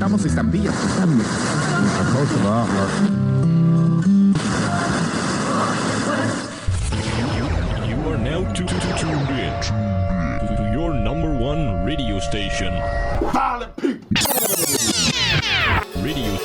Necesitamos estampillas totalmente. You are now tuned in to your number one radio station. Violent people. Radio.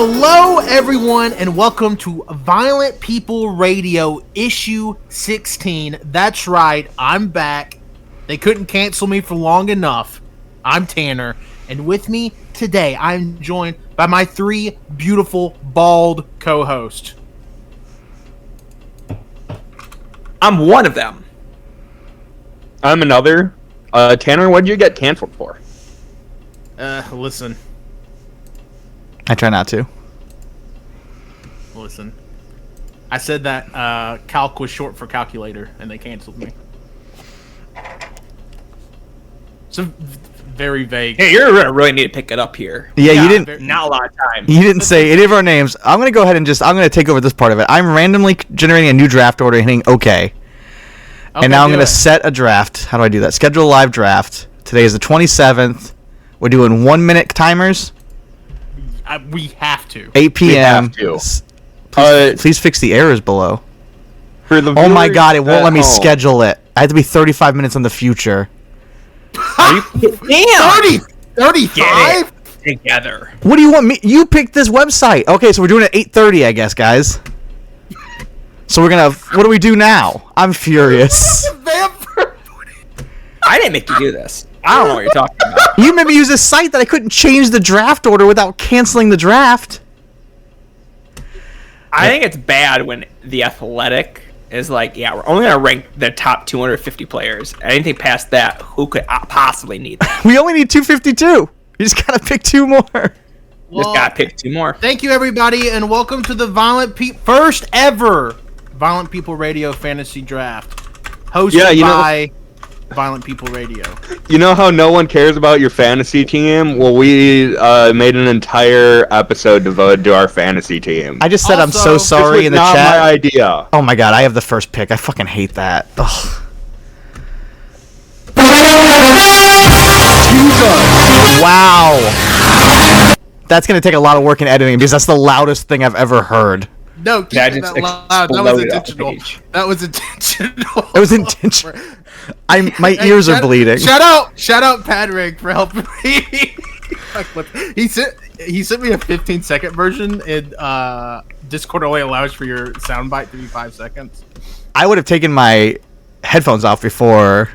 Hello, everyone, and welcome to Violent People Radio, issue 16. That's right, I'm back. They couldn't cancel me for long enough. I'm Tanner, and with me today, I'm joined by my three beautiful, bald co-hosts. I'm one of them. I'm another. Tanner, what'd you get canceled for? Listen. I try not to. Listen. I said that calc was short for calculator, and they canceled me. So very vague. Hey, you're gonna really need to pick it up here. Yeah, you didn't. Not a lot of time. You didn't say any of our names. I'm gonna go ahead and I'm gonna take over this part of it. I'm randomly generating a new draft order, hitting OK. And now I'm gonna set a draft. How do I do that? Schedule a live draft. Today is the 27th. We're doing 1 minute timers. We have to. 8 p.m. We have to. Please fix the errors below. For the Oh my viewers god, it won't at let me home. schedule it. I have to be 35 minutes in the future. Damn! 35? Together. What do you want me? You picked this website. Okay, so we're doing it at 8:30, I guess, guys. So we're gonna. What do we do now? I'm furious. I didn't make you do this. I don't know what you're talking about. You made me use a site that I couldn't change the draft order without canceling the draft. I think it's bad when the Athletic is like, yeah, we're only gonna rank the top 250 players. Anything past that, who could possibly need that? We only need 252. You just gotta pick two more. Just gotta pick two more. Thank you, everybody, and welcome to the first ever Violent People Radio Fantasy Draft, hosted by Violent People Radio. You know how no one cares about your fantasy team? Well, we made an entire episode devoted to our fantasy team. I just said I'm so Also, sorry This in was the not chat. my idea. Oh my god, I have the first pick. I fucking hate that. Ugh. Wow. That's gonna take a lot of work in editing because that's the loudest thing I've ever heard. No, keep That it just that loud. That was exploded off the intentional. page. That was intentional. It was intentional. My ears are bleeding. Shout out Patrick for helping me. he sent me a 15-second version, and Discord only allows for your soundbite to be 5 seconds. I would have taken my headphones off before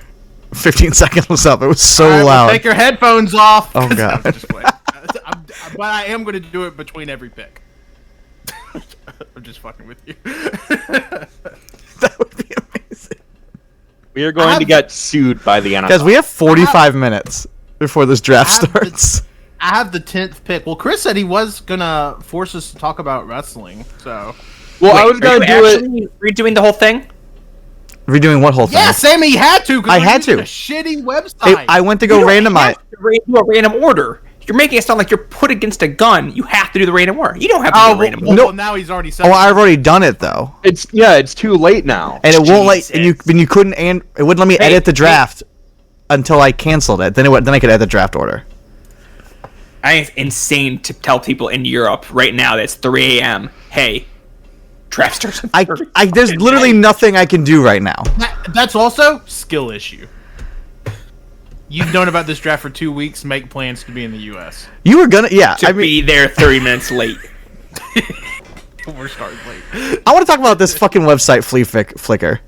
15 seconds was up. It was so All right, loud. well, take your headphones off. Oh, God. I'm just playing. But I am going to do it between every pick. I'm just fucking with you. That would be amazing. We are going to get sued by the NFL. Guys, we have 45 minutes before this draft starts. I have the 10th pick. Well, Chris said he was going to force us to talk about wrestling, so... Well, Wait, I was going to do it. Redoing the whole thing? Redoing what whole thing? Yeah, Sammy had to. I had to. A shitty website. I went to go randomize. Do a random order. You're making it sound like you're put against a gun. You have to do the random order. You don't have to do the random order. Well, now he's already said. Oh, I've already done it though. It's too late now. And it won't let Jesus. you couldn't it wouldn't let me edit the draft until I canceled it. Then I could edit the draft order. I think it's insane to tell people in Europe right now that it's 3 a.m. Hey, draft starts. There's literally nothing I can do right now. That's also skill issue. You've known about this draft for 2 weeks. Make plans to be in the U.S. You were gonna, yeah. to be there 30 minutes late. We're starting late. I want to talk about this fucking website, Flickr.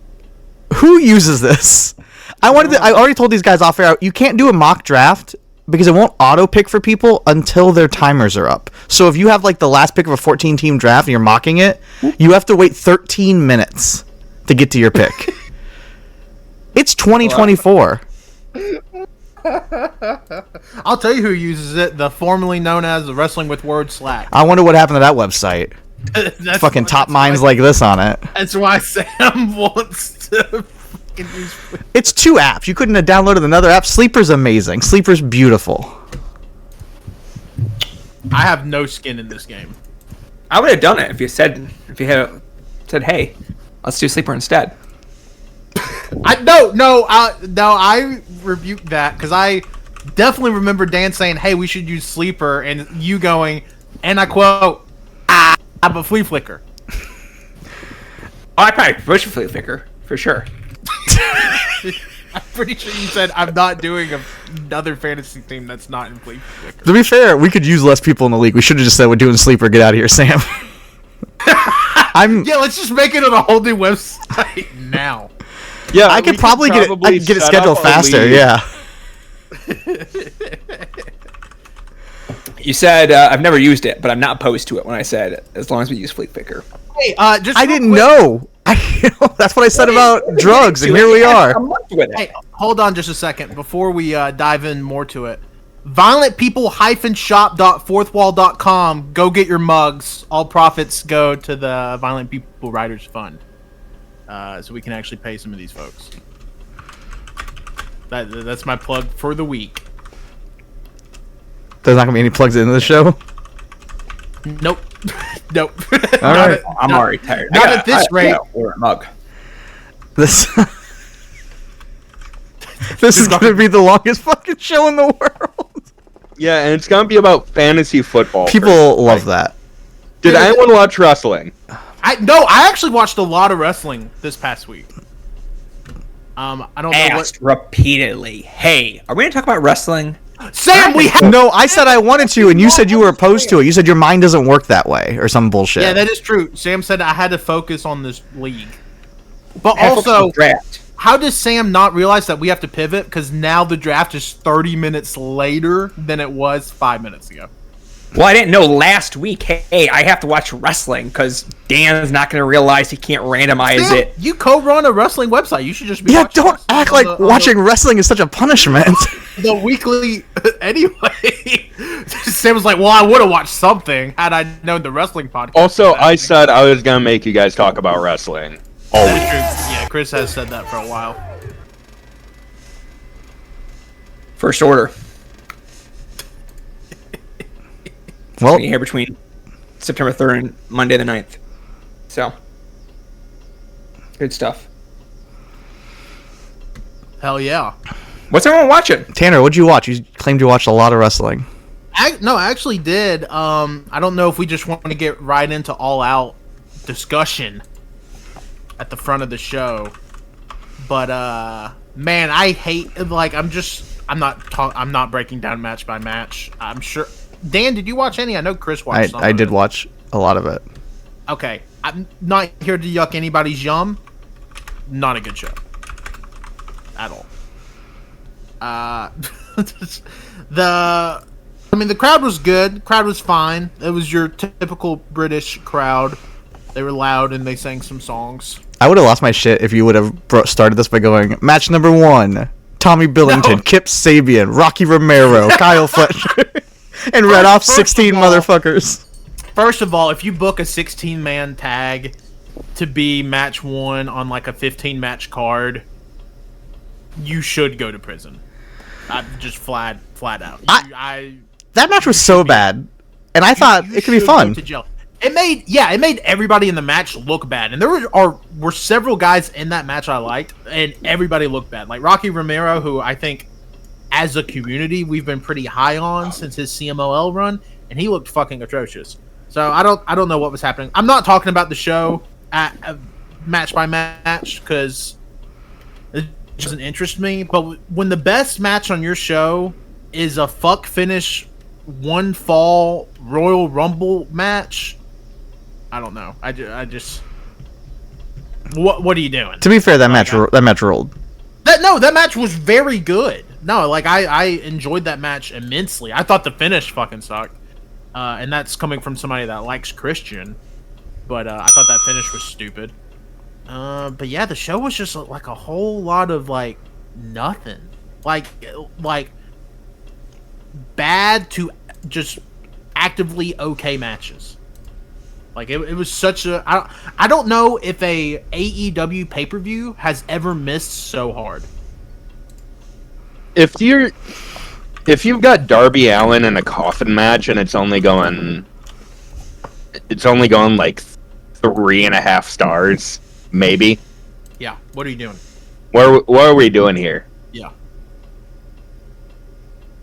Who uses this? I already told these guys off air. You can't do a mock draft because it won't auto pick for people until their timers are up. So if you have like the last pick of a 14-team draft and you're mocking it, you have to wait 13 minutes to get to your pick. It's 2024. I'll tell you who uses it. The formerly known as the Wrestling with Words Slack. I wonder what happened to that website. Fucking top minds like this on it. That's why Sam wants to fucking use. It's 2 apps. You couldn't have downloaded another app. Sleeper's amazing. Sleeper's beautiful. I have no skin in this game. I would have done it if you had said, "Hey, let's do Sleeper instead." I rebuked that because I definitely remember Dan saying, "Hey, we should use Sleeper," and you going, and I quote, "I'm a flea flicker." Oh, I probably push Flea Flicker for sure. I'm pretty sure you said I'm not doing another fantasy team that's not in flea flicker. To be fair, we could use less people in the league. We should have just said we're doing Sleeper. Get out of here, Sam. Yeah, let's just make it on a whole new website now. Yeah, I could probably get it scheduled faster. Yeah. You said I've never used it, but I'm not opposed to it. When I said as long as we use Fleet Picker. Hey, just I didn't know. That's what I said about drugs, and here we are. Hey, hold on just a second before we dive in more to it. ViolentPeople-shop.fourthwall.com. Go get your mugs. All profits go to the Violent People Writers Fund, so we can actually pay some of these folks. That's my plug for the week. There's not gonna be any plugs into the show. Nope. Nope. All right. I'm already tired. Not at this rate. Or a mug. This is gonna be the longest fucking show in the world. Yeah, and it's gonna be about fantasy football. People love that. Did anyone watch wrestling? I actually watched a lot of wrestling this past week. I don't know Asked repeatedly, "Hey, are we gonna talk about wrestling?" Sam, we have. No, I said I wanted to, and you said you were opposed to it. You said your mind doesn't work that way, or some bullshit. Yeah, that is true. Sam said I had to focus on this league. But also, draft. How does Sam not realize that we have to pivot? Because now the draft is 30 minutes later than it was 5 minutes ago. Well, I didn't know last week. Hey, I have to watch wrestling because Dan's not going to realize he can't randomize Sam, it. you co-run a wrestling website. You should just be. Yeah, watching don't wrestling act on like watching wrestling is such a punishment. the weekly. Anyway, Sam was like, "Well, I would have watched something had I known the wrestling podcast." Also, I said I was gonna make you guys talk about wrestling. That is true. Yeah, Chris has said that for a while. First order. Well, Here between September 3rd and Monday the 9th. So, good stuff. Hell yeah. What's everyone watching? Tanner, what'd you watch? You claimed you watched a lot of wrestling. No, I actually did. I don't know if we just want to get right into all-out discussion at the front of the show, but man, I hate I'm not breaking down match by match. I'm sure. Dan, did you watch any? I know Chris watched some. I did watch a lot of it. Okay, I'm not here to yuck anybody's yum. Not a good show at all. The crowd was good. Crowd was fine. It was your typical British crowd. They were loud and they sang some songs. I would have lost my shit if you would have started this by going, match number 1, Tommy Billington, No. Kip Sabian, Rocky Romero, Kyle Fletcher, and read off 16 motherfuckers. First of all, if you book a 16-man tag to be match 1 on like a 15-match card, you should go to prison. Just flat out. That match was so bad, and I thought it could be should fun. go to jail. It made everybody in the match look bad, and there were several guys in that match I liked, and everybody looked bad. Like Rocky Romero, who I think, as a community, we've been pretty high on since his CMLL run, and he looked fucking atrocious. So I don't know what was happening. I'm not talking about the show at match by match because it doesn't interest me. But when the best match on your show is a fuck finish, 1 fall Royal Rumble match, I don't know. I just what are you doing? To be fair, that match rolled. That match was very good. no, like I enjoyed that match immensely. I thought the finish fucking sucked, and that's coming from somebody that likes Christian. But I thought that finish was stupid. But yeah, the show was just like a whole lot of like nothing, like bad to just actively okay matches. Like it was such a I don't know if a AEW pay-per-view has ever missed so hard. If you've got Darby Allin in a coffin match and it's only going like 3.5 stars, maybe. Yeah, what are you doing? What are we doing here? Yeah.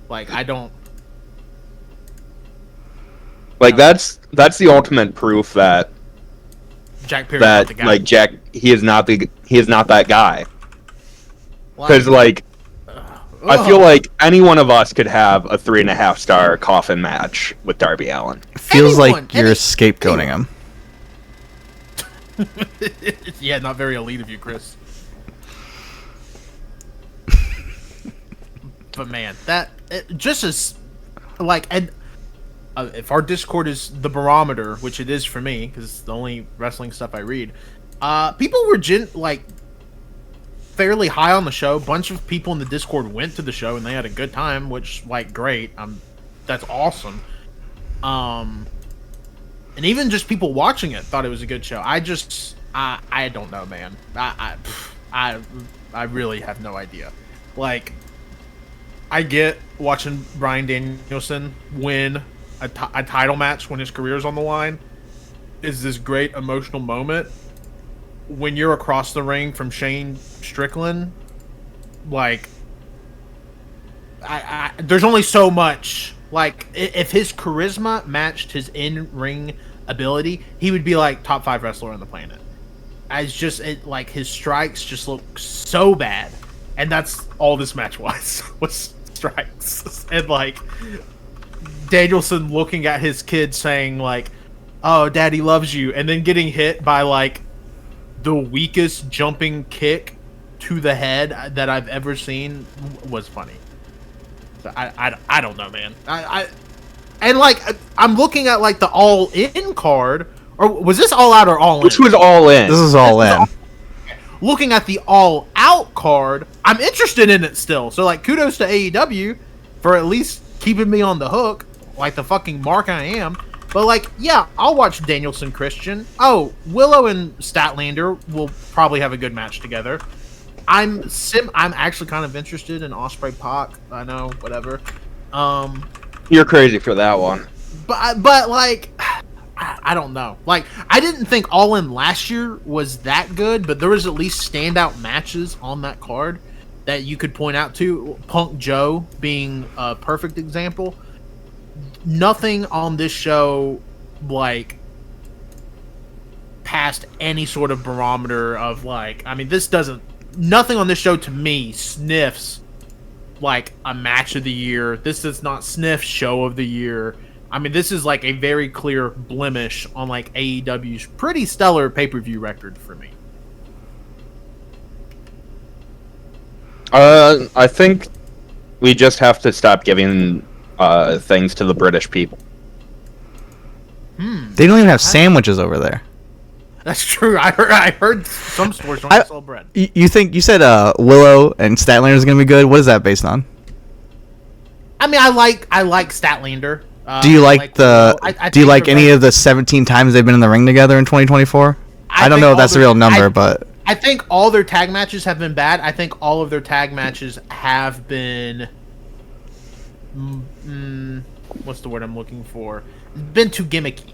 Like I don't like that's the ultimate proof that Jack Perry's not the guy. like Jack he is not that guy. Because like I feel like any one of us could have a 3.5 star coffin match with Darby Allin. Feels like you're scapegoating him. Yeah, not very elite of you, Chris. But man, that just as like, and if our Discord is the barometer, which it is for me, because it's the only wrestling stuff I read, people were fairly high on the show. A bunch of people in the Discord went to the show and they had a good time, which like great. That's awesome. And even just people watching it thought it was a good show. I don't know, man. I really have no idea. Like, I get watching Bryan Danielson win a title match when his career's on the line is this great emotional moment. When you're across the ring from Shane Strickland, like, there's only so much. Like, if his charisma matched his in-ring ability, he would be like top 5 wrestler on the planet. Like his strikes just look so bad, and that's all this match was strikes. And like Danielson looking at his kid saying like, "Oh, Daddy loves you," and then getting hit by like the weakest jumping kick to the head that I've ever seen was funny. So I don't know, man. And like I'm looking at like the All In card, or was this All Out or All In? Which was All In. This is All In. Looking at the All Out card, I'm interested in it still. So like kudos to AEW for at least keeping me on the hook, like the fucking mark I am. But like, yeah, I'll watch Danielson Christian. Oh, Willow and Statlander will probably have a good match together. I'm actually kind of interested in Ospreay Pac. I know, whatever. You're crazy for that one. But like, I don't know. Like, I didn't think All In last year was that good, but there was at least standout matches on that card that you could point out to. Punk Joe being a perfect example. Nothing on this show, like, passed any sort of barometer of, like, I mean, nothing on this show to me sniffs, like, a match of the year. This does not sniff show of the year. I mean, this is, like, a very clear blemish on, like, AEW's pretty stellar pay-per-view record for me. I think we just have to stop giving things to the British people. They don't even have sandwiches over there. That's true. I heard some stores don't sell bread. You said Willow and Statlander is going to be good? What is that based on? I mean, I like Statlander. Do you like any of the 17 times they've been in the ring together in 2024? I don't know if that's a real number, but I think all their tag matches have been bad. I think all of their tag matches have been what's the word I'm looking for? Been too gimmicky.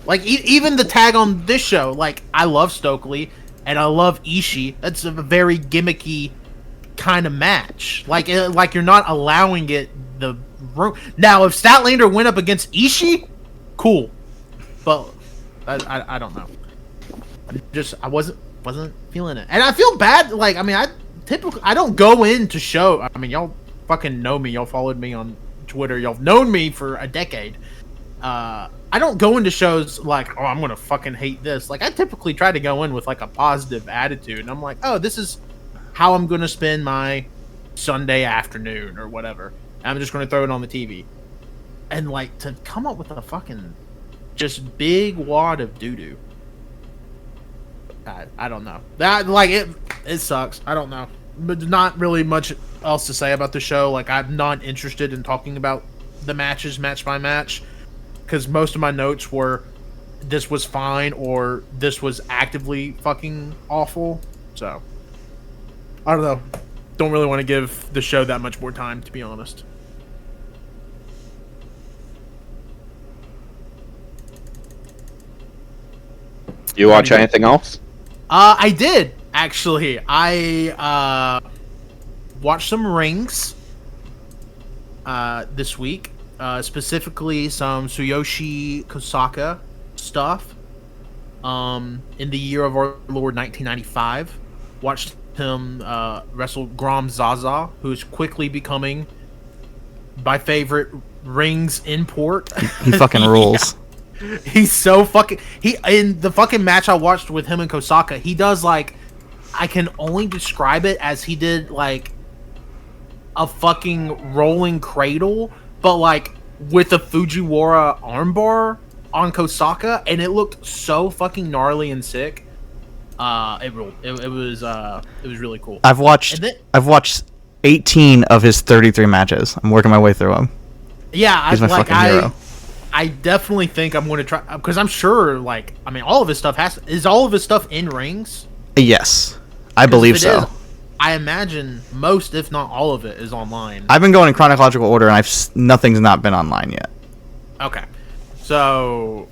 Like even the tag on this show, like I love Stokely and I love Ishii. That's a very gimmicky kind of match. Like you're not allowing it the room. Now if Statlander went up against Ishii, cool. But I don't know. I wasn't feeling it. And I feel bad, like I mean I don't go into show. I mean y'all fucking know me. Y'all followed me on Twitter. Y'all known me for a decade. I don't go into shows like, oh, I'm gonna fucking hate this. Like I typically try to go in with like a positive attitude, and I'm like, oh, this is how I'm gonna spend my Sunday afternoon or whatever. I'm just going to throw it on the TV. And, like, to come up with a fucking just big wad of doo-doo. I don't know. That, like, it sucks. I don't know. But not really much else to say about the show. Like, I'm not interested in talking about the matches match by match. Because most of my notes were, this was fine, or this was actively fucking awful. So, I don't know. Don't really want to give the show that much more time, to be honest. You watch anything else? I did, actually. I watched some Rings this week. Specifically some Tsuyoshi Kosaka stuff. In the year of our Lord 1995. Watched him wrestle Grom Zaza, who is quickly becoming my favorite Rings import. He fucking rules. He's so fucking... in the fucking match I watched with him and Kosaka, he does, like... I can only describe it as he did, like... a fucking rolling cradle, but, like, with a Fujiwara armbar on Kosaka, and it looked so fucking gnarly and sick. It ruled. It was really cool. I've watched 18 of his 33 matches. I'm working my way through them. Yeah, He's my fucking hero. I definitely think I'm going to try, because I'm sure, like, I mean, all of his stuff is all of his stuff in Rings? Yes, I believe so. Is, I imagine most, if not all of it, is online. I've been going in chronological order, and nothing's not been online yet. Okay, so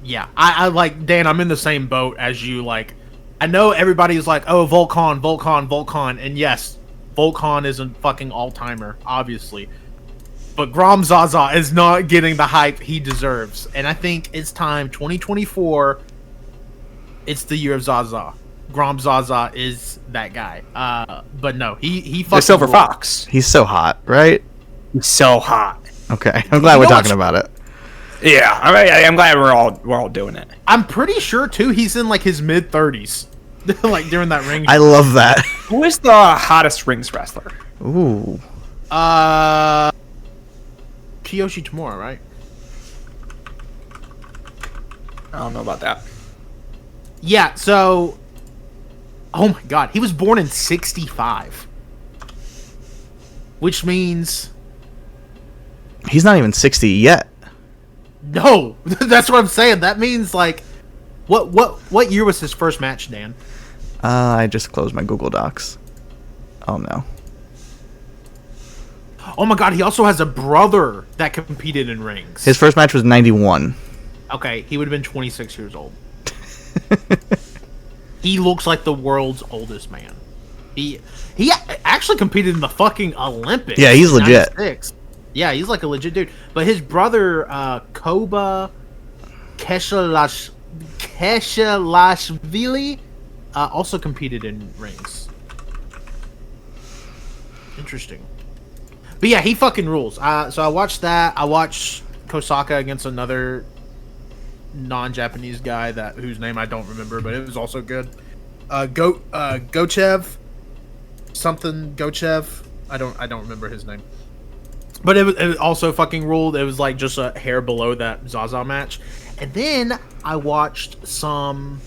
yeah, I like, Dan, I'm in the same boat as you. Like, I know everybody's like, oh, Volcon, and yes, Volcon is a fucking all-timer, obviously. But Grom Zaza is not getting the hype he deserves. And I think it's time, 2024, it's the year of Zaza. Grom Zaza is that guy. But no, he fucking... The Silver Fox. He's so hot, right? He's so hot. Okay, I'm glad we're talking about it. Yeah, I'm glad we're all doing it. I'm pretty sure, too, he's in, like, his mid-30s. Like, during that ring. I love that. Who is the hottest Rings wrestler? Ooh. Kiyoshi Tamura, right? I don't know about that. Yeah, so... Oh my god, he was born in 65. Which means... He's not even 60 yet. No! That's what I'm saying. That means, like... What year was his first match, Dan? I just closed my Google Docs. Oh no. Oh my god, he also has a brother that competed in Rings. His first match was 91. Okay, he would have been 26 years old. He looks like the world's oldest man. He actually competed in the fucking Olympics. Yeah, he's legit. 96. Yeah, he's like a legit dude. But his brother, Koba Keshalashvili, also competed in Rings. Interesting. But yeah, he fucking rules. So I watched that. I watched Kosaka against another non-Japanese guy whose name I don't remember, but it was also good. Gochev, something Gochev. I don't remember his name. But it also fucking ruled. It was like just a hair below that Zaza match. And then I watched some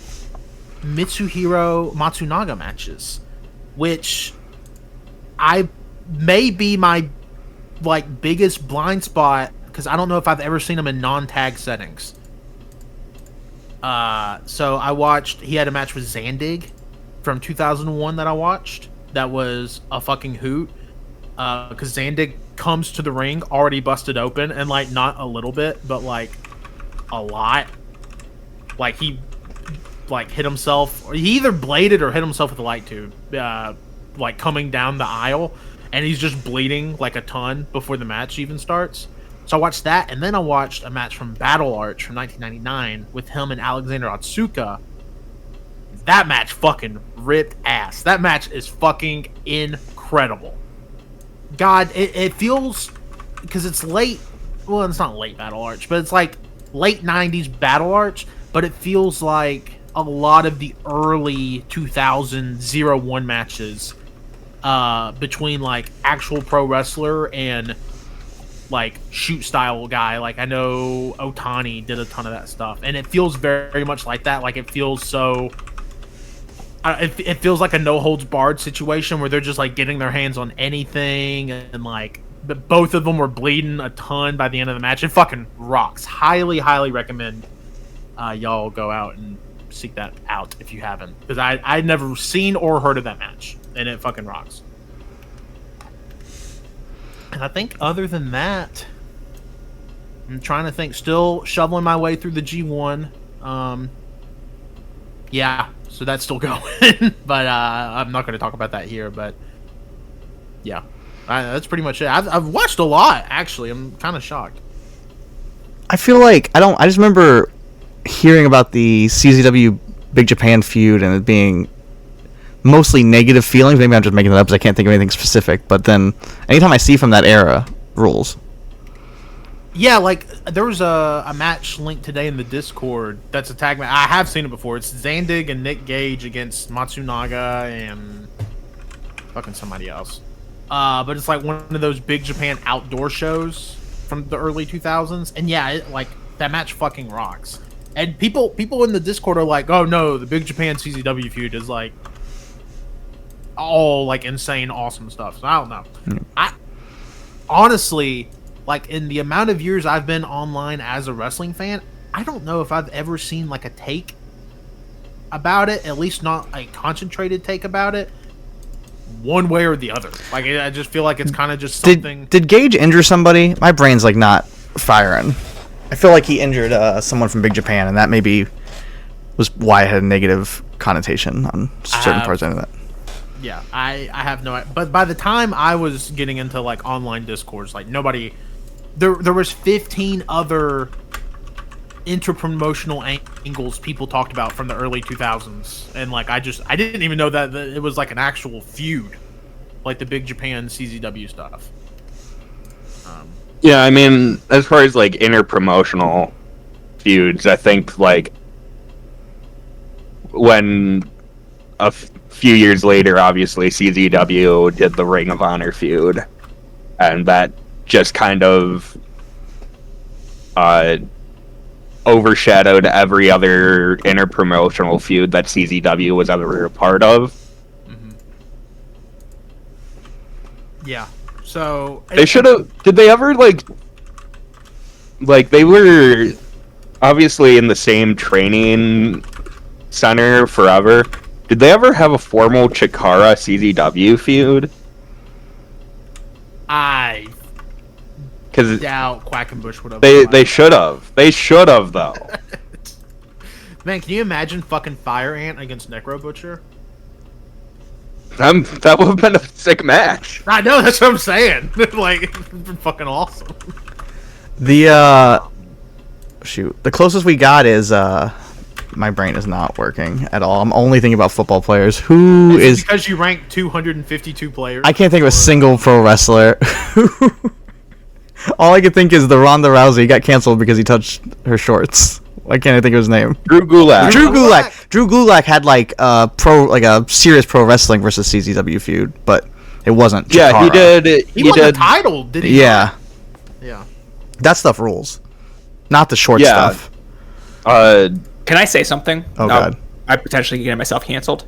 Mitsuhiro Matsunaga matches, which may be my like biggest blind spot, because I don't know if I've ever seen him in non-tag settings. So I watched, he had a match with Zandig from 2001 that I watched. That was a fucking hoot. Because Zandig comes to the ring already busted open, and like not a little bit, but like a lot. Like he like hit himself, or he either bladed or hit himself with a light tube, like coming down the aisle, and he's just bleeding like a ton before the match even starts. So I watched that, and then I watched a match from Battle Arch from 1999 with him and Alexander Otsuka. That match fucking ripped ass. That match is fucking incredible. God, it feels, because it's late, well, it's not late Battle Arch, but it's like late 90s Battle Arch, but it feels like a lot of the early 2000 0-1 matches between like actual pro wrestler and like shoot style guy. Like I know Otani did a ton of that stuff, and it feels very much like that. Like it feels so. It feels like a no holds barred situation where they're just like getting their hands on anything, and like both of them were bleeding a ton by the end of the match. It fucking rocks. Highly recommend y'all go out and seek that out if you haven't, because I'd never seen or heard of that match, and it fucking rocks. And I think other than that, I'm trying to think. Still shoveling my way through the G1. Yeah, so that's still going. But I'm not going to talk about that here. But yeah, that's pretty much it. I've watched a lot, actually. I'm kind of shocked. I feel like I just remember hearing about the CZW Big Japan feud and it being mostly negative feelings. Maybe I'm just making that up because I can't think of anything specific. But then anytime I see from that era, rules. Yeah, like there was a match linked today in the Discord that's a tag match. I have seen it before. It's Zandig and Nick Gage against Matsunaga and fucking somebody else. But it's like one of those Big Japan outdoor shows from the early 2000s. And yeah, like that match fucking rocks. And people in the Discord are like, "Oh no, the Big Japan CZW feud is like all like insane, awesome stuff." So I don't know. I honestly, like in the amount of years I've been online as a wrestling fan, I don't know if I've ever seen like a take about it, at least not a concentrated take about it, one way or the other. Like I just feel like it's kind of just something. Did Gage injure somebody? My brain's like not firing. I feel like he injured someone from Big Japan, and that maybe was why it had a negative connotation on certain parts of it. Yeah, I have no idea. But by the time I was getting into like online discourse, like nobody, there was 15 other interpromotional angles people talked about from the early 2000s, and like I didn't even know that it was like an actual feud, like the Big Japan CZW stuff. Yeah, I mean, as far as like interpromotional feuds, I think like when a few years later, obviously CZW did the Ring of Honor feud, and that just kind of overshadowed every other interpromotional feud that CZW was ever a part of. Mm-hmm. Yeah. So they should have. Did they ever like they were obviously in the same training center forever? Did they ever have a formal Chikara CZW feud? I doubt Quackenbush would have. They should have. They should have though. Man, can you imagine fucking Fire Ant against Necro Butcher? That would have been a sick match. I know, that's what I'm saying. Like, it's been fucking awesome. The closest we got is my brain is not working at all. I'm only thinking about football players. Is because you rank 252 players? I can't think of a single pro wrestler. All I can think is the Ronda Rousey got canceled because he touched her shorts. Why can't I think of his name? Drew Gulak. Drew Gulak had like a serious pro wrestling versus CZW feud, but it wasn't. Yeah, Chikara. he did. He won the title, did he? Yeah. Yeah. That stuff rules. Not the short stuff. Can I say something? Oh, God. I potentially getting myself canceled.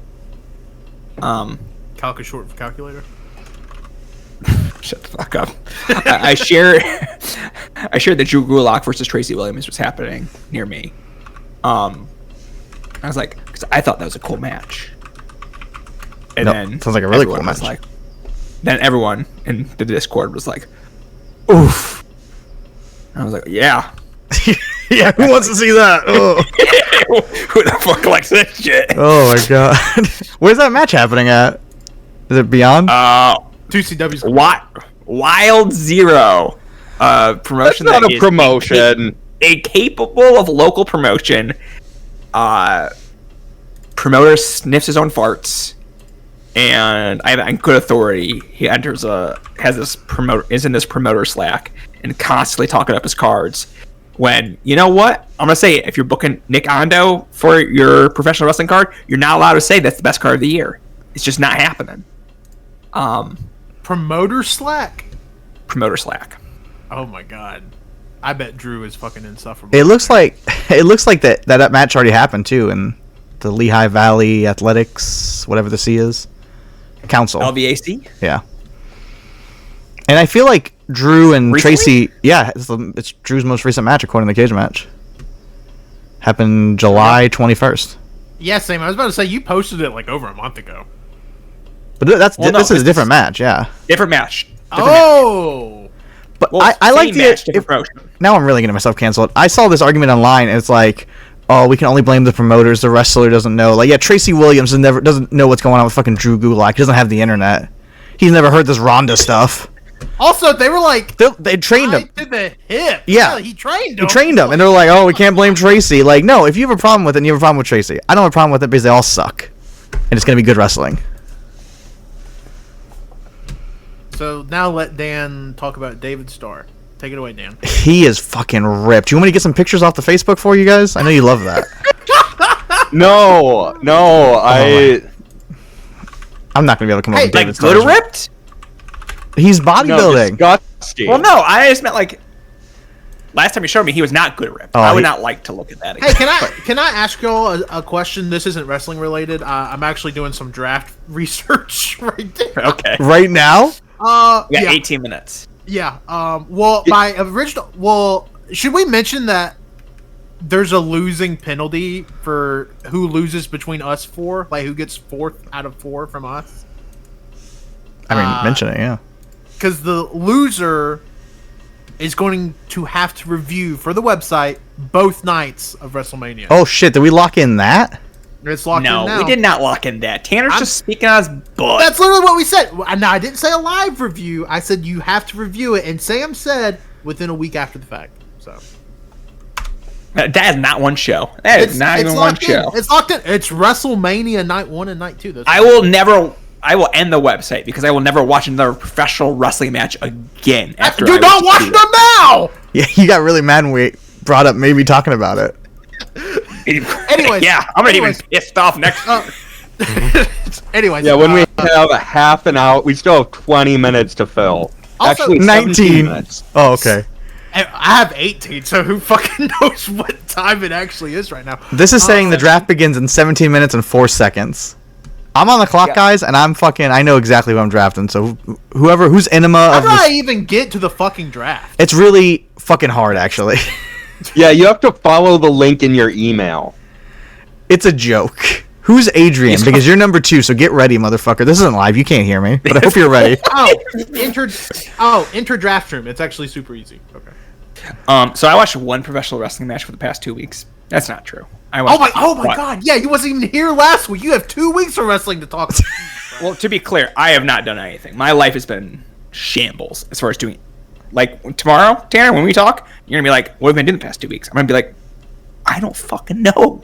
Calc short for calculator. Shut the fuck up. I shared that Drew Gulak versus Tracy Williams was happening near me. I was like, because I thought that was a cool match. And then sounds like a really cool match. Then everyone in the Discord was like, oof. And I was like, yeah. Yeah, who wants to see that? Oh. Who the fuck likes this shit? Oh my god. Where's that match happening at? Is it Beyond? 2CW's Wild Zero. Promotion. That's not a promotion. A capable of local promotion. Promoter sniffs his own farts. And I have on good authority, he is in this promoter Slack and constantly talking up his cards. When, you know what? I'm going to say it. If you're booking Nick Ando for your professional wrestling card, you're not allowed to say that's the best card of the year. It's just not happening. Promoter Slack. Promoter Slack. Oh my god. I bet Drew is fucking insufferable. It looks like that match already happened too in the Lehigh Valley Athletics, whatever the C is, Council. LVAC? Yeah. And I feel like Drew and Recently? Tracy, yeah, it's Drew's most recent match according to the cage match. Happened July 21st. Yeah, same. I was about to say you posted it like over a month ago. But this is a different match, yeah. Different match. But Well, I like same match, different promotion. Now I'm really getting myself canceled. I saw this argument online, and it's like, oh, we can only blame the promoters. The wrestler doesn't know. Like, yeah, Tracy Williams doesn't know what's going on with fucking Drew Gulak. He doesn't have the internet. He's never heard this Ronda stuff. Also, they were like, they trained him. to the hip. Yeah, he trained him. He trained him, and they're like, oh, we can't blame Tracy. Like, no, if you have a problem with it, you have a problem with Tracy. I don't have a problem with it because they all suck, and it's gonna be good wrestling. So now let Dan talk about David Starr. Take it away, Dan. He is fucking ripped. Do you want me to get some pictures off the Facebook for you guys? I know you love that. No, I'm not gonna be able to come up with Like David good Starr's. ripped? He's no, bodybuilding. disgusting. Well, no, I just meant like last time you showed me he was not good ripped. Oh, I would not like to look at that again. Hey, can I ask y'all a question? This isn't wrestling related. I'm actually doing some draft research right there. Okay. Right now? We got yeah. 18 minutes. Yeah. Well, my original. Well, should we mention that there's a losing penalty for who loses between us four? Like, who gets 4th out of 4 from us? I mean, mention it, yeah. Because the loser is going to have to review for the website both nights of WrestleMania. Oh shit! Did we lock in that? It's locked in No, now. we did not lock in that. Tanner's just speaking on his butt. That's literally what we said. Now, I didn't say a live review. I said you have to review it, and Sam said within a week after the fact. So that is not one show. That is not even one show. It's locked in. It's WrestleMania night 1 and night 2. I will end the website because I will never watch another professional wrestling match again after Do not watch them now! Yeah, you got really mad when we brought up maybe talking about it. Anyways, yeah, I'm gonna even pissed off next year. Anyways, Yeah, when we have a half an hour, we still have 20 minutes to fill. Also, Actually, 19 17 minutes. Oh, okay. I have 18, so who fucking knows what time it actually is right now? This is saying the draft begins in 17 minutes and 4 seconds. I'm on the clock, guys, and I know exactly who I'm drafting. So who's enema How of do I this, even get to the fucking draft? it's really fucking hard, actually. Yeah, you have to follow the link in your email. It's a joke. Who's Adrian? Because you're number 2, so get ready, motherfucker. This isn't live. You can't hear me, but I hope you're ready. Enter draft room. It's actually super easy. Okay. So I watched one professional wrestling match for the past 2 weeks. That's not true. Oh my god! Yeah, you wasn't even here last week. You have 2 weeks of wrestling to talk about. Well, to be clear, I have not done anything. My life has been shambles as far as doing. Like tomorrow, Tanner, when we talk, you're gonna be like, "What have you been doing the past 2 weeks?" I'm gonna be like, "I don't fucking know."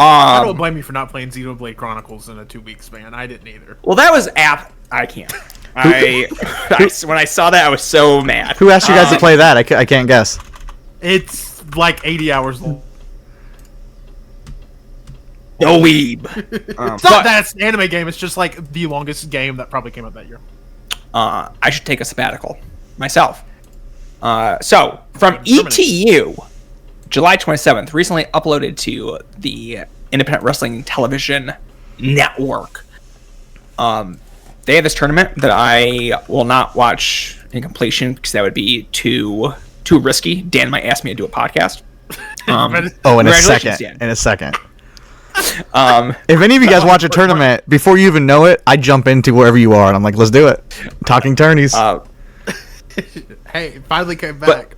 I don't blame you for not playing Xenoblade Chronicles in a 2 week span. I didn't either. Well, that was I can't. When I saw that, I was so mad. Who asked you guys to play that? I can't guess. It's like 80 hours long. No weeb. It's not that it's an anime game. It's just like the longest game that probably came out that year. I should take a sabbatical myself. So from ETU, July 27th, recently uploaded to the Independent Wrestling Television Network. They have this tournament that I will not watch in completion because that would be too risky. Dan might ask me to do a podcast. In a second. Dan. In a second. If any of you guys watch a tournament, before you even know it, I jump into wherever you are, and I'm like, let's do it. Talking tourneys. Hey, finally came back.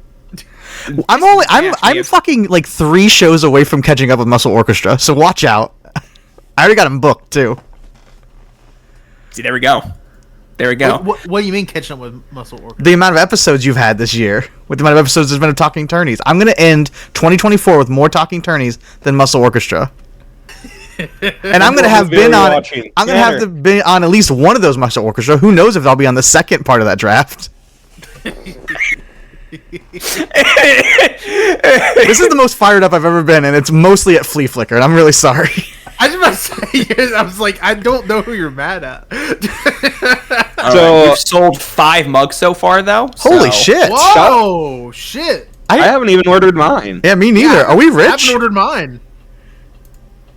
I'm fucking like 3 shows away from catching up with Muscle Orchestra, so watch out. I already got them booked too. See, there we go. What do you mean catching up with Muscle Orchestra? The amount of episodes you've had this year, with the amount of episodes there's been of Talking Tourneys. I'm gonna end 2024 with more Talking Tourneys than Muscle Orchestra. And I'm gonna have been on. I'm gonna have to be on at least one of those Muscle Orchestra. Who knows if I'll be on the second part of that draft? This is the most fired up I've ever been, and it's mostly at Flea Flicker, and I'm really sorry. I was about to say, I was like, I don't know who you're mad at. So you've sold 5 mugs so far, though. Holy so- shit! Whoa, shit. I haven't even ordered mine. Yeah, me neither. Yeah, Are we I rich? haven't ordered mine.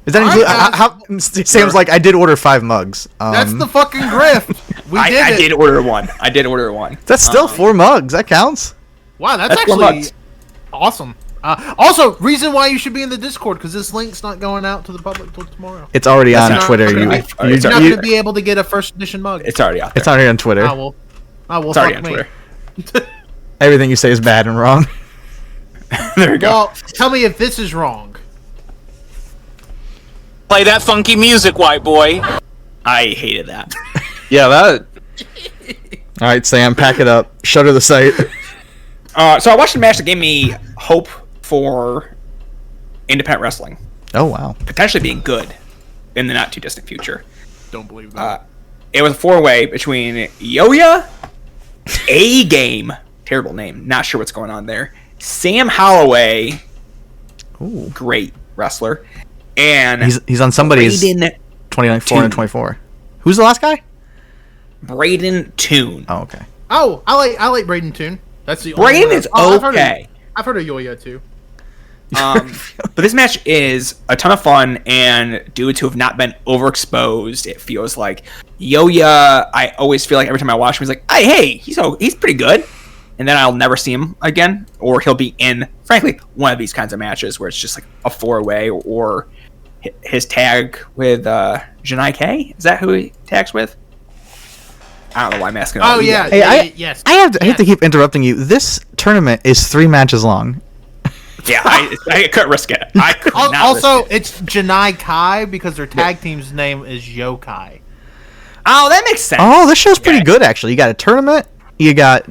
Is that All include? right, How? Sam's like, I did order 5 mugs. That's the fucking grift. We did I it. did order one. I did order one. That's still 4 mugs. That counts. Wow, that's 4 actually mugs. awesome. Also, reason why you should be in the Discord, because this link's not going out to the public till tomorrow. It's already on not- Twitter. okay. You, It's you, You're not you- going to be able to get a first edition mug. It's already out there. it's already on Twitter. Oh, well, It's already fuck on me. Twitter. Everything you say is bad and wrong. There we go. Well, tell me if this is wrong. Play that funky music, white boy. I hated that. Yeah, that. All right, Sam, pack it up. Shutter the site. So I watched a match that gave me hope for independent wrestling Oh wow. potentially being good in the not too distant future. Don't believe that. It was a 4-way between Yo-Ya, A-Game, terrible name, not sure what's going on there, Sam Holloway, Ooh. great wrestler, and He's on somebody's Braden 24 and 24. Who's the last guy? Toon. Oh, okay. Oh, I like Braden Toon. That's the Braden only is I've heard of- okay. I've heard of Yo-Yo too. But this match is a ton of fun, and dudes who have not been overexposed, it feels like Yo-Ya. I always feel like every time I watch him, he's like, hey, he's pretty good, and then I'll never see him again, or he'll be in, frankly, one of these kinds of matches where it's just like a 4-way, or his tag with Janai K. Is that who he tags with? I don't know why I'm asking. Oh yeah, Hey, yes. I hate to Yes. keep interrupting you. This tournament is 3 matches long. Yeah, I couldn't risk it. I could not Also, risk it. it's Janai Kai because their tag team's name is Yokai. Oh, that makes sense. Oh, this show's pretty Yeah. good actually. You got a tournament. You got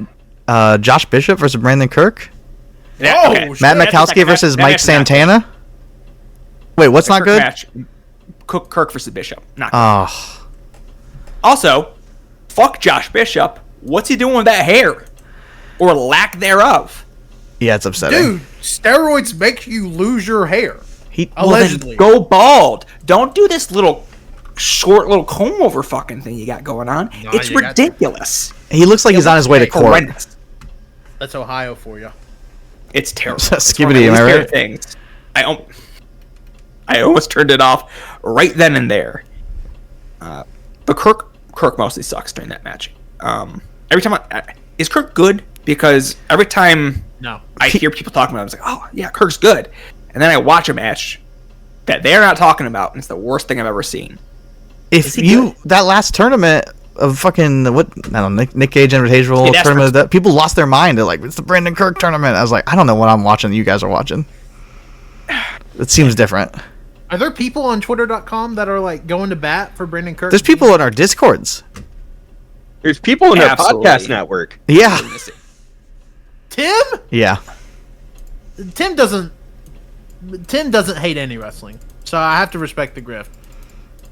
Josh Bishop versus Brandon Kirk. Yeah, Oh, okay. shit. Matt That's the Mikowski second versus match. Mike That match is not Santana. Wait, what's good. not good? Match. Kirk versus Bishop. Not good. Oh, Also, fuck Josh Bishop. What's he doing with that hair? Or lack thereof? yeah, it's upsetting. Dude, steroids make you lose your hair. He Allegedly. Go bald. Don't do this short little comb over fucking thing you got going on. Nah, It's you got- ridiculous. he looks like he's on his way to court. Horrendous. That's Ohio for you. It's terrible. Skibbity, It's one of am I my least right? favorite things. I almost turned it off right then and there. But Kirk mostly sucks during that match. Every time is Kirk good? Because every time No. I hear people talking about it, I was like, oh yeah, Kirk's good. And then I watch a match that they're not talking about, and it's the worst thing I've ever seen. If he you that last tournament of fucking I don't know, Nick Cage Invitational Yeah, that's tournament, right. that people lost their mind. They're like, it's the Brandon Kirk tournament. I was like, I don't know what I'm watching that you guys are watching. It seems different. Are there people on Twitter.com that are like going to bat for Brandon Kirk? There's people in our Discords. There's people in our Absolutely. podcast network. Yeah. Tim? Yeah. Tim doesn't hate any wrestling, so I have to respect the grift.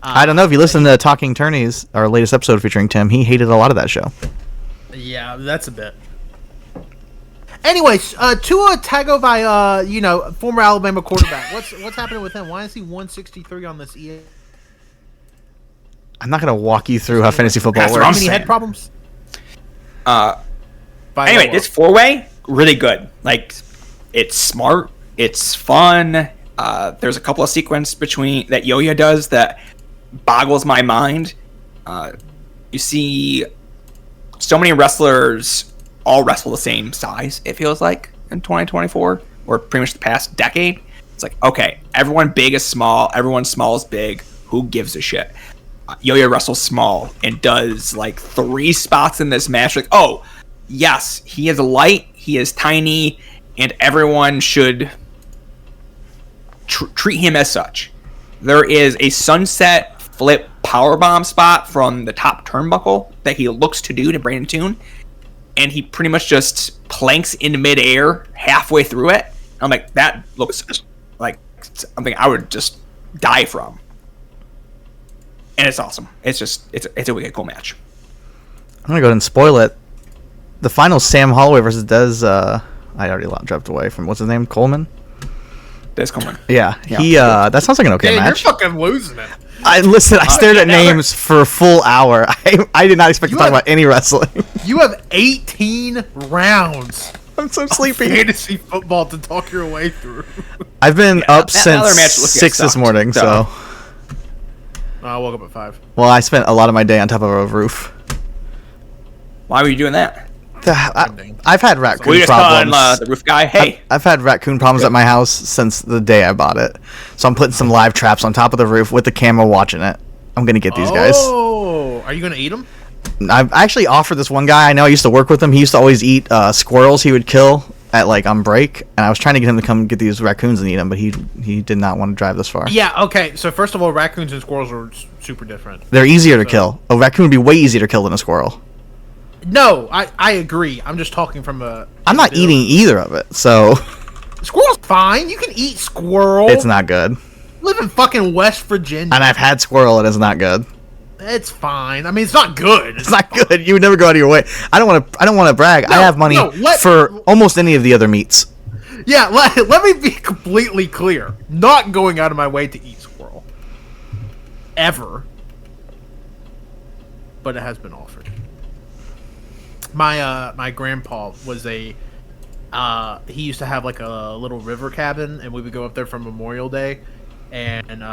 I don't know if you listen to Talking Tourneys, our latest episode featuring Tim. He hated a lot of that show. Yeah, that's a bit. Anyways, Tua Tagovailoa, former Alabama quarterback. What's happening with him? Why is he 163 on this EA? I'm not gonna walk you through how fantasy football That's what How I'm works. many saying. head problems? Anyway, this 4-way, really good. Like, it's smart, it's fun. There's a couple of sequences between that Yo-Yo does that boggles my mind. You see so many wrestlers all wrestle the same size, it feels like, in 2024, or pretty much the past decade. It's like, okay, everyone big is small, everyone small is big, who gives a shit? Yo-Yo wrestles small and does like 3 spots in this match. Like, oh, yes, he is light, he is tiny, and everyone should treat him as such. There is a sunset flip powerbomb spot from the top turnbuckle that he looks to do to Brandon Toon, and he pretty much just planks into midair halfway through it. I'm like, that looks like something I would just die from. And it's awesome. It's a wicked cool match. I'm gonna go ahead and spoil it. The final Sam Holloway versus Dez. I already dropped away from what's his name, Coleman. This coming. Yeah, he. That sounds like an okay Dan, match. you're fucking losing it. I stared at names for a full hour. I did not expect to talk about any wrestling. You have 18 rounds I'm so sleepy. fantasy football to talk your way through. I've been up that since other match looked 6 this sucked, morning, so. I woke up at 5. Well, I spent a lot of my day on top of a roof. Why were you doing that? I've had raccoon We just calling problems. the roof guy. Hey, I've had raccoon problems at my house since the day I bought it. So I'm putting some live traps on top of the roof with the camera watching it. I'm going to get these guys. Oh, are you going to eat them? I've actually offered this one guy I know. I used to work with him. He used to always eat squirrels he would kill at on break. And I was trying to get him to come get these raccoons and eat them, but he did not want to drive this far. Yeah, okay. So first of all, raccoons and squirrels are super different. They're easier to kill. A raccoon would be way easier to kill than a squirrel. No, I agree. I'm just talking from a... I'm not eating either of it, so... Squirrel's fine. You can eat squirrel. It's not good. Live in fucking West Virginia. And I've had squirrel and it's not good. It's fine. I mean, it's not good. It's not good. You would never go out of your way. I don't want to brag. I have money for almost any of the other meats. Yeah, let me be completely clear. Not going out of my way to eat squirrel. Ever. But it has been offered. My grandpa was he used to have like a little river cabin, and we would go up there for Memorial Day, and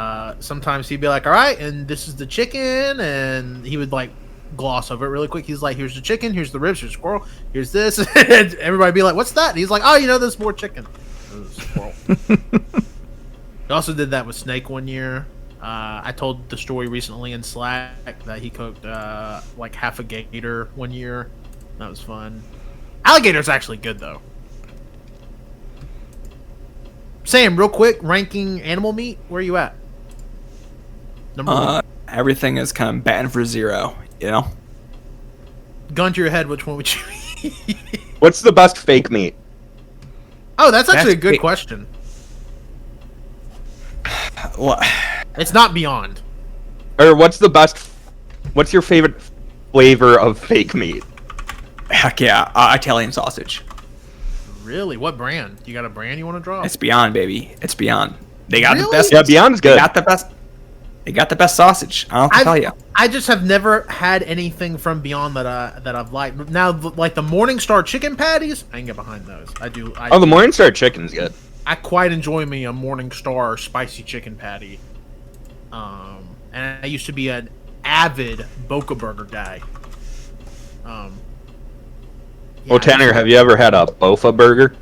sometimes he'd be like, all right, and this is the chicken, and he would like gloss over it really quick. He's like, here's the chicken, here's the ribs, here's the squirrel, here's this, and everybody be like, what's that? And he's like, oh, there's more chicken. Squirrel. He also did that with Snake one year. I told the story recently in Slack that he cooked like half a gator one year. That was fun. Alligator's actually good, though. Sam, real quick, ranking animal meat, where are you at? Number 1. Everything is kind of batting for 0, you know? Gun to your head, which one would you eat? What's the best fake meat? Oh, that's actually a good great. question. What? It's not Beyond. Or what's your favorite flavor of fake meat? Heck yeah, Italian sausage. Really? What brand? You got a brand you want to draw? It's Beyond, baby. It's Beyond. They got the Really? best. Yeah, Beyond's good. They got the best. They got the best sausage. I don't have to tell you. I just have never had anything from Beyond that I've liked. Now, like the Morningstar chicken patties, I can get behind those. I do. The Morningstar chicken's good. I quite enjoy me a Morningstar spicy chicken patty. And I used to be an avid Boca Burger guy. Well, Tanner, have you ever had a Bofa burger?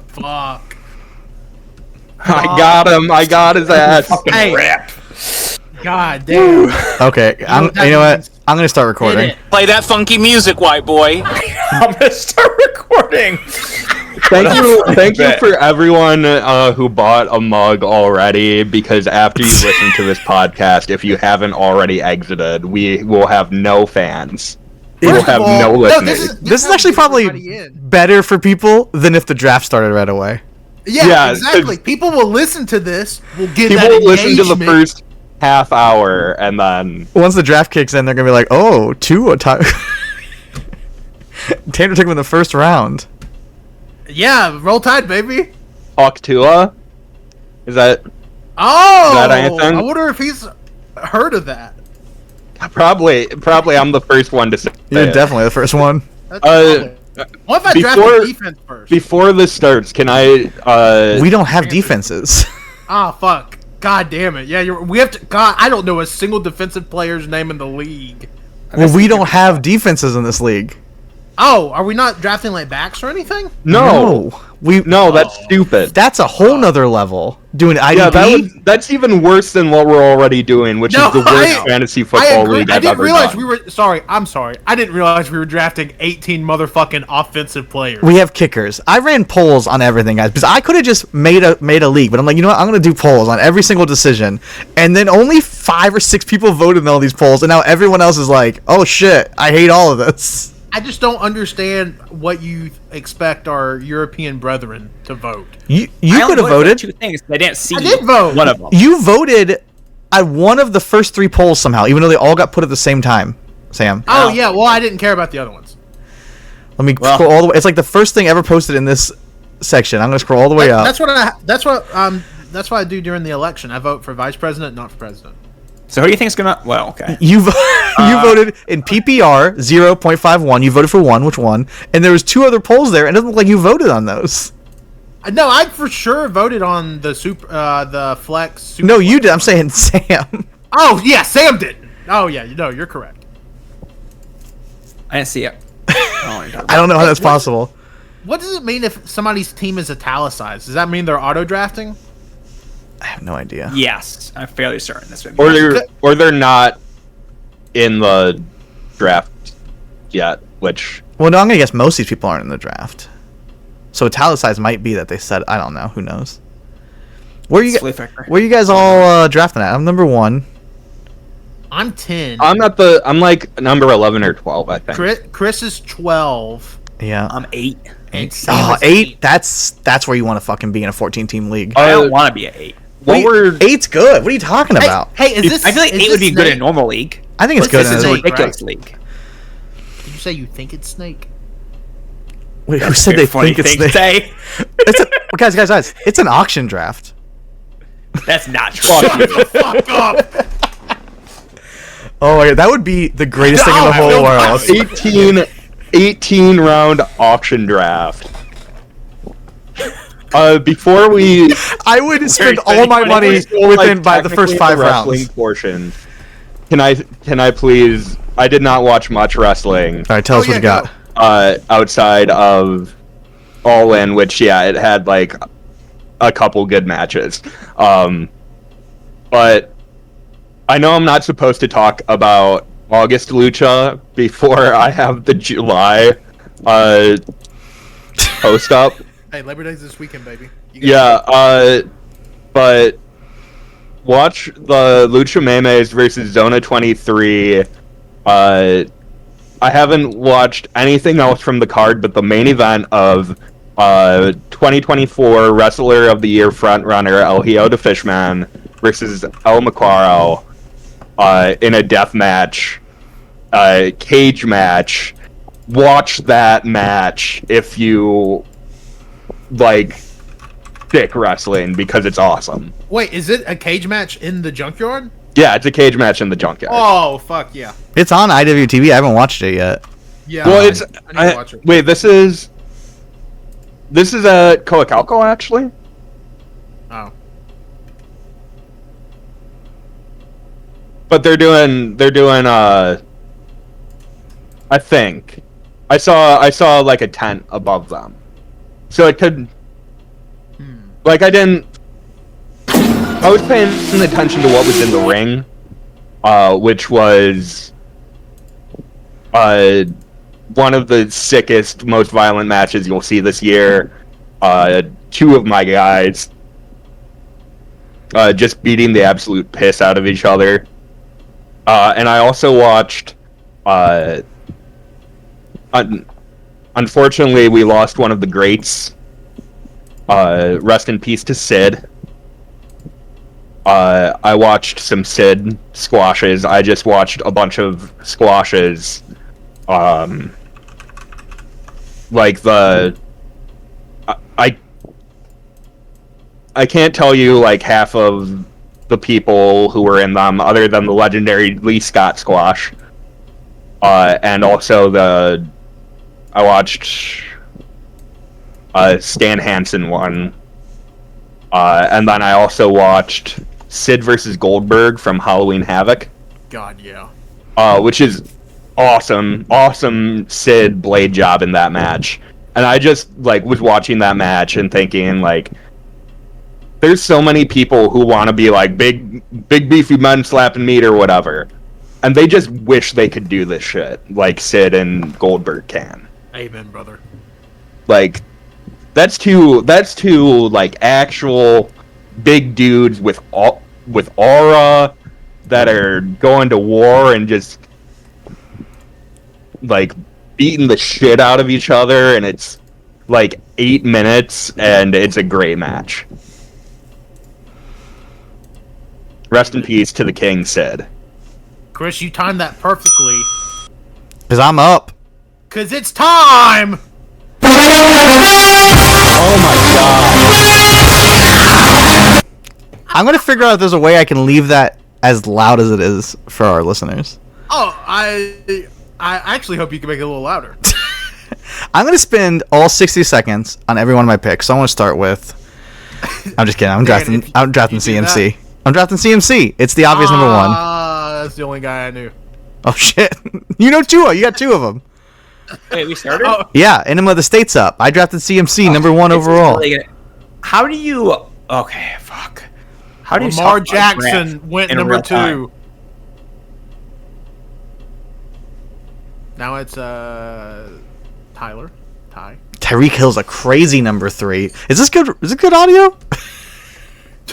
Fuck. I got him. I got his ass. Hey. God damn. Okay, you know what? I'm going to start recording. Play that funky music, white boy. I'm gonna start recording. Thank you for everyone who bought a mug already, because after you listen to this podcast, if you haven't already exited, we will have no fans. We will have no listeners. This is actually probably better for people than if the draft started right away. Yeah, exactly. People will listen to this. Will get People that will listen to the engagement. first half hour, and then Once the draft kicks in, they're going to be like, oh, Tanner took him in the first round. Yeah, roll tide, baby. Hawk Tua. Is that Oh, that anything? I wonder if he's heard of that. probably? I'm the first one to say. You're it. definitely the first one. That's probably- what if I drafted defense first? Before this starts, can I? We don't have defenses. Ah, fuck. God damn it. Yeah, we have to. God, I don't know a single defensive player's name in the league. Well, we don't have defenses in this league. Oh, are we not drafting like backs or anything? No, that's stupid. That's a whole nother level. Doing IDP? Yeah, that's even worse than what we're already doing, which is the worst fantasy football league I I've didn't ever realize done. we were. Sorry, I'm sorry. I didn't realize we were drafting 18 motherfucking offensive players. We have kickers. I ran polls on everything, guys, because I could have just made a league, but I'm like, you know what? I'm going to do polls on every single decision, and then only 5 or 6 people voted in all these polls, and now everyone else is like, oh shit, I hate all of this. I just don't understand what you expect our European brethren to vote. You I only could have voted. 2 things. I didn't see. I did vote. One of them. You voted at one of the first 3 polls somehow, even though they all got put at the same time. Sam. Oh yeah, well I didn't care about the other ones. Let me scroll all the way. It's like the first thing ever posted in this section. I'm gonna scroll all the way up. That's what I do during the election. I vote for vice president, not for president. So who do you think is gonna? Well, okay. You voted in PPR 0.51. You voted for one, which won, and there was 2 other polls there, and it doesn't look like you voted on those. No, I for sure voted on the flex. Super No, you flex did. I'm one. saying Sam. Oh yeah, Sam didn't. Oh yeah, you're correct. I didn't see it. I don't know how that's possible. What does it mean if somebody's team is italicized? Does that mean they're auto drafting? I have no idea. Yes, I'm fairly certain that's what. Or they're not in the draft yet, which Well, no, I'm gonna guess most of these people aren't in the draft. So italicized might be that they said. I don't know. Who knows? Where you Where you guys all drafting at? I'm number 1. I'm 10. I'm like number 11 or 12, I think. Chris is 12. Yeah. I'm 8. And Sam Oh, is 8. That's where you want to fucking be in a 14-team league. I don't want to be at 8. What were 8's good. What are you talking about? Hey, is this? I feel like is 8 would this be good in a Snake? normal league. I think it's What's good. this This is a Snake, ridiculous right? league. Did you say you think it's Snake? Wait, who said they think it's the? say? Guys, it's an auction draft. That's not true. Fuck up! Oh my god, that would be the greatest thing in the whole world. 18 round auction draft. Before we I would spend all my money within by the first 5 wrestling rounds. portion, can I please? I did not watch much wressling. All right, tell us what you got. Outside of All In, which it had like a couple good matches. But I know I'm not supposed to talk about August Lucha before I have the July post up. Hey, Labor Day's this weekend, baby. But watch the Lucha Memes versus Zona 23. I haven't watched anything else from the card, but the main event of 2024 Wrestler of the Year frontrunner El Hijo de Fishman versus El Macaro in a death match, cage match. Watch that match if you like dick wrestling because it's awesome. Wait, is it a cage match in the junkyard? Yeah, it's a cage match in the junkyard. Oh, fuck yeah. It's on IWTV. I haven't watched it yet. Yeah. Well, I need to watch it. wait. This is at Coacalco, actually. Oh. But they're doing. I think I saw like a tent above them, so it could. Like I was paying attention to what was in the ring, which was one of the sickest, most violent matches you'll see this year. 2 of my guys just beating the absolute piss out of each other. And I also watched... unfortunately, we lost one of the greats. Rest in peace to Sid. I watched some Sid squashes. I just watched a bunch of squashes. Like I can't tell you like half of the people who were in them, other than the legendary Lee Scott squash. And also I watched Stan Hansen one. And then I also watched Sid versus Goldberg from Halloween Havoc. God, yeah. Which is awesome Sid blade job in that match. And I just like was watching that match and thinking like, there's so many people who want to be like big beefy men slapping meat or whatever, and they just wish they could do this shit like Sid and Goldberg can. Amen, brother. Like that's two like actual big dudes with aura that are going to war and just like beating the shit out of each other, and it's like 8 minutes and it's a great match. Rest in peace to the King, Sid. Chris, you timed that perfectly. Because I'm up. Because it's time! Oh Oh my god. I'm gonna figure out if there's a way I can leave that as loud as it is for our listeners. Oh, I actually hope you can make it a little louder. I'm gonna spend all 60 seconds on every one of my picks. So I want to start with. I'm just kidding. I'm drafting CMC. I'm drafting CMC. It's the obvious number one. That's the only guy I knew. Oh shit! You know Tua. You got two of them. Wait, we started? Oh, Yeah, Enema of the State's up. I drafted CMC number one overall. How do you... Okay, fuck. How do you Lamar talk about draft Jackson went in number real time? 2. Now it's Tyler. Ty. Tyreek Hill's a crazy number 3. Is this good? Is it good audio?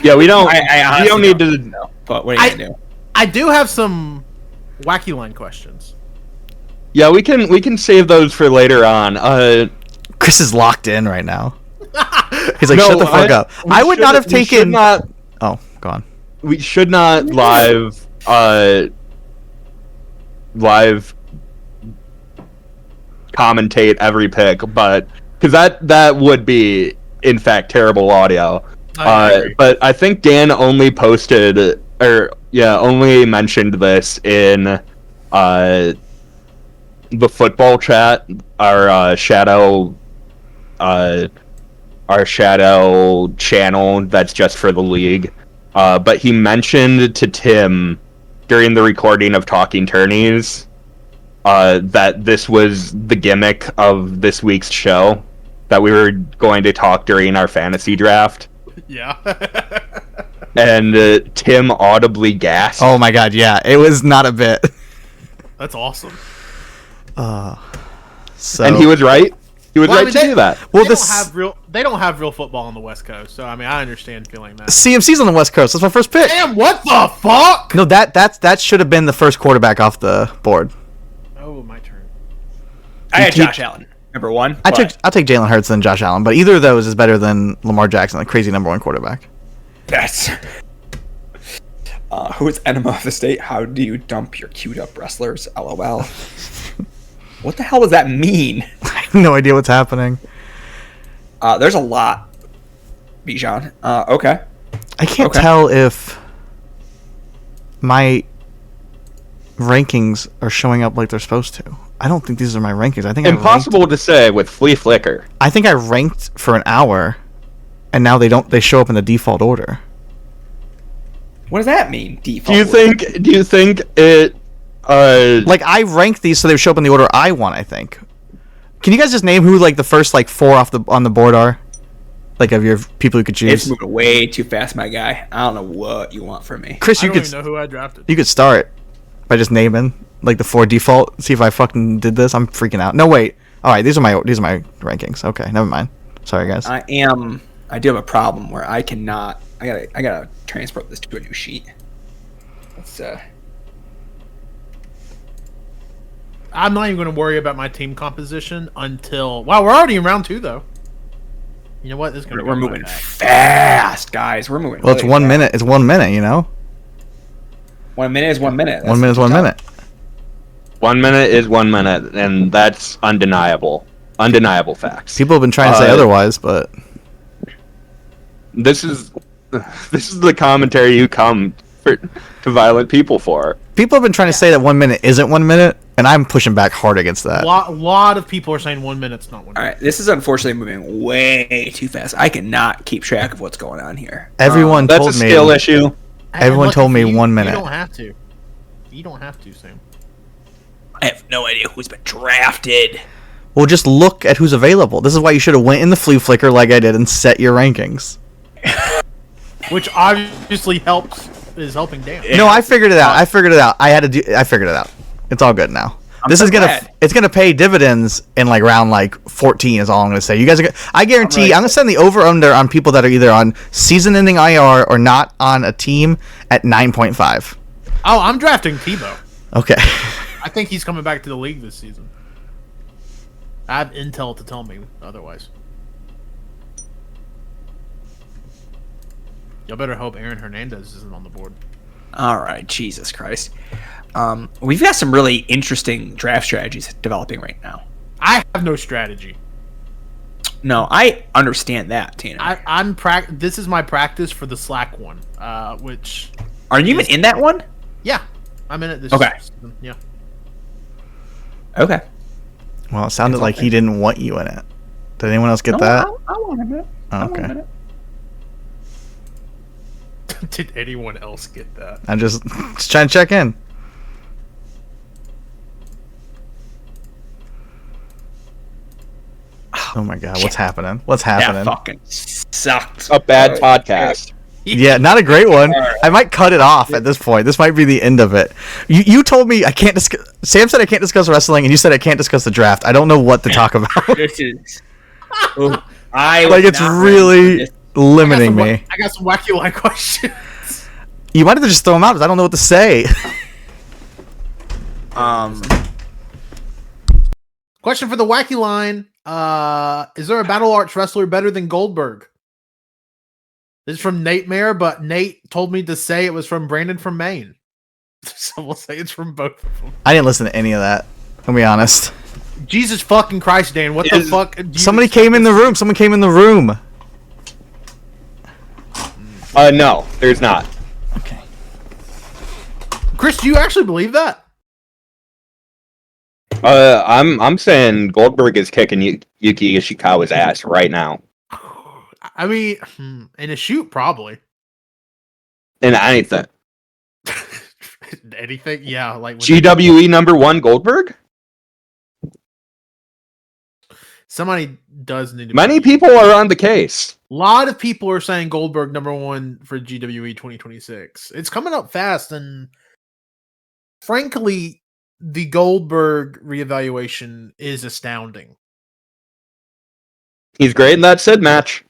Yeah, we don't. I we don't need to. know. But what are you gonna do? I do have some wacky line questions. Yeah, we can save those for later on. Chris is locked in right now. He's like, No, shut the fuck up. I would not have we should taken. not- Oh, go on. we should not live commentate every pick, but because that would be in fact terrible audio. I agree. But I think Dan only only mentioned this in the football chat, our shadow channel that's just for the league. But he mentioned to Tim during the recording of Talking Tourneys that this was the gimmick of this week's show, that we were going to talk during our fantasy draft. Yeah. And Tim audibly gasped. Oh my god, yeah, it was not a bit. That's awesome. So, And he was right. He was Well, I right mean, to do that. well, they this don't have real football on the West Coast, so I mean I understand feeling that. CMC's on the West Coast. That's my first pick. Damn, what the fuck? No, that should have been the first quarterback off the board. Oh, my turn. I had Josh Allen, number 1. I'll take Jalen Hurts than Josh Allen, but either of those is better than Lamar Jackson, the crazy number 1 quarterback. That's... who is Enema of the State? How do you dump your queued up wrestlers? LOL. What the hell does that mean? I have no idea what's happening. There's a lot. Bijan. Okay. I can't Okay. tell if my rankings are showing up like they're supposed to. I don't think these are my rankings. I think Impossible to say with Flea Flicker. I think I ranked for an hour, and now they show up in the default order. What does that mean? Default. Do you think it Like I ranked these so they show up in the order I want. I think. Can you guys just name who like the first like 4 on the board are? Like of your people you could choose. It's moving way too fast, my guy. I don't know what you want from me. Chris, I you don't could even know who I drafted. you could start by just naming like the 4 default. See if I fucking did this. I'm freaking out. No wait. All right, these are my rankings. Okay, never mind. Sorry guys. I do have a problem where I cannot. I gotta transport this to a new sheet. Let's I'm not even going to worry about my team composition until... Wow, we're already in round 2, though. You know what? This is going to we're moving fast, guys. We're moving. Well, it's really 1 fast. minute. It's 1 minute. You know. 1 minute is 1 minute. 1 minute is 1 minute. 1 minute is 1 minute, and that's undeniable. Undeniable facts. People have been trying to say otherwise, but This is the commentary you come to violent people for. people have been trying to say that 1 minute isn't 1 minute, and I'm pushing back hard against that. A lot of people are saying 1 minute's not 1 minute. All right, this is unfortunately moving way too fast. I cannot keep track of what's going on here. Everyone That's told a me. skill issue. Everyone look, told me you- 1 minute. You don't have to. You don't have to, Sam. I have no idea who's been drafted. Well, just look at who's available. This is why you should have went in the flea flicker like I did and set your rankings. Which obviously is helping Dan. No, I figured it out. I figured it out. I figured it out. It's all good now. This so is glad. it's gonna pay dividends in like round like 14 is all I'm gonna say. You guys are I guarantee Right. I'm gonna send the over under on people that are either on season ending IR or not on a team at 9.5. Oh, I'm drafting Tebow. Okay. I think he's coming back to the league this season. I have intel to tell me otherwise. Y'all better hope Aaron Hernandez isn't on the board. All right, Jesus Christ. We've got some really interesting draft strategies developing right now. I have no strategy. No, I understand that, Tina. This is my practice for the Slack one, which... Are you even in that one? Yeah, I'm in it this Okay. season. Yeah. Okay. Well, it sounded like he didn't want you in it. Did anyone else get that? I want him in it. Oh, okay. Did anyone else get that? I'm just trying to check in. Oh my god, what's happening? What's That happening? fucking sucked. A bad podcast. Yeah, not a great one. I might cut it off at this point. This might be the end of it. You told me I can't discuss. Sam said I can't discuss wrestling, and you said I can't discuss the draft. I don't know what to talk about. This is. Ooh, I Like, was it's not really ready for limiting me. I got some wacky line questions. You might have to just throw them out because I don't know what to say. this. Question for the wacky line. Is there a Battle Arts wrestler better than Goldberg? This is from Nate Mayer, but Nate told me to say it was from Brandon from Maine. So we'll say it's from both of them. I didn't listen to any of that. I'll be honest. Jesus fucking Christ, Dan. What the fuck? do you Somebody expect came in the this- room. Someone came in the room. No, there's not. Okay. Chris, do you actually believe that? I'm saying Goldberg is kicking Yuki Ishikawa's ass right now. I mean, in a shoot, probably. In anything. Anything? Yeah, like GWE #1 Goldberg? somebody does need to. Many people are on the case. A lot of people are saying Goldberg #1 for GWE 2026. It's coming up fast, and frankly, the Goldberg reevaluation is astounding. He's great in that Sid match.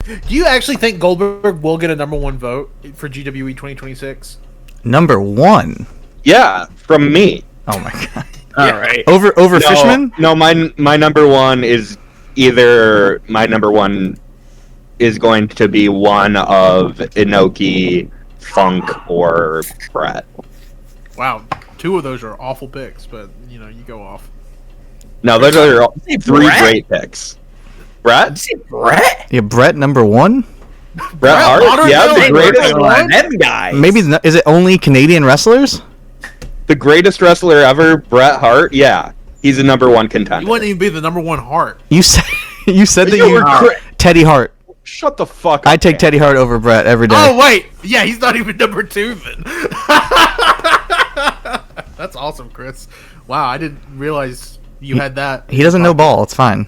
Do you actually think Goldberg will get a #1 vote for GWE 2026? #1. Yeah, from me. Oh my god. All right. Over Fishman? No, my #1 is either my #1 is going to be one of Inoki, Funk, or Brett. Wow, 2 of those are awful picks, but you go off. No, those are three Brett? great picks. Brett? Did you say Brett? Yeah, Brett #1. Brett Hart? Lauderhill Yeah, the is greatest #1? Them guys. Maybe is it only Canadian wrestlers? The greatest wrestler ever, Bret Hart. Yeah, he's a #1 He contender. wouldn't even be the #1 Hart. You said that You you were cra- Teddy Hart. Shut the fuck up. I take man. Teddy Hart over Brett every day. Oh wait, yeah, he's not even #2 then. That's awesome, Chris. Wow, I didn't realize you had that. He doesn't know ball. It's fine.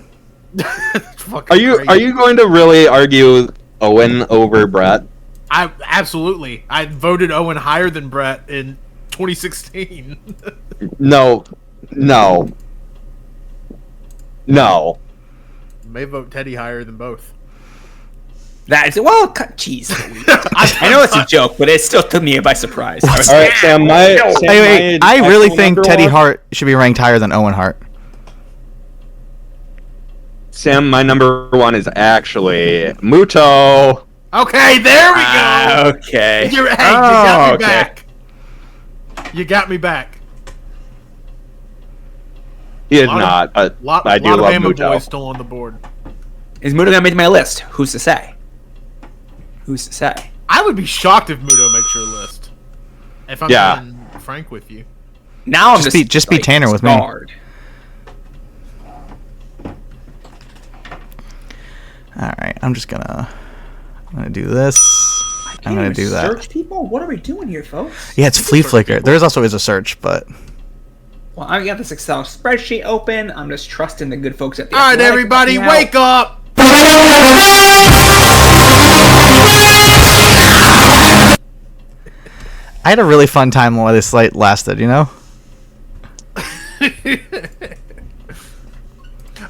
Are you going to really argue Owen over Brett? I absolutely. I voted Owen higher than Brett in 2016. No. May vote Teddy higher than both. That is jeez. I know it's a joke, but it still took me by surprise. I was All right, Sam. Hey, I really actual think Teddy #1 Hart should be ranked higher than Owen Hart. Sam, my #1 is actually Muto. Okay, there we go. Okay. You got me okay. back. You got me back. He is Lot of- not, but Lot I do of love Bama Muto. boys still on the board. Is Muto gonna make my list? Who's to say? Who's to say? I would be shocked if Muto makes your list. If I'm Yeah. being frank with you. Now I'm Just be Tanner with me. scarred. All right, I'm gonna do this. I'm gonna do that. Search people. What are we doing here, folks? Yeah, it's Flea Flicker. There is also a search, but Well, I got this Excel spreadsheet open. I'm just trusting the good folks at the. All right, Athletic. everybody, Now- wake up. I had a really fun time while this light lasted.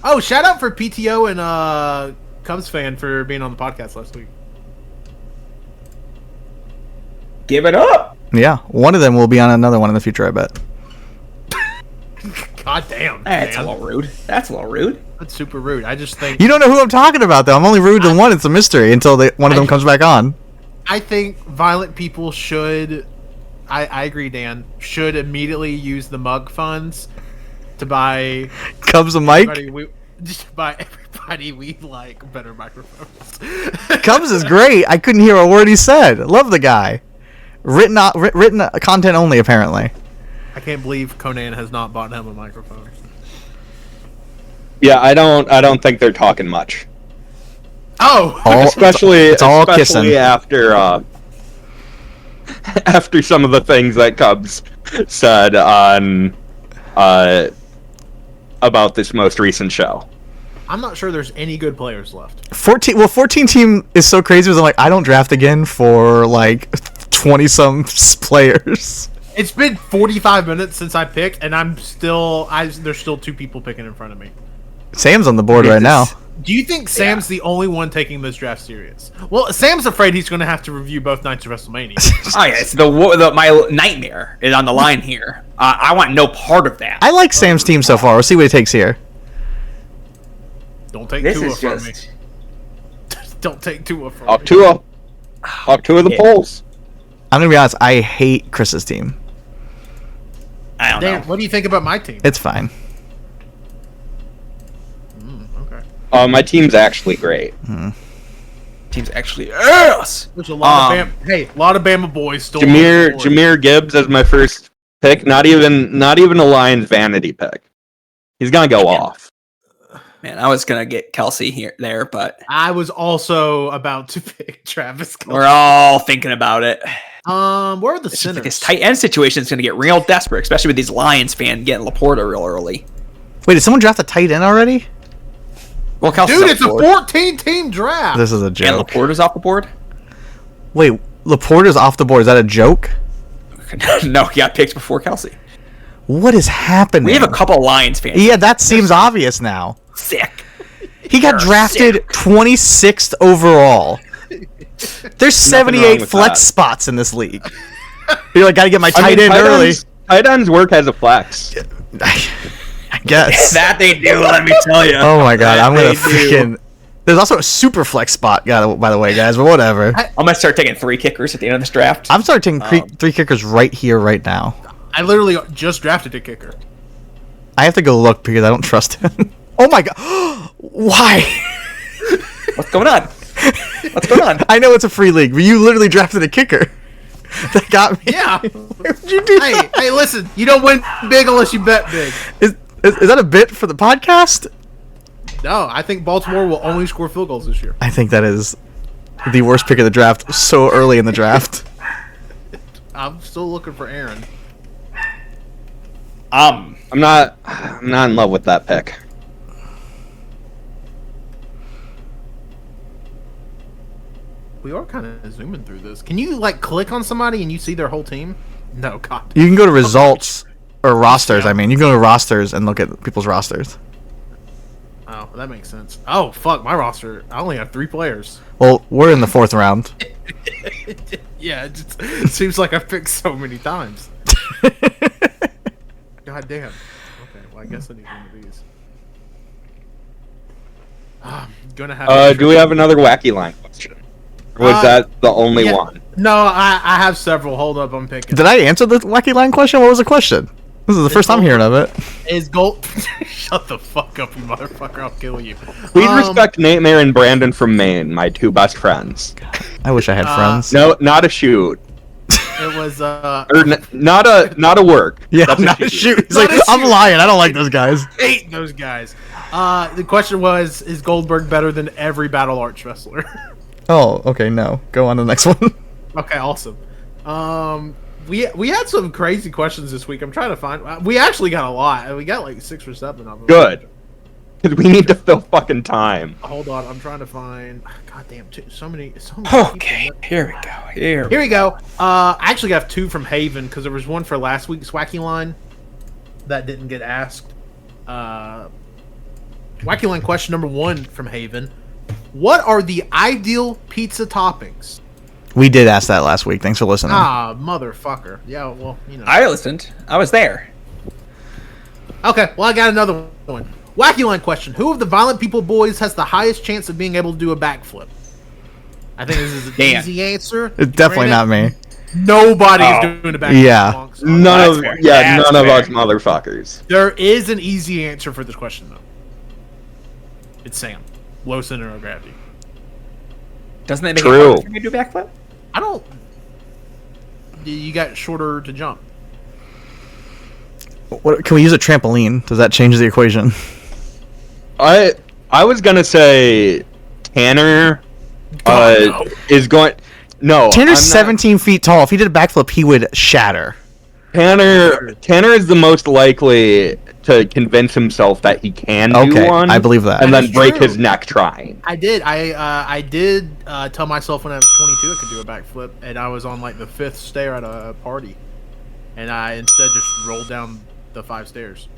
Oh, shout out for PTO and Cubs fan for being on the podcast last week. Give it up. Yeah, one of them will be on another one in the future. I bet. God damn. That's a man. little rude. That's a little rude. That's super rude. I just think You don't know who I'm talking about, though. I'm only rude to one. It's a mystery until one of them comes back on. I think violent people should. I agree, Dan. Should immediately use the mug funds to buy. Comes a mic. everybody- Just by everybody, we like better microphones. Cubs is great. I couldn't hear a word he said. Love the guy. Written content only, apparently. I can't believe Conan has not bought him a microphone. Yeah, I don't think they're talking much. Oh, Especially it's all kissing. after after some of the things that Cubs said on about this most recent show. I'm not sure there's any good players left. 14 team is so crazy because I'm like, I don't draft again for like 20-some players. It's been 45 minutes since I picked, and there's still two people picking in front of me. Sam's on the board right now. Do you think Sam's the only one taking this draft serious? Well, Sam's afraid he's going to have to review both nights of WrestleMania. Oh yeah, it's my nightmare is on the line here. I want no part of that. I like Sam's team so far. We'll see what he takes here. Don't take This Tua is from just. me. Don't take Tua from Up me. Tua. Up Tua the Yeah. polls. I'm going to be honest. I hate Chris's team. I don't Dan, know. what do you think about my team? It's fine. Okay. My team's actually great. Team's actually ass. There's a lot of a lot of Bama boys still. Jameer Gibbs as my first pick. Not even a Lions vanity pick. He's gonna go off. Man, I was gonna get Kelsey there, but I was also about to pick Travis Kelce. we're all thinking about it. Where are the It's just like sinners? this tight end situation is gonna get real desperate, especially with these Lions fans getting Laporta real early. Wait, did someone draft a tight end already? Well, Kelsey's Dude, off it's the a board. 14-team draft. This is a And joke. Laporta's off the board. Wait, Laporta's off the board. Is that a joke? No, he got picked before Kelsey. What is happening? We have a couple Lions fans. Yeah, that seems obvious now. Sick. He got You're drafted sick. 26th overall. There's Nothing wrong 78 with flex that. spots in this league. You're like, gotta get my tight end tight early. ends- Tight ends work as a flex. I guess. That they do, let me tell you. Oh my god, I'm gonna That they do. freaking. There's also a super flex spot, by the way, guys. But whatever. I'm gonna start taking 3 kickers at the end of this draft. I'm starting three kickers right here, right now. I literally just drafted a kicker. I have to go look because I don't trust him. Oh my god, why? What's going on? What's going on? I know it's a free league, but you literally drafted a kicker. That got me. Yeah. Why would you do that? Hey, listen, you don't win big unless you bet big. Is that a bit for the podcast? No, I think Baltimore will only score field goals this year. I think that is the worst pick of the draft so early in the draft. I'm still looking for Aaron. I'm not in love with that pick. We are kind of zooming through this. Can you like click on somebody and you see their whole team? No, God. You can go to results or rosters. I mean, you can go to rosters and look at people's rosters. Oh, that makes sense. Oh, fuck, my roster. I only have 3 players. Well, we're in the 4th round. Yeah, it seems like I've picked so many times. God damn. Okay, well, I guess I need one of these. I'm gonna have. Do we have another wacky line question? Or was that the only yeah. one? No, I have several. Hold up, I'm picking. Did I answer the wacky line question? What was the question? This is the first time hearing of it. Is gold? Shut the fuck up, you motherfucker! I'll kill you. Please respect Nightmare and Brandon from Maine, my 2 best friends. I wish I had friends. No, not a shoot. It was Not a work. Yeah, That's not a shoot. He's Not like, a I'm shoot. lying. I don't like those guys. hate those guys. The question was: is Goldberg better than every Battle Arts wrestler? Oh, okay, no. Go on to the next one. Okay, awesome. We had some crazy questions this week. I'm trying to find. We actually got a lot. We got like 6 or 7 of them. Good. Because we need to fill fucking time. Hold on, I'm trying to find. God damn, so many. Okay, here we go. Here we go. I actually got 2 from Haven because there was one for last week's Wacky Line that didn't get asked. Wacky Line question number 1 from Haven: what are the ideal pizza toppings? We did ask that last week. Thanks for listening. Ah, motherfucker. Yeah, well, you know. I listened. I was there. Okay, well, I got another one. Wacky Line question: who of the Violent People boys has the highest chance of being able to do a backflip? I think this is an Dan. easy answer. It's definitely not Brandon? me. Nobody's doing a backflip. Yeah. Monks. None That's of fair. us That's fair. motherfuckers. There is an easy answer for this question, though. Wacky Line question: who of the Violent People boys has the highest chance of being able to do a backflip? I think this is an easy answer. Dan. No, no, yeah, none of us motherfuckers. There is an easy answer for this question, though. It's Sam. Low center of gravity. Doesn't that make True. it harder for me to do a backflip? I don't. You got shorter to jump. What, can we use a trampoline? Does that change the equation? I was gonna say Tanner is going. No, Tanner's I'm not. 17 feet tall. If he did a backflip, he would shatter. Tanner is the most likely to convince himself that he can do Okay, one. I believe that. and then That's break true. his neck trying. I did. I did tell myself when I was 22 I could do a backflip, and I was on like the 5th stair at a party, and I instead just rolled down the 5 stairs.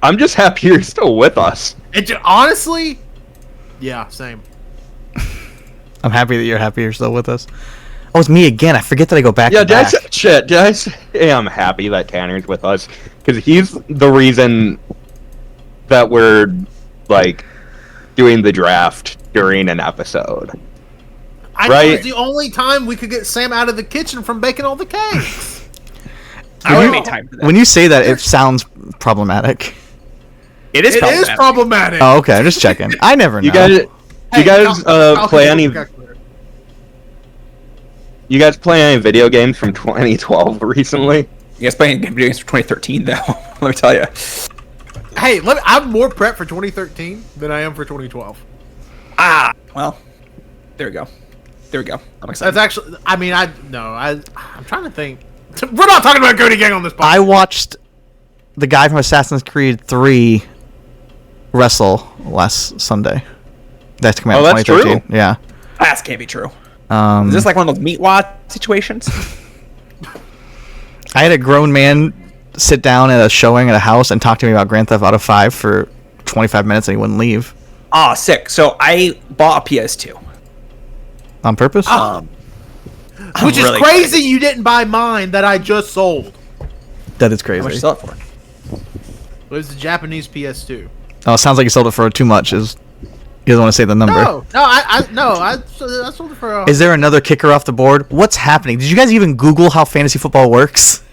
I'm just happy you're still with us. Honestly, yeah, same. I'm happy that you're happy you're still with us. Oh, it's me again. I forget that I go back Yeah, to back. did I say I'm happy that Tanner's with us? Because he's the reason that we're, like, doing the draft during an episode. I know Right. it's the only time we could get Sam out of the kitchen from baking all the cakes. I would make time for that. When you say that, it sounds problematic. It is It is problematic. Oh, okay. I'm just checking. I never know. You guys, Hey, I'll play do any? the calculator. You guys play any video games from 2012 recently? You guys playing video games for 2013 though. Let me tell you. Hey, I'm more prepped for 2013 than I am for 2012. Well, there we go. I'm excited. That's actually. I mean, I'm trying to think. We're not talking about Cody Gang on this podcast. I watched the guy from Assassin's Creed 3 wrestle last Sunday. That's coming out in that's 2013. true? Yeah. That can't be true. Is this like one of those meat wad situations? I had a grown man sit down at a showing at a house and talk to me about Grand Theft Auto 5 for 25 minutes and he wouldn't leave. Oh, sick. So I bought a PS2. On purpose? Which is really crazy you didn't buy mine that I just sold. That is How much you crazy. sell it for? It was the Japanese PS2. Oh, it sounds like you sold it for too much. He doesn't want to say the number. I sold it for. Is there another kicker off the board? What's happening? Did you guys even Google how fantasy football works?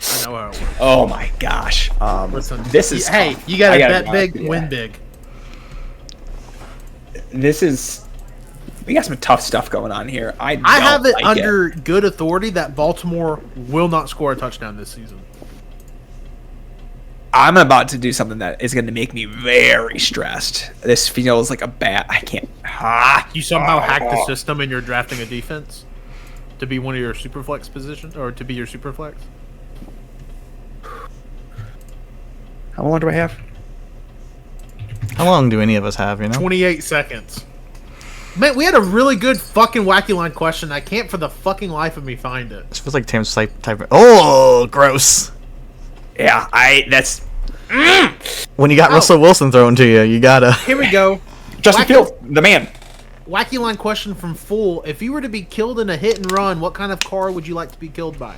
I know how it works. Oh my gosh. Listen, this is hey, tough. you gotta I bet big, yeah. win big. This is. We got some tough stuff going on here. I have it like under good authority that Baltimore will not score a touchdown this season. I'm about to do something that is going to make me very stressed. This feels like a bad. I can't. You somehow hacked the system and you're drafting a defense to be one of your superflex positions or to be your superflex. How long do I have? How long do any of us have, you know? 28 seconds. Man, we had a really good fucking wacky line question. I can't for the fucking life of me find it. This feels like Tam's typing. Oh, gross. Yeah, that's When you got Russell Wilson thrown to you, you gotta. Here we go. Justin Wacky- Fields, the man. Wacky line question from Fool. If you were to be killed in a hit and run, what kind of car would you like to be killed by?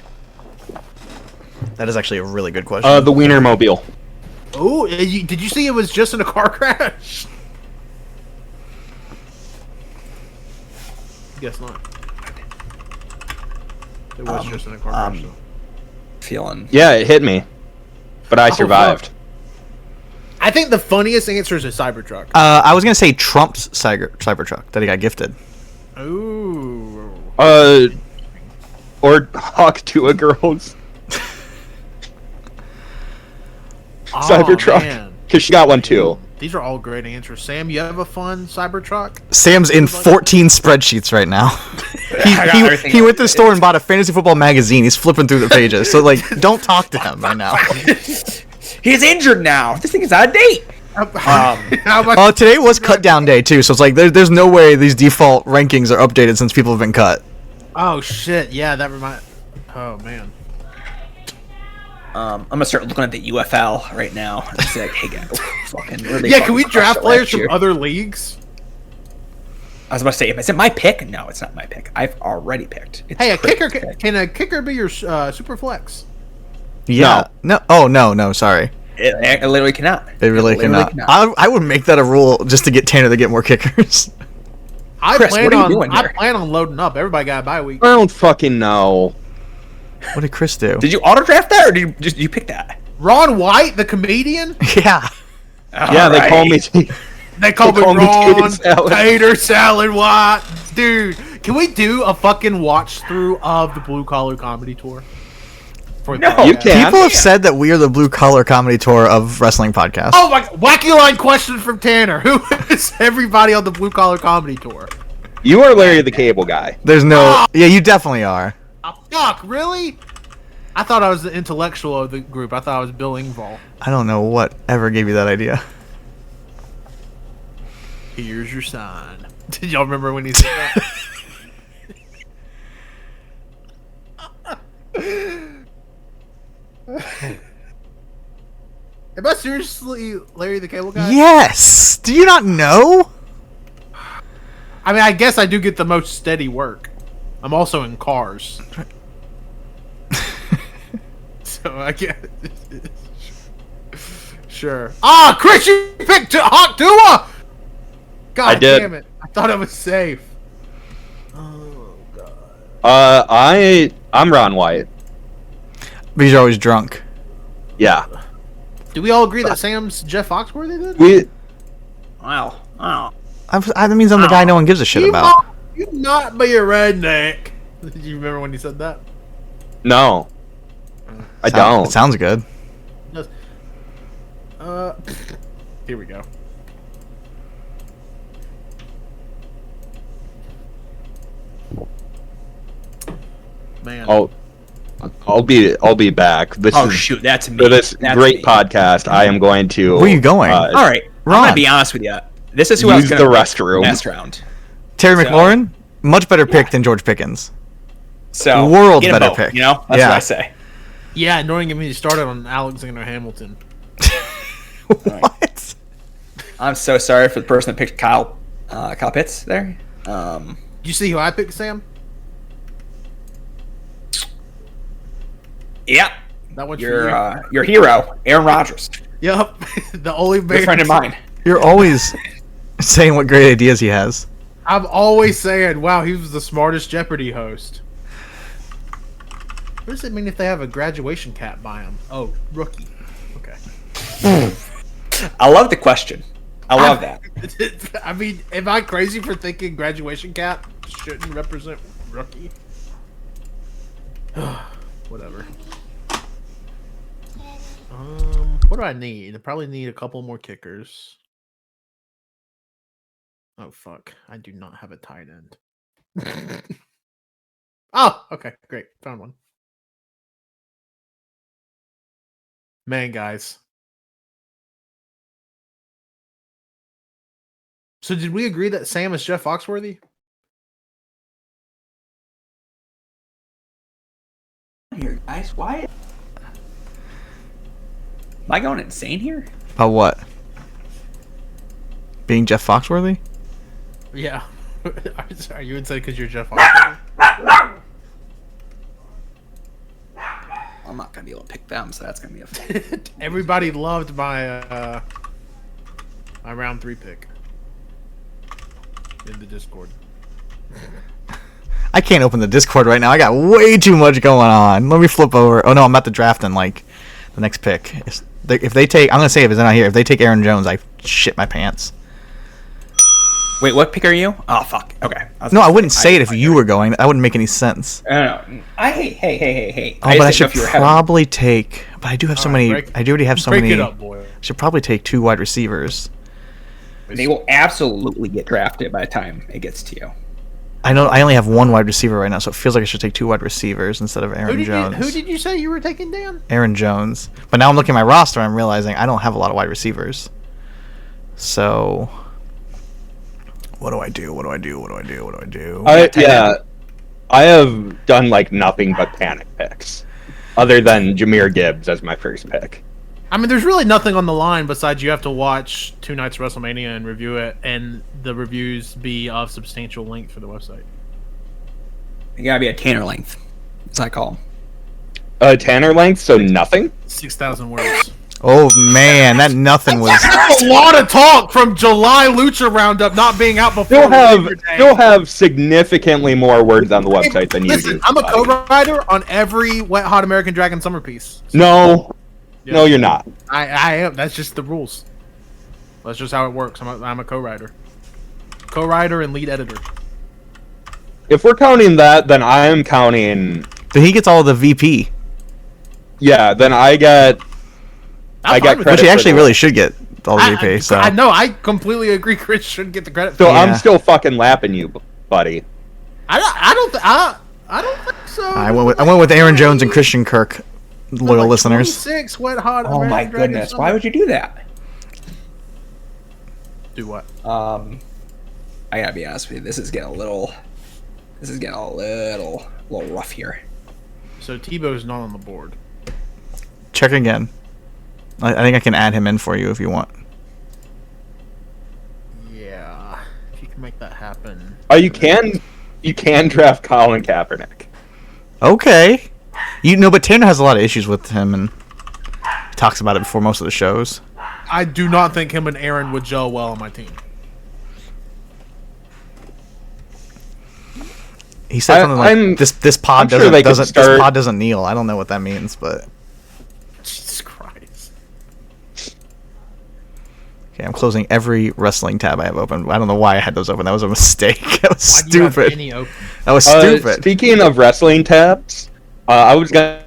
That is actually a really good question. The Wienermobile. Oh, did you see it was just in a car crash? Guess not. It was just in a car crash. though. Feeling. Yeah, it hit me, but I Oh, survived. fuck. I think the funniest answer is a Cybertruck. I was gonna say Trump's Cybertruck that he got gifted. Ooh. Or talk to a girl's Oh, Cybertruck, man. because she got one too. These are all great answers. Sam, you have a fun Cybertruck? Sam's in 14 spreadsheets right now. I got everything he on went to the store and bought a fantasy football magazine. He's flipping through the pages. So like, don't talk to him right now. He's injured now. This thing is out of date. How much? Oh, today was cut down day too. So it's like there's no way these default rankings are updated since people have been cut. Oh shit! Yeah, that reminds. Oh man. I'm gonna start looking at the UFL right now and say, like, "Hey guys, fucking." where they Yeah, can we fucking draft crushed it players last year? from other leagues? I was about to say, is it my pick? No, it's not my pick. I've already picked. It's Hey, a Craig's kicker pick. can a kicker be your super flex? Yeah. No. Oh no. Sorry. It literally cannot. They really literally cannot. I would make that a rule just to get Tanner to get more kickers. Chris, what are you doing I here? plan on loading up. Everybody got a bye week. I don't fucking know. What did Chris do? Did you auto draft that, or did you pick that? Ron White, the comedian. Yeah. Yeah, they call me. They call me call me Ron tater salad. Tater Salad White. Dude, can we do a fucking watch through of the Blue Collar Comedy Tour? No, you can. People have said that we are the blue collar comedy tour of wrestling podcasts. Oh my! Wacky line question from Tanner. Who is everybody on the Blue Collar Comedy Tour? You are Larry the Cable Guy. There's no. Yeah, you definitely are. Oh, fuck, really? I thought I was the intellectual of the group. I thought I was Bill Engvall. I don't know what ever gave you that idea. Here's your sign. Did y'all remember when he said that? Am I seriously Larry the Cable Guy? Yes. Do you not know? I mean, I guess I do get the most steady work. I'm also in Cars. So I get sure. Ah, Chris, you picked Hawk Dua! God I did. damn it. I thought I was safe. Oh, I'm Ron White. Because you're always drunk. Yeah. Do we all agree that Sam's Jeff Foxworthy then? We. Wow. Oh. That means I'm the guy no one gives a shit about. You not be a redneck. Did you remember when he said that? No. I It don't. sounds good. Just, here we go. Man. I'll be back. This Oh is shoot, that's me. for this That's great me. podcast. I am going to. Where are you going? All right, I'm Ron. gonna be honest with you. This is who I was Use gonna the pick restroom. last round. Terry So- McLaurin, much better pick than George Pickens. So World get 'em better both, pick. You know, that's Yeah. what I say. Yeah, knowing him, he started on Alexander Hamilton. What? I'm so sorry for the person that picked Kyle Pitts there. You see who I picked, Sam? Yeah, That one for your you? your hero, Aaron Rodgers, Yep. The only good friend of mine. You're always saying what great ideas he has. I'm always saying, wow, he was the smartest Jeopardy host. What does it mean if they have a graduation cap by him? Oh, rookie. Okay. I love the question. I love that. I mean, am I crazy for thinking graduation cap shouldn't represent rookie? Whatever. What do I need? I probably need a couple more kickers. Oh fuck! I do not have a tight end. Oh, okay, great, found one. Man, guys. So did we agree that Sam is Jeff Foxworthy? Here, guys, why? Am I going insane here? About what? Being Jeff Foxworthy? Yeah. Are you insane because you're Jeff Foxworthy? I'm not gonna be able to pick them, so that's gonna be a fun. Everybody loved my my round 3 pick in the Discord. I can't open the Discord right now. I got way too much going on. Let me flip over. Oh no, I'm at the draft in like the next pick. If they take, I'm gonna say if it's not here. If they take Aaron Jones, I shit my pants. Wait, what pick are you? Oh fuck. Okay. No, I wouldn't say it if you were going. That wouldn't make any sense. No. Hey. Oh, but I should probably take. But I do have so many. I do already have so break many. it up, boy. I should probably take 2 wide receivers. They will absolutely get drafted by the time it gets to you. I know I only have 1 wide receiver right now, so it feels like I should take 2 wide receivers instead of Aaron Jones. Who did you say you were taking, Dan? Aaron Jones. But now I'm looking at my roster and I'm realizing I don't have a lot of wide receivers. So what do I do? I have done like nothing but panic picks, other than Jahmyr Gibbs as my first pick. I mean, there's really nothing on the line besides you have to watch 2 nights of WrestleMania and review it, and the reviews be of substantial length for the website. You gotta be a Tanner length. That's what I call them. Tanner length, so nothing. 6,000 words. Oh man, that nothing was. That's a lot of talk from July Lucha Roundup not being out before. You'll have significantly more words on the website than you do. Listen, I'm a co-writer on every Wet Hot American Dragon summer piece. No, you're not. I am. That's just the rules. That's just how it works. I'm a co-writer. Co-writer and lead editor. If we're counting that, then I am counting. Then he gets all the VP. Yeah, then I get credit. Which he actually for really should get all the VP. So I know. I completely agree. Chris should get the credit. So For I'm still fucking lapping you, buddy. I don't think so. I went with Aaron Jones and Christian Kirk, loyal Like listeners. 26 wet hot. Oh my American Dragon goodness! Summer. Why would you do that? Do what? I gotta be honest with you. This is getting a little rough here. So Tebow's not on the board. Check again. I think I can add him in for you if you want. Yeah, if you can make that happen. Oh, you can draft Colin Kaepernick. Okay. But Tanner has a lot of issues with him and talks about it before most of the shows. I do not think him and Aaron would gel well on my team. He said something like this pod I'm sure this pod doesn't kneel. I don't know what that means, but Jesus Christ. okay, I'm closing every wrestling tab I have open. I don't know why I had those open. That was a mistake. That was Why do you have stupid. any open? That was stupid. Speaking of wrestling tabs, I was gonna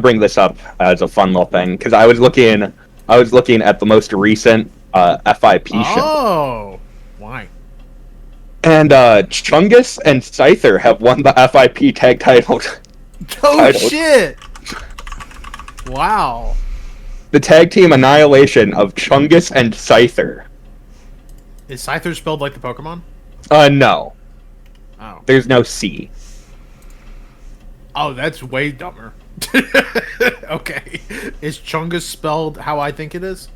bring this up as a fun little thing because I was looking at the most recent FIP show. Oh, why? And Chungus and Scyther have won the FIP tag titles. Oh Titles. shit! Wow. The tag team annihilation of Chungus and Scyther. Is Scyther spelled like the Pokemon? No. Oh. There's no C. Oh, that's way dumber. Okay. Is Chungus spelled how I think it is?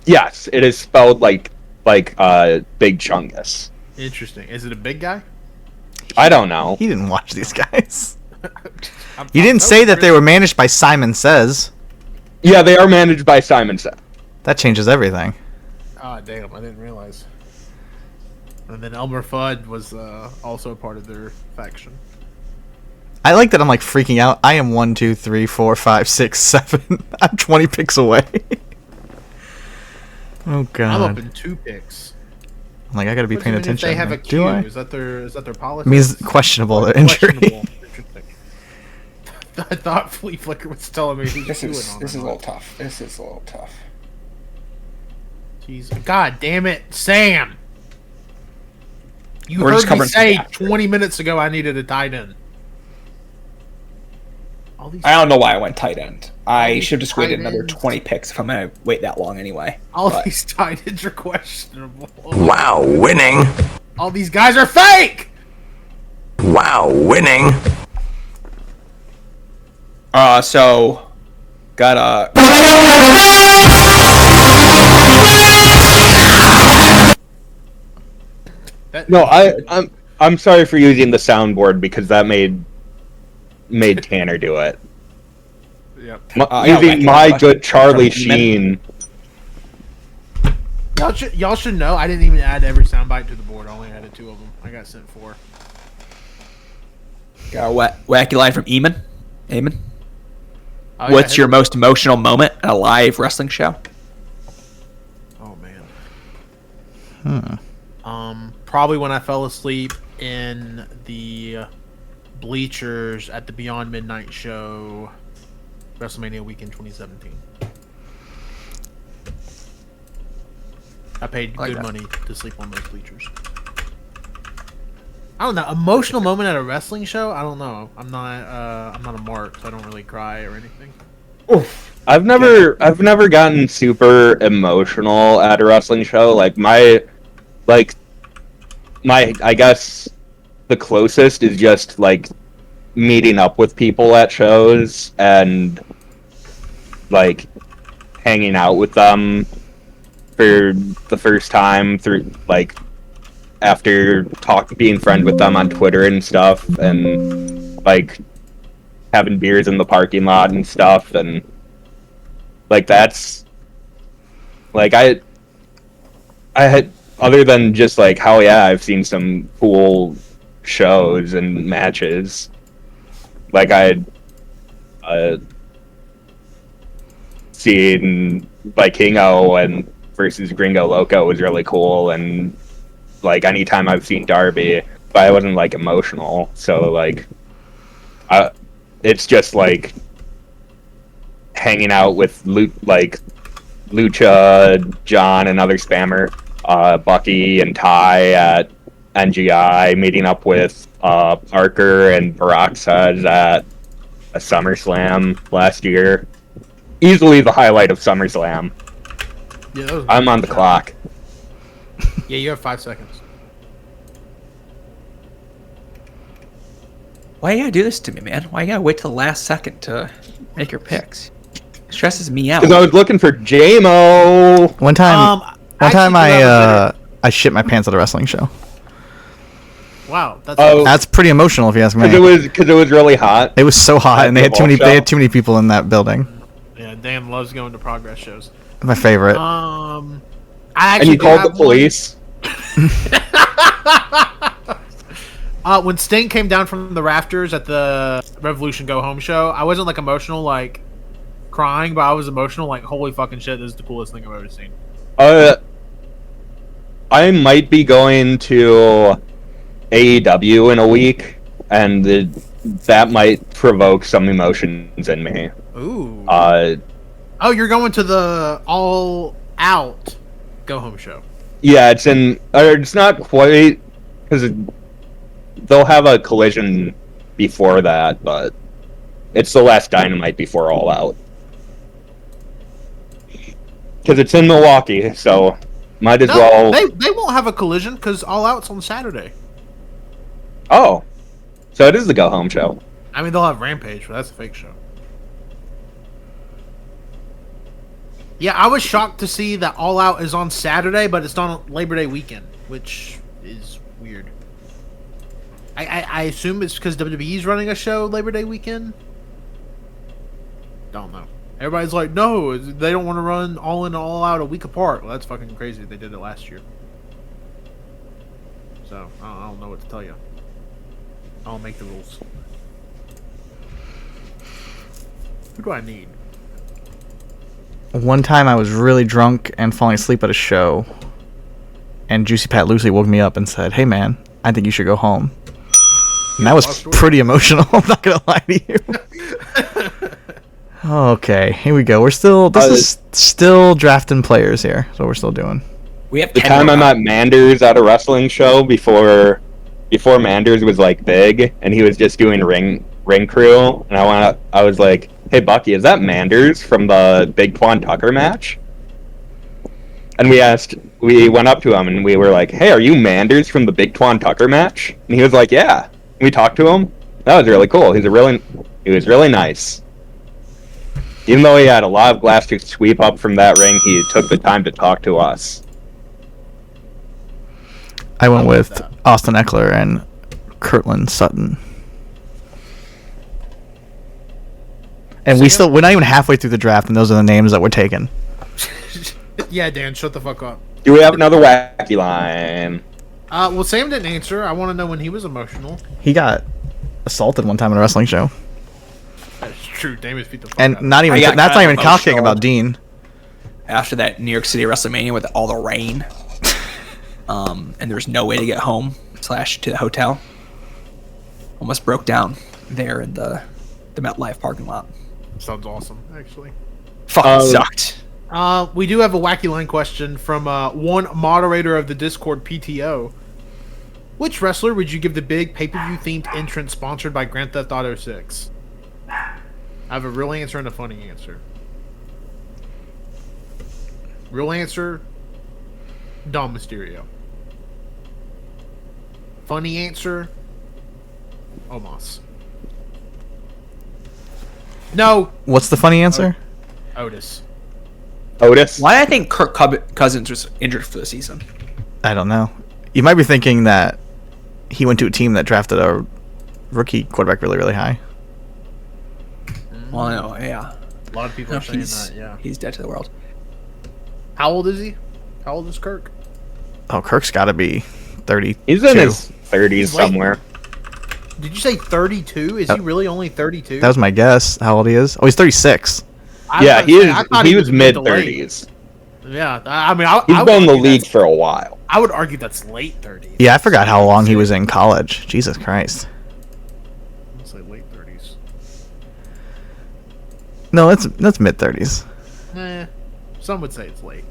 Yes, it is spelled like Big Chungus. Interesting. Is it a big guy? I don't know. He didn't watch these guys. You didn't say that they were managed by Simon Says. Yeah, they are managed by Simon Says. That changes everything. Ah, damn! I didn't realize. And then Elmer Fudd was also a part of their faction. I like that I'm like freaking out. I am 1, 2, 3, 4, 5, 6, 7. I'm 20 picks away. Oh god. I'm up in 2 picks. I'm like I gotta be What do paying you mean if attention. they have a Do Q. I? Is that their policy? Means questionable injury. Questionable. Interesting. I thought Flea Flicker was telling me who's This queuing is on a him. little tough. This is a little tough. Jeez. God damn it, Sam! You We're just heard me covering say some 20 minutes ago I needed a tight end. All these, I don't know why I went tight end. I should have just waited tight another ends. 20 picks if I'm gonna wait that long anyway. all But these tight ends are questionable. Wow, winning. All these guys are fake! Wow, winning. So got a No, I'm sorry for using the soundboard because that made Tanner do it. Yep. yeah, Using Wacky my Line good Charlie from Eamon. Sheen. Y'all should know I didn't even add every soundbite to the board. I only added 2 of them. I got sent 4. got a wacky line from Eamon. Eamon, Oh, yeah, what's hit your it. most emotional moment at a live wrestling show? Oh man. Probably when I fell asleep in the bleachers at the Beyond Midnight show, WrestleMania weekend 2017. I paid like good that. money to sleep on those bleachers. I don't know. Emotional moment at a wrestling show? I don't know. I'm not a mark, so I don't really cry or anything. I've never gotten super emotional at a wrestling show. I guess the closest is just like meeting up with people at shows and like hanging out with them for the first time through like after being friend with them on Twitter and stuff and like having beers in the parking lot and stuff and like that's like I had other than just like hell yeah I've seen some cool shows and matches like I had seen Vikingo and versus Gringo Loco was really cool, and like anytime I've seen Darby, but I wasn't like emotional. So like, it's just like hanging out with Lucha, John, another spammer, Bucky and Ty at NGI, meeting up with Parker and Peroxide at a SummerSlam last year. Easily the highlight of SummerSlam. Yeah, I'm on the clock. Yeah, you have 5 seconds. Why you gotta do this to me, man? Why you gotta wait till the last second to make your picks? It stresses me out. Because I was looking for JMO. One time, actually, I shit my pants at a wrestling show. Wow, that's That's pretty emotional, if you ask me. Because it was really hot. It was so hot, and they had too many people in that building. yeah. Dan loves going to progress shows. My favorite. I And actually you called the police. When Sting came down from the rafters at the Revolution Go Home show, I wasn't like emotional, like crying, but I was emotional, like holy fucking shit, this is the coolest thing I've ever seen. I might be going to AEW in a week, and that might provoke some emotions in me. Ooh. Oh, you're going to the All Out Go Home show. Yeah, it's not quite, because they'll have a collision before that, but it's the last Dynamite before All Out. Because it's in Milwaukee, so might as well. They won't have a collision because All Out's on Saturday. Oh, so it is the Go Home show. I mean, they'll have Rampage, but that's a fake show. Yeah, I was shocked to see that All Out is on Saturday, but it's on Labor Day weekend, which is weird. I assume it's because WWE's running a show Labor Day weekend? Don't know. Everybody's like, no, they don't want to run All In, All Out a week apart. Well, that's fucking crazy. They did it last year. So, I don't know what to tell you. I'll make the rules. Who do I need? One time I was really drunk and falling asleep at a show, and Juicy Pat Lucy woke me up and said, "Hey man, I think you should go home." And that was pretty emotional. I'm not gonna lie to you. Okay, here we go. This is still drafting players here. That's what we're still doing. We have The time I met Manders at a wrestling show before Manders was like big, and he was just doing ring crew, and I was like, "Hey Bucky, is that Manders from the Big Twan Tucker match?" And we went up to him and we were like, "Hey, are you Manders from the Big Twan Tucker match?" And he was like, "Yeah." And we talked to him. That was really cool. He was really nice. Even though he had a lot of glass to sweep up from that ring, he took the time to talk to us. I went with Austin Eckler and Kirtland Sutton. And we're not even halfway through the draft, and those are the names that we're taking. Yeah, Dan, shut the fuck up. Do we have another wacky line? Well, Sam didn't answer. I want to know when he was emotional. He got assaulted one time at a wrestling show. That's true. Davis beat the fuck And out of him. that's not even talking about Dean. After that New York City WrestleMania with all the rain, and there was no way to get home / to the hotel, almost broke down there in the MetLife parking lot. Sounds awesome, actually. Fucking sucked. We do have a wacky line question from one moderator of the Discord PTO. Which wrestler would you give the big pay-per-view themed entrance sponsored by Grand Theft Auto 6? I have a real answer and a funny answer. Real answer, Dom Mysterio. Funny answer, Omos. No, What's the funny answer? Otis. Otis? Why do I think Kirk Cousins was injured for the season? I don't know. You might be thinking that he went to a team that drafted a rookie quarterback really, really high. Well, no, yeah. A lot of people No, are saying that, yeah. He's dead to the world. How old is he? How old is Kirk? Oh, Kirk's got to be 30. He's in his 30s somewhere. Did you say 32? Is he really only 32? That was my guess. How old he is? Oh, he's 36. Yeah, I thought he was mid mid to late. 30s. Yeah, I mean, He's I would been in the argue league that's- for a while. I would argue that's late 30s. Yeah, I forgot how long he was in college. Jesus Christ. Let's say late 30s. No, that's mid 30s. Some would say it's late.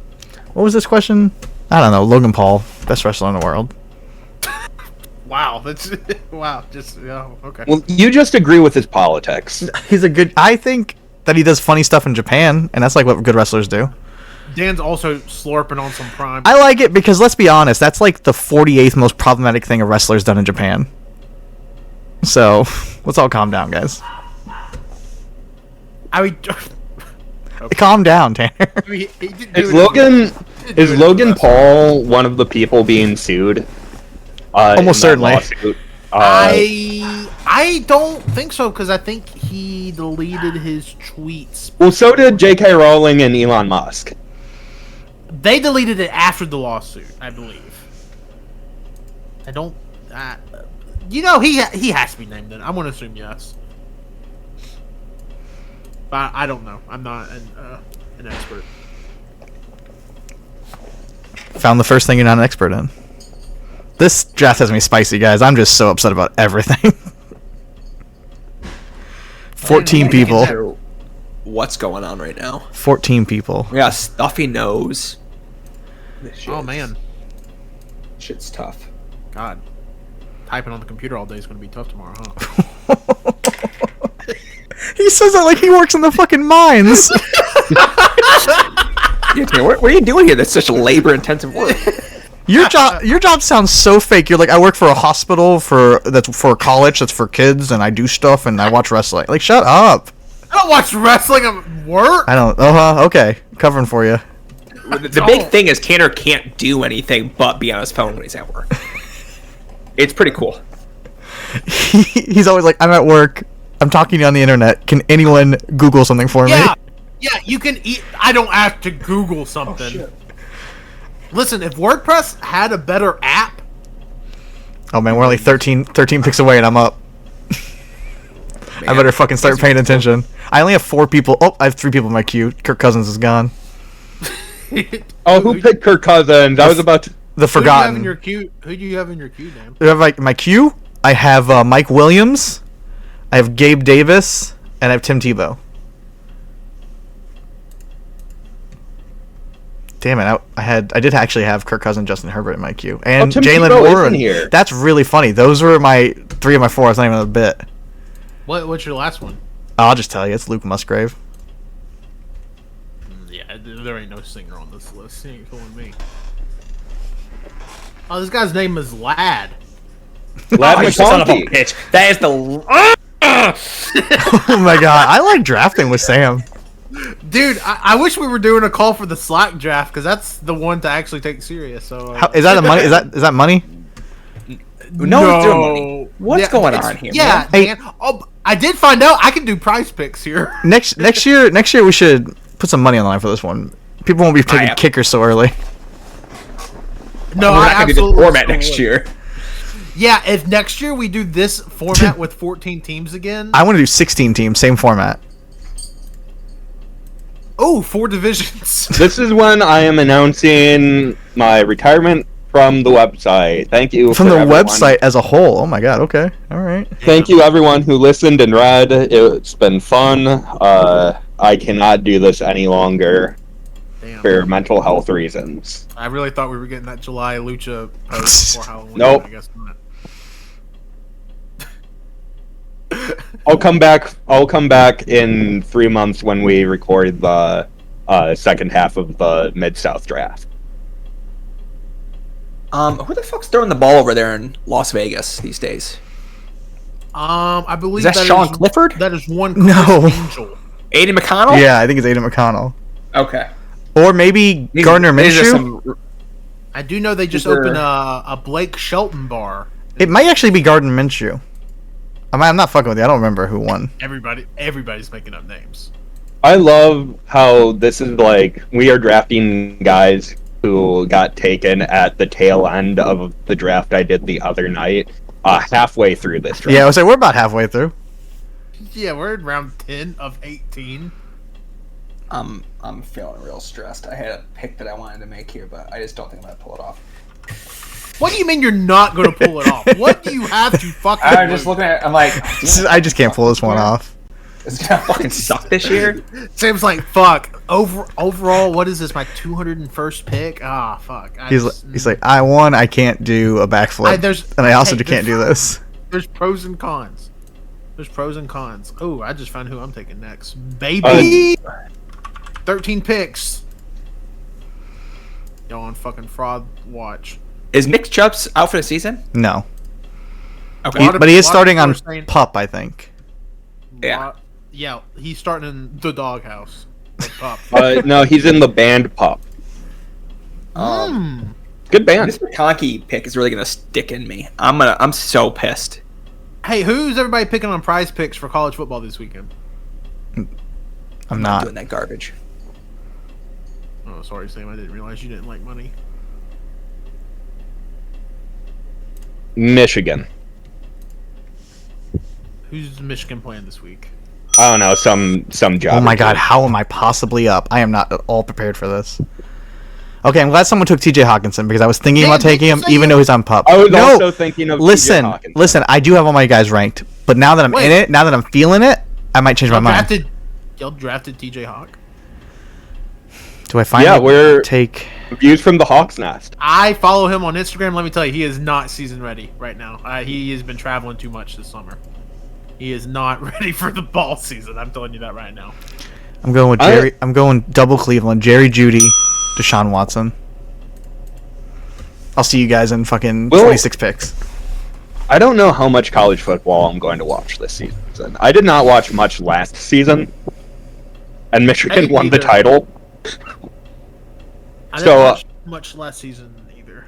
What was this question? I don't know. Logan Paul, best wrestler in the world. Wow, that's wow. Just okay. Well, you just agree with his politics. He's a good. I think that he does funny stuff in Japan, and that's like what good wrestlers do. Dan's also slurping on some prime. I like it because let's be honest, that's like the 48th most problematic thing a wrestler's done in Japan. So let's all calm down, guys. I mean, Calm down, Tanner. I mean, he didn't do Is it Logan wrestling. Paul one of the people being sued? Almost certainly. Lawsuit? I don't think so because I think he deleted his tweets. Well, so did J.K. Rowling and Elon Musk. They deleted it after the lawsuit, I believe. I don't. He has to be named then. I'm gonna assume yes. But I don't know. I'm not an expert. Found the first thing you're not an expert in. This draft has me spicy, guys. I'm just so upset about everything. 14 people. What's going on right now? 14 people. We got a stuffy nose. This shit Oh is- man, shit's tough. God, typing on the computer all day is gonna be tough tomorrow, huh? He says that like he works in the fucking mines. Yeah, Tanner, what are you doing here? That's such labor-intensive work. Your job sounds so fake. You're like, I work for a hospital that's for college, that's for kids, and I do stuff and I watch wrestling. Like, shut up. I don't watch wrestling at work. I don't. Okay, covering for you. The big thing is Tanner can't do anything but be on his phone when he's at work. It's pretty cool. He's always like, I'm at work. I'm talking to you on the internet. Can anyone Google something for me? Yeah, you can eat. I don't have to Google something. Listen, if WordPress had a better app, Oh man, we're only 13 picks away and I'm up. I better fucking start paying attention. I only have 4 people. Oh, I have 3 people in my queue. Kirk Cousins is gone. Oh, who picked Kirk Cousins? I was about to... The forgotten. Who do you have in your queue, Dan? I have like my queue. I have Mike Williams. I have Gabe Davis, and I have Tim Tebow. Damn it! I did actually have Kirk Cousins, Justin Herbert in my queue, and Tim Jalen Tebow is Warren. in here. That's really funny. Those were my 3 of my 4. It's not even a bit. What's your last one? I'll just tell you, it's Luke Musgrave. Yeah, there ain't no singer on this list. He ain't fooling me. Oh, this guy's name is Lad. Lad Oh, you son of a McConkey. bitch. That is the... Oh my god, I like drafting with Sam. Dude, I wish we were doing a call for the Slack draft because that's the one to actually take serious. So Is that a money? Is that money? No, it's doing money. What's going on here? Yeah, Hey. Dan. Oh, I did find out I can do prize picks here. Next year we should put some money on the line for this one. People won't be taking have- kickers so early. No, We're I not going to do this absolutely format still next would. year. Yeah, if next year we do this format with 14 teams again. I want to do 16 teams, same format. Oh, 4 divisions. This is when I am announcing my retirement from the website. Thank you From for the everyone. website as a whole. Oh my god. Okay. All right. Thank you everyone who listened and read. It's been fun. I cannot do this any longer Damn. for mental health reasons. I really thought we were getting that July Lucha post before Halloween. Nope. I guess not. I'll come back in 3 months when we record the second half of the Mid-South draft. Who the fuck's throwing the ball over there in Las Vegas these days? I believe Is that Sean Clifford? That is one No. Chris Angel. Aiden McConnell? Yeah, I think it's Aiden McConnell. Okay. Or maybe Gardner These are Minshew. some- I do know they just These are- opened a Blake Shelton bar. It might actually be Gardner Minshew. I'm not fucking with you. I don't remember who won. Everybody's making up names. I love how this is like we are drafting guys who got taken at the tail end of the draft I did the other night, halfway through this draft. Yeah, I was like, we're about halfway through. Yeah, we're in round 10 of 18. I'm feeling real stressed. I had a pick that I wanted to make here, but I just don't think I'm gonna pull it off. What do you mean you're not going to pull it off? What do you have to fucking I'm do? just looking at it. I'm like, I just can't pull this one off. it's gonna fucking suck this year. Sam's like, fuck. Overall, what is this? My 201st pick? Ah, fuck. He's like, I won. I can't do a backflip, and I also can't do this. There's pros and cons. Oh, I just found who I'm taking next. Baby! 13 picks. Y'all on fucking fraud watch. Is Nick Chubb's out for the season? No, Okay. but he is starting on PUP, I think. Yeah. Yeah, he's starting in the doghouse. Like Pup. No, he's in the band Pup. Good band. This McConkey pick is really gonna stick in me. I'm so pissed. Hey, who's everybody picking on prize picks for college football this weekend? I'm not. doing that garbage. Oh, sorry, Sam. I didn't realize you didn't like money. Michigan. Who's Michigan playing this week? I don't know, some job. Oh my god, how am I possibly up? I am not at all prepared for this. Okay, I'm glad someone took TJ Hawkinson because I was thinking about taking him even though he's on PUP. I was also thinking of listen, TJ Hawkinson. listen, I do have all my guys ranked, but now that I'm in it, now that I'm feeling it, I might change my mind. Y'all drafted TJ Hawk? Do I finally take views from the Hawk's Nest? I follow him on Instagram. Let me tell you, he is not season ready right now. He has been traveling too much this summer. He is not ready for the ball season. I'm telling you that right now. I'm going with Jerry. I'm going double Cleveland. Jerry Jeudy, Deshaun Watson. I'll see you guys in fucking 26 picks. I don't know how much college football I'm going to watch this season. I did not watch much last season, and Michigan won the title. I didn't watch much last season either.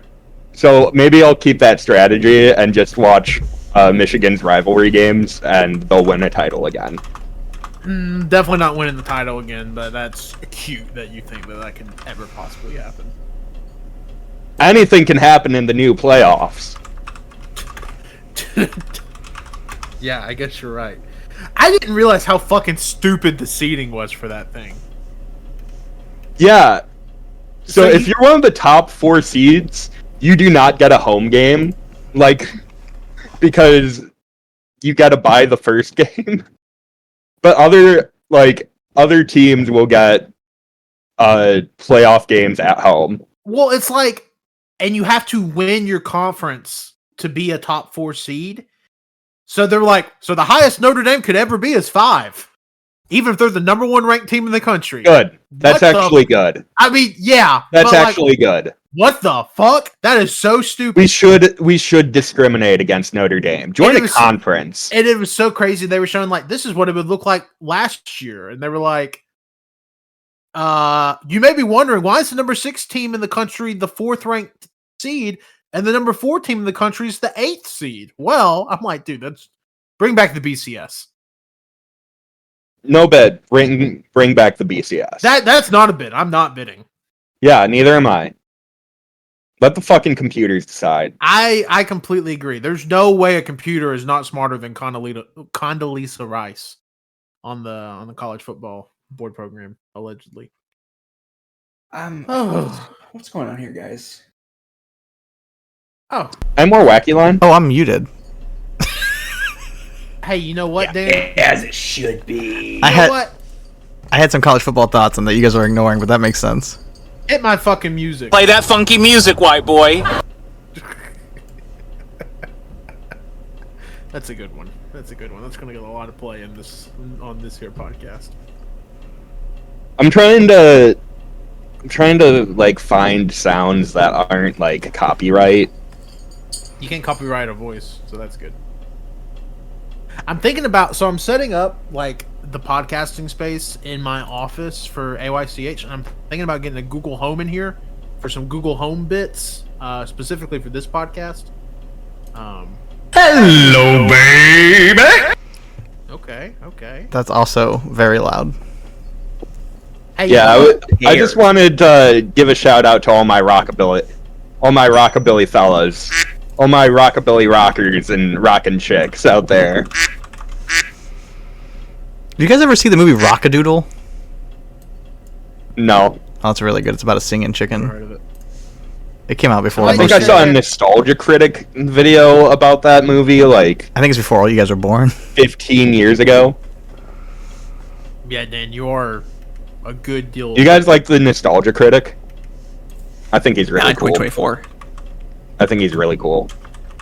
So maybe I'll keep that strategy and just watch Michigan's rivalry games, and they'll win a title again. Definitely not winning the title again, but that's cute that you think that can ever possibly happen. Anything can happen in the new playoffs. Yeah, I guess you're right. I didn't realize how fucking stupid the seeding was for that thing. Yeah. So if you're one of the top 4 seeds, you do not get a home game, because you got to buy the first game. But other teams will get playoff games at home. Well, it's and you have to win your conference to be a top 4 seed. So they're so the highest Notre Dame could ever be is 5. Even if they're the number 1 ranked team in the country. Good. That's actually good. I mean, yeah. That's actually good. What the fuck? That is so stupid. We should discriminate against Notre Dame. Join a conference. And it was so crazy. They were showing this is what it would look like last year. And they were you may be wondering, why is the number 6 team in the country the 4th ranked seed and the number 4 team in the country is the 8th seed? Well, I'm like, dude, bring back the BCS. No bid. Bring back the BCS. That's not a bid. I'm not bidding. Yeah, neither am I. Let the fucking computers decide. I completely agree. There's no way a computer is not smarter than Condoleezza Rice on the college football board program, allegedly. What's going on here, guys? Oh. And more wacky line? Oh, I'm muted. Hey, you know what, Dan? As it should be. I had some college football thoughts on that you guys are ignoring, but that makes sense. Hit my fucking music. Play that funky music, white boy. That's a good one. That's gonna get a lot of play on this here podcast. I'm trying to find sounds that aren't copyright. You can't copyright a voice, so that's good. I'm thinking about, I'm setting up the podcasting space in my office for AYCH, and I'm thinking about getting a Google Home in here for some Google Home bits, specifically for this podcast. Hello, baby. Okay. That's also very loud. Hey, yeah, I just wanted to give a shout out to all my rockabilly fellas, all my rockabilly rockers and rockin' chicks out there. Do you guys ever see the movie Rockadoodle? No. Oh, it's really good. It's about a singing Never chicken. heard of it. It came out before. I think I most- saw a Nostalgia Critic video about that movie like I think it's before all you guys were born. 15 years ago. Yeah, Dan, you are a good deal. You guys like the Nostalgia Critic? I think he's really Not cool. 2024. I think he's really cool.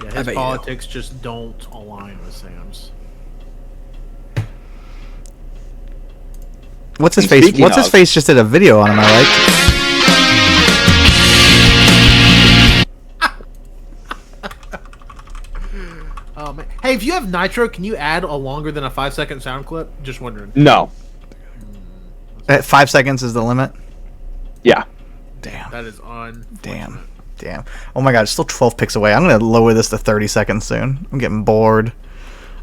Yeah, I his bet you politics just don't align with Sam's. What's his And face? speaking What's his of- face just did a video on him, am I right? Oh man. Hey, if you have Nitro, can you add a longer than a 5-second sound clip? Just wondering. No. 5 seconds is the limit. Yeah. Damn. That is on. Damn. Oh my god, it's still 12 picks away. I'm gonna lower this to 30 seconds soon. I'm getting bored.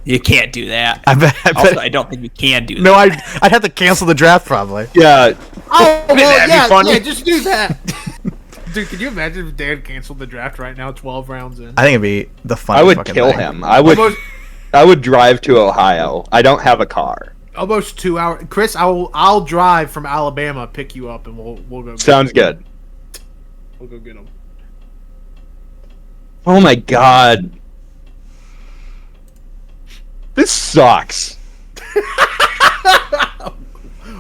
You can't do that. I bet. Also, I don't think you can do that. No, I'd have to cancel the draft probably. Yeah. Oh, well, That'd be yeah, funny. yeah, just do that. Dude, could you imagine if Dan canceled the draft right now, 12 rounds in? I think it'd be the funniest I would fucking kill thing. him. I would drive to Ohio. I don't have a car. Almost 2 hours. Chris, I'll drive from Alabama, pick you up, and we'll go. Sounds good. We'll go get them. Oh my god. This sucks.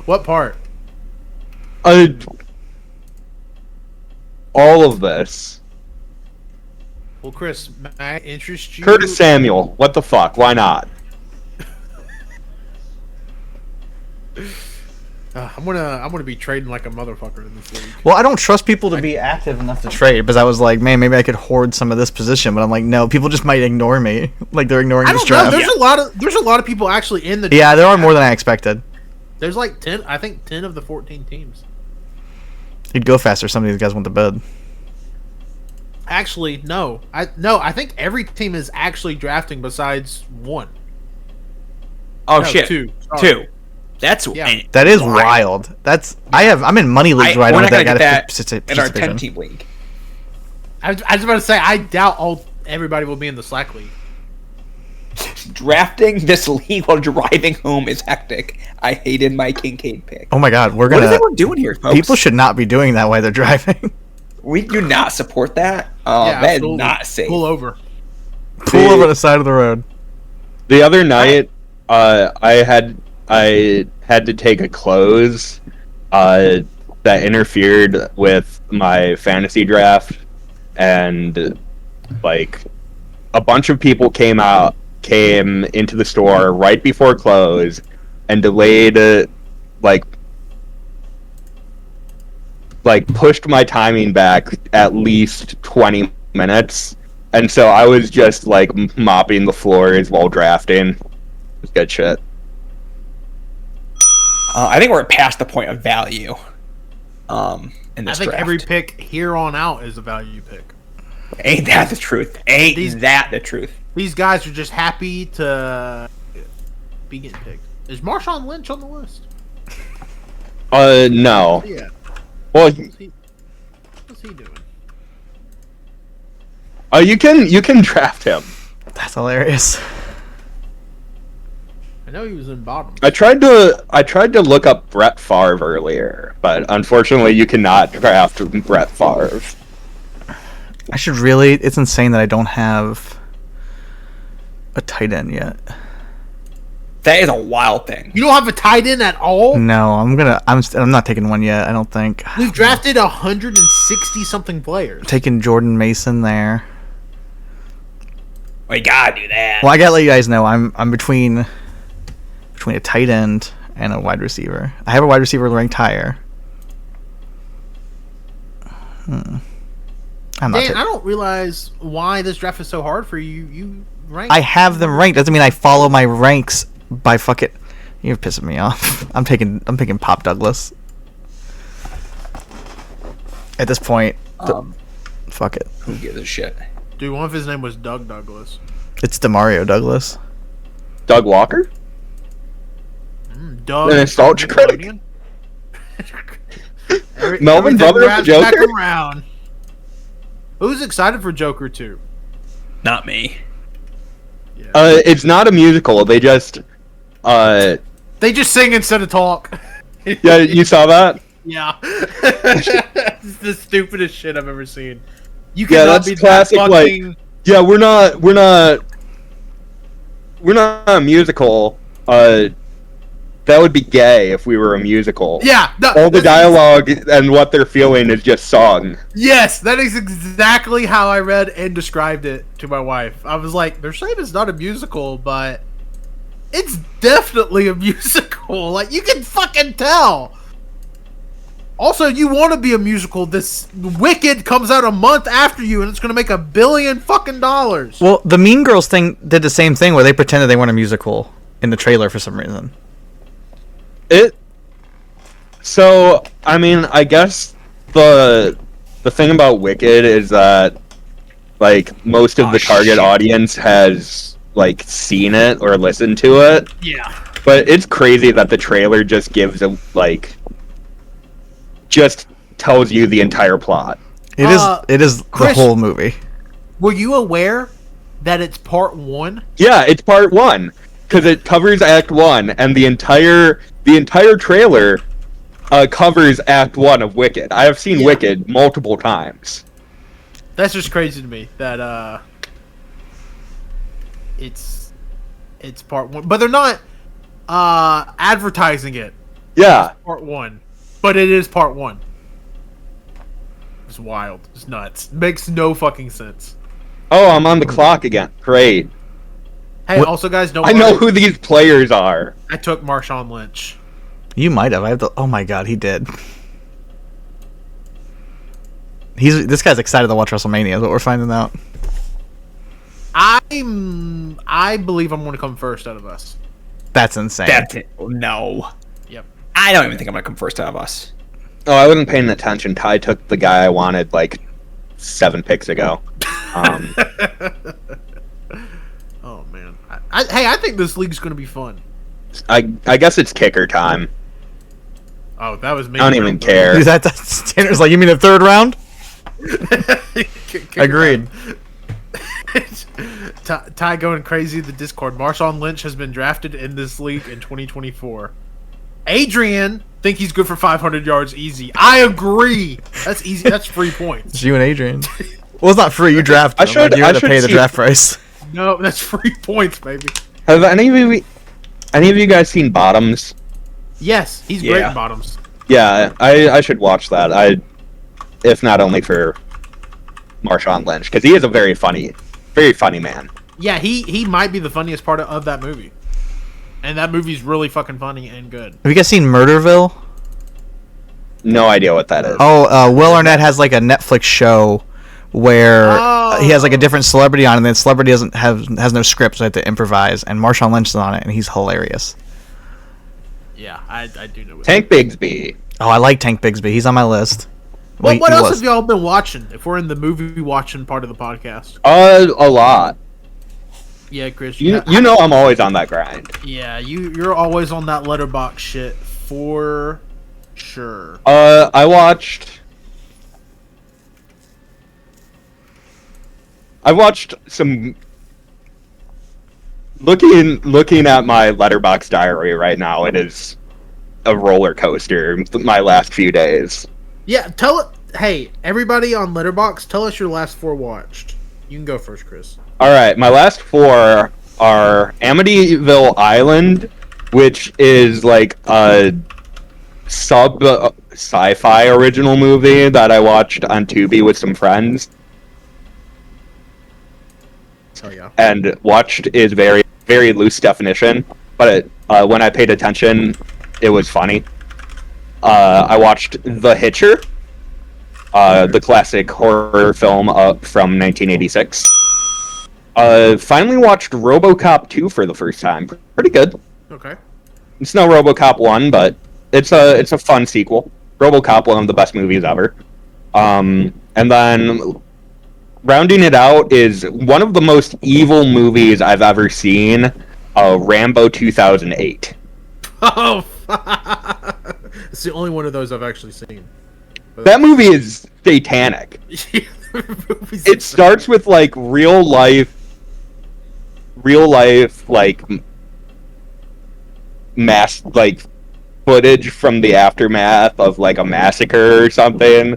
What part? All of this. Well, Chris, may I interest you? Curtis Samuel. What the fuck? Why not? I'm gonna be trading like a motherfucker in this league. Well, I don't trust people to be active enough to trade because I was like, man, maybe I could hoard some of this position, but I'm like, no, people just might ignore me, like they're ignoring I this don't know. draft. There's a lot of people actually in the. Yeah, there are more than I expected. There's like 10. I think 10 of the 14 teams. You'd go faster. Some of these guys went to bed. Actually, no. I think every team is actually drafting besides one. Oh No, shit, two. Sorry. two. That's Yeah. That is wild. I'm in money leagues where I we're don't not think gonna I get got a that in our participation. 10-team league. I was about to say I doubt everybody will be in the Slack league. Drafting this league while driving home is hectic. I hated my Kincaid pick. Oh my god, we're What is gonna. everyone doing here, folks? People should not be doing that while they're driving. We do not support that. Yeah, That is absolutely. not safe. Pull over. Pull over the side of the road. The other night, I had to take a close that interfered with my fantasy draft, and like a bunch of people came into the store right before close and delayed like pushed my timing back at least 20 minutes, and so I was just like mopping the floors while drafting. It was good shit. I think we're past the point of value. In I this think draft. every pick here on out is a value pick. Ain't that the truth? Ain't that the truth? These guys are just happy to be getting picked. Is Marshawn Lynch on the list? No. Yeah. Well, What's he doing? you can draft him. That's hilarious. I know he was in bottom. I tried to look up Brett Favre earlier, but unfortunately you cannot draft Brett Favre. I should really. It's insane that I don't have a tight end yet. That is a wild thing. You don't have a tight end at all? No, I'm not taking one yet. I don't think. We've drafted 160 something players. Taking Jordan Mason there. We gotta do that. Well, I gotta let you guys know I'm between a tight end and a wide receiver. I have a wide receiver ranked higher. I'm not. Dan, I don't realize why this draft is so hard for you. You rank. I have them ranked. Doesn't mean I follow my ranks by fuck it. You're pissing me off. I'm picking Pop Douglas. At this point, fuck it. Who gives a shit? Dude, one of his name was Doug Douglas. It's Demario Douglas. Doug Walker? Doug. An nostalgia critic? Melvin, Everything brother of the wraps back Joker? around. Who's excited for Joker 2? Not me. It's not a musical. They just They just sing instead of talk. yeah, you saw that? Yeah. It's the stupidest shit I've ever seen. You cannot that's be classic, that like, fucking... Yeah, we're not a musical. That would be gay if we were a musical. Yeah. No, All the dialogue and what they're feeling is just song. Yes, that is exactly how I read and described it to my wife. I was like, they're saying it's not a musical, but it's definitely a musical. Like, you can fucking tell. Also, you want to be a musical. This Wicked comes out a month after you, and it's going to make $1 billion fucking dollars. Well, the Mean Girls thing did the same thing where they pretended they weren't a musical in the trailer for some reason. So, I mean, I guess the thing about Wicked is that, like, most of the target audience has, like, seen it or listened to it. Yeah. But it's crazy that the trailer just gives a, like, just tells you the entire plot. It is Chris, the whole movie. Were you aware that it's part 1? Yeah, it's part 1 because it covers Act 1, and the entire trailer covers Act 1 of Wicked. I have seen Wicked multiple times. That's just crazy to me that it's part 1, but they're not advertising it. Yeah, It's part 1, but it is part 1. It's wild. It's nuts. Makes no fucking sense. Oh, I'm on the clock again. Great. Hey, also guys, don't I know worry. who these players are. I took Marshawn Lynch. You might have. I have to. Oh my god, he did. This guy's excited to watch WrestleMania. Is what we're finding out. I believe I'm going to come first out of us. That's insane. That's it. No. Yep. I don't even think I'm going to come first out of us. Oh, I wasn't paying attention. Ty took the guy I wanted like 7 picks ago. Oh man. I think this league's going to be fun. I guess it's kicker time. Oh, that was me. I don't even care. Tanner's like, you mean the third round? Agreed. Ty going crazy in the Discord. Marshawn Lynch has been drafted in this league in 2024. Adrian think he's good for 500 yards easy. I agree. That's easy. That's free points. It's you and Adrian. Well, it's not free. You draft. You have to pay the draft price. No, that's free points, baby. Have any of you guys seen Bottoms? Yes, he's great in bottoms. Yeah, I should watch that. If not only for Marshawn Lynch, because he is a very funny man. Yeah, he might be the funniest part of that movie. And that movie's really fucking funny and good. Have you guys seen Murderville? No idea what that is. Oh, Will Arnett has like a Netflix show where he has like a different celebrity on, and the celebrity has no script, so they have to improvise. And Marshawn Lynch is on it, and he's hilarious. Yeah, I do know. Tank Bigsby. Oh, I like Tank Bigsby. He's on my list. Well, what else have y'all been watching? If we're in the movie watching part of the podcast. A lot. Yeah, Chris. You know I'm always on that grind. Yeah, you're always on that letterbox shit for sure. I watched some. Looking at my letterbox diary right now, it is a roller coaster. My last few days. Yeah, hey, everybody on Letterboxd, tell us your last 4 watched. You can go first, Chris. All right, my last 4 are Amityville Island, which is like a sci-fi original movie that I watched on Tubi with some friends. Oh yeah. And watched is very, very loose definition, but when I paid attention, it was funny. I watched The Hitcher, the classic horror film from 1986. Finally watched RoboCop 2 for the first time. Pretty good. Okay. It's no RoboCop 1, but it's a fun sequel. RoboCop, one of the best movies ever. And then rounding it out is one of the most evil movies I've ever seen, Rambo 2008. Oh, it's the only one of those I've actually seen. That movie is satanic. It starts with like real life like mass like footage from the aftermath of like a massacre or something,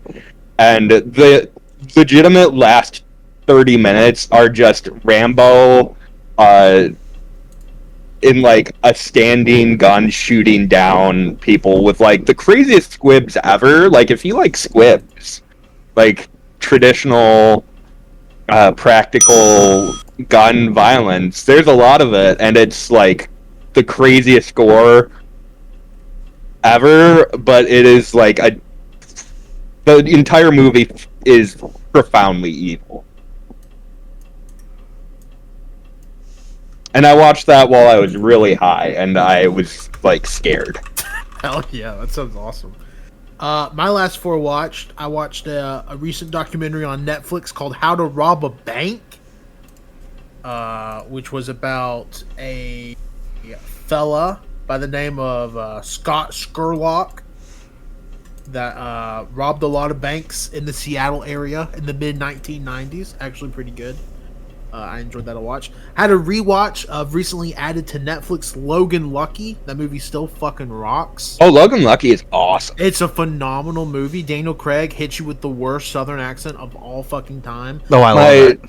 and the legitimate last 30 minutes are just Rambo in like a standing gun shooting down people with like the craziest squibs ever. Like if you like squibs, like traditional practical gun violence, there's a lot of it, and it's like the craziest gore ever, but it is like the entire movie is profoundly evil. And I watched that while I was really high, and I was like scared. Hell yeah, that sounds awesome. My last four watched. I watched a recent documentary on Netflix called "How to Rob a Bank," which was about a fella by the name of Scott Scurlock that robbed a lot of banks in the Seattle area in the mid 1990s. Actually, pretty good. I enjoyed that a watch. Had a rewatch of recently added to Netflix Logan Lucky. That movie still fucking rocks. Oh, Logan Lucky is awesome. It's a phenomenal movie. Daniel Craig hits you with the worst Southern accent of all fucking time. Oh, I love that.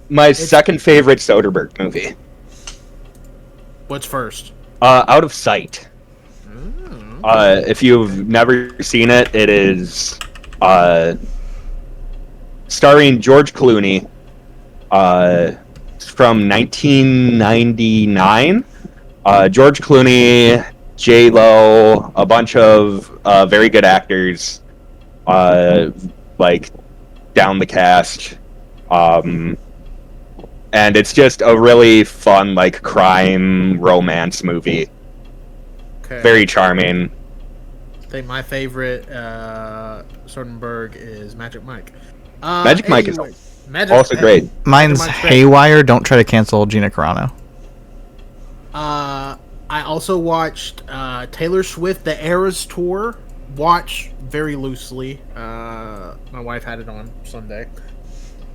My second favorite Soderbergh movie. What's first? Out of Sight. If you've never seen it, it is starring George Clooney. From 1999. George Clooney, J-Lo, a bunch of very good actors, like down the cast. And it's just a really fun, like, crime romance movie. Okay. Very charming. I think my favorite Soderbergh is Magic Mike. Magic Mike is Magic, also great. Mine's Magic Mike's great. Haywire. Don't try to cancel Gina Carano. I also watched Taylor Swift The Eras Tour. Watch very loosely. My wife had it on Sunday.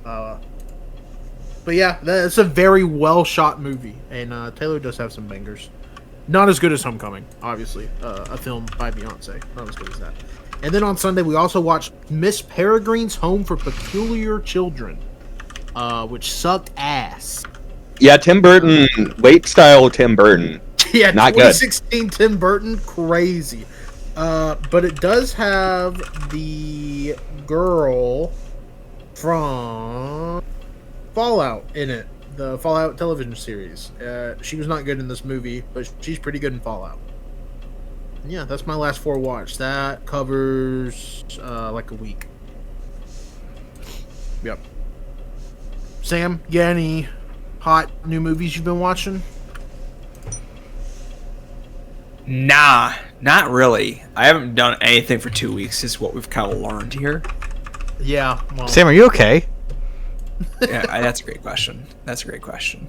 But yeah, it's a very well shot movie, and Taylor does have some bangers. Not as good as Homecoming, obviously. A film by Beyonce. Not as good as that. And then on Sunday, we also watched Miss Peregrine's Home for Peculiar Children, which sucked ass. Yeah, Tim Burton, late style Tim Burton. Yeah, Not 2016 Tim Burton, crazy. But it does have the girl from Fallout in it, the Fallout television series. She was not good in this movie, but she's pretty good in Fallout. Yeah, that's my last four watch. That covers like a week. Yep. Sam, you got any hot new movies you've been watching? Nah, not really. I haven't done anything for 2 weeks, is what we've kind of learned here. Yeah. Well, Sam, are you okay? Yeah, that's a great question. That's a great question.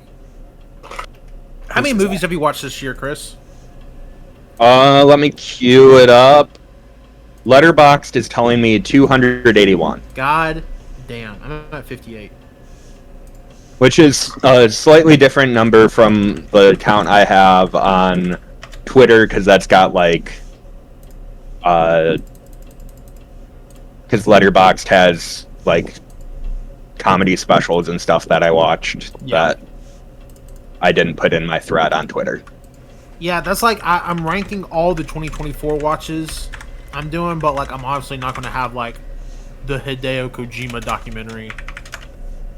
how many movies have you watched this year, Chris? Let me queue it up. Letterboxd is telling me 281. God damn. I'm at 58. Which is a slightly different number from the count I have on Twitter, because that's got like... Because Letterboxd has, like, comedy specials and stuff that I watched that I didn't put in my thread on Twitter. Yeah, that's like I'm ranking all the 2024 watches I'm doing, but like I'm obviously not going to have like the Hideo Kojima documentary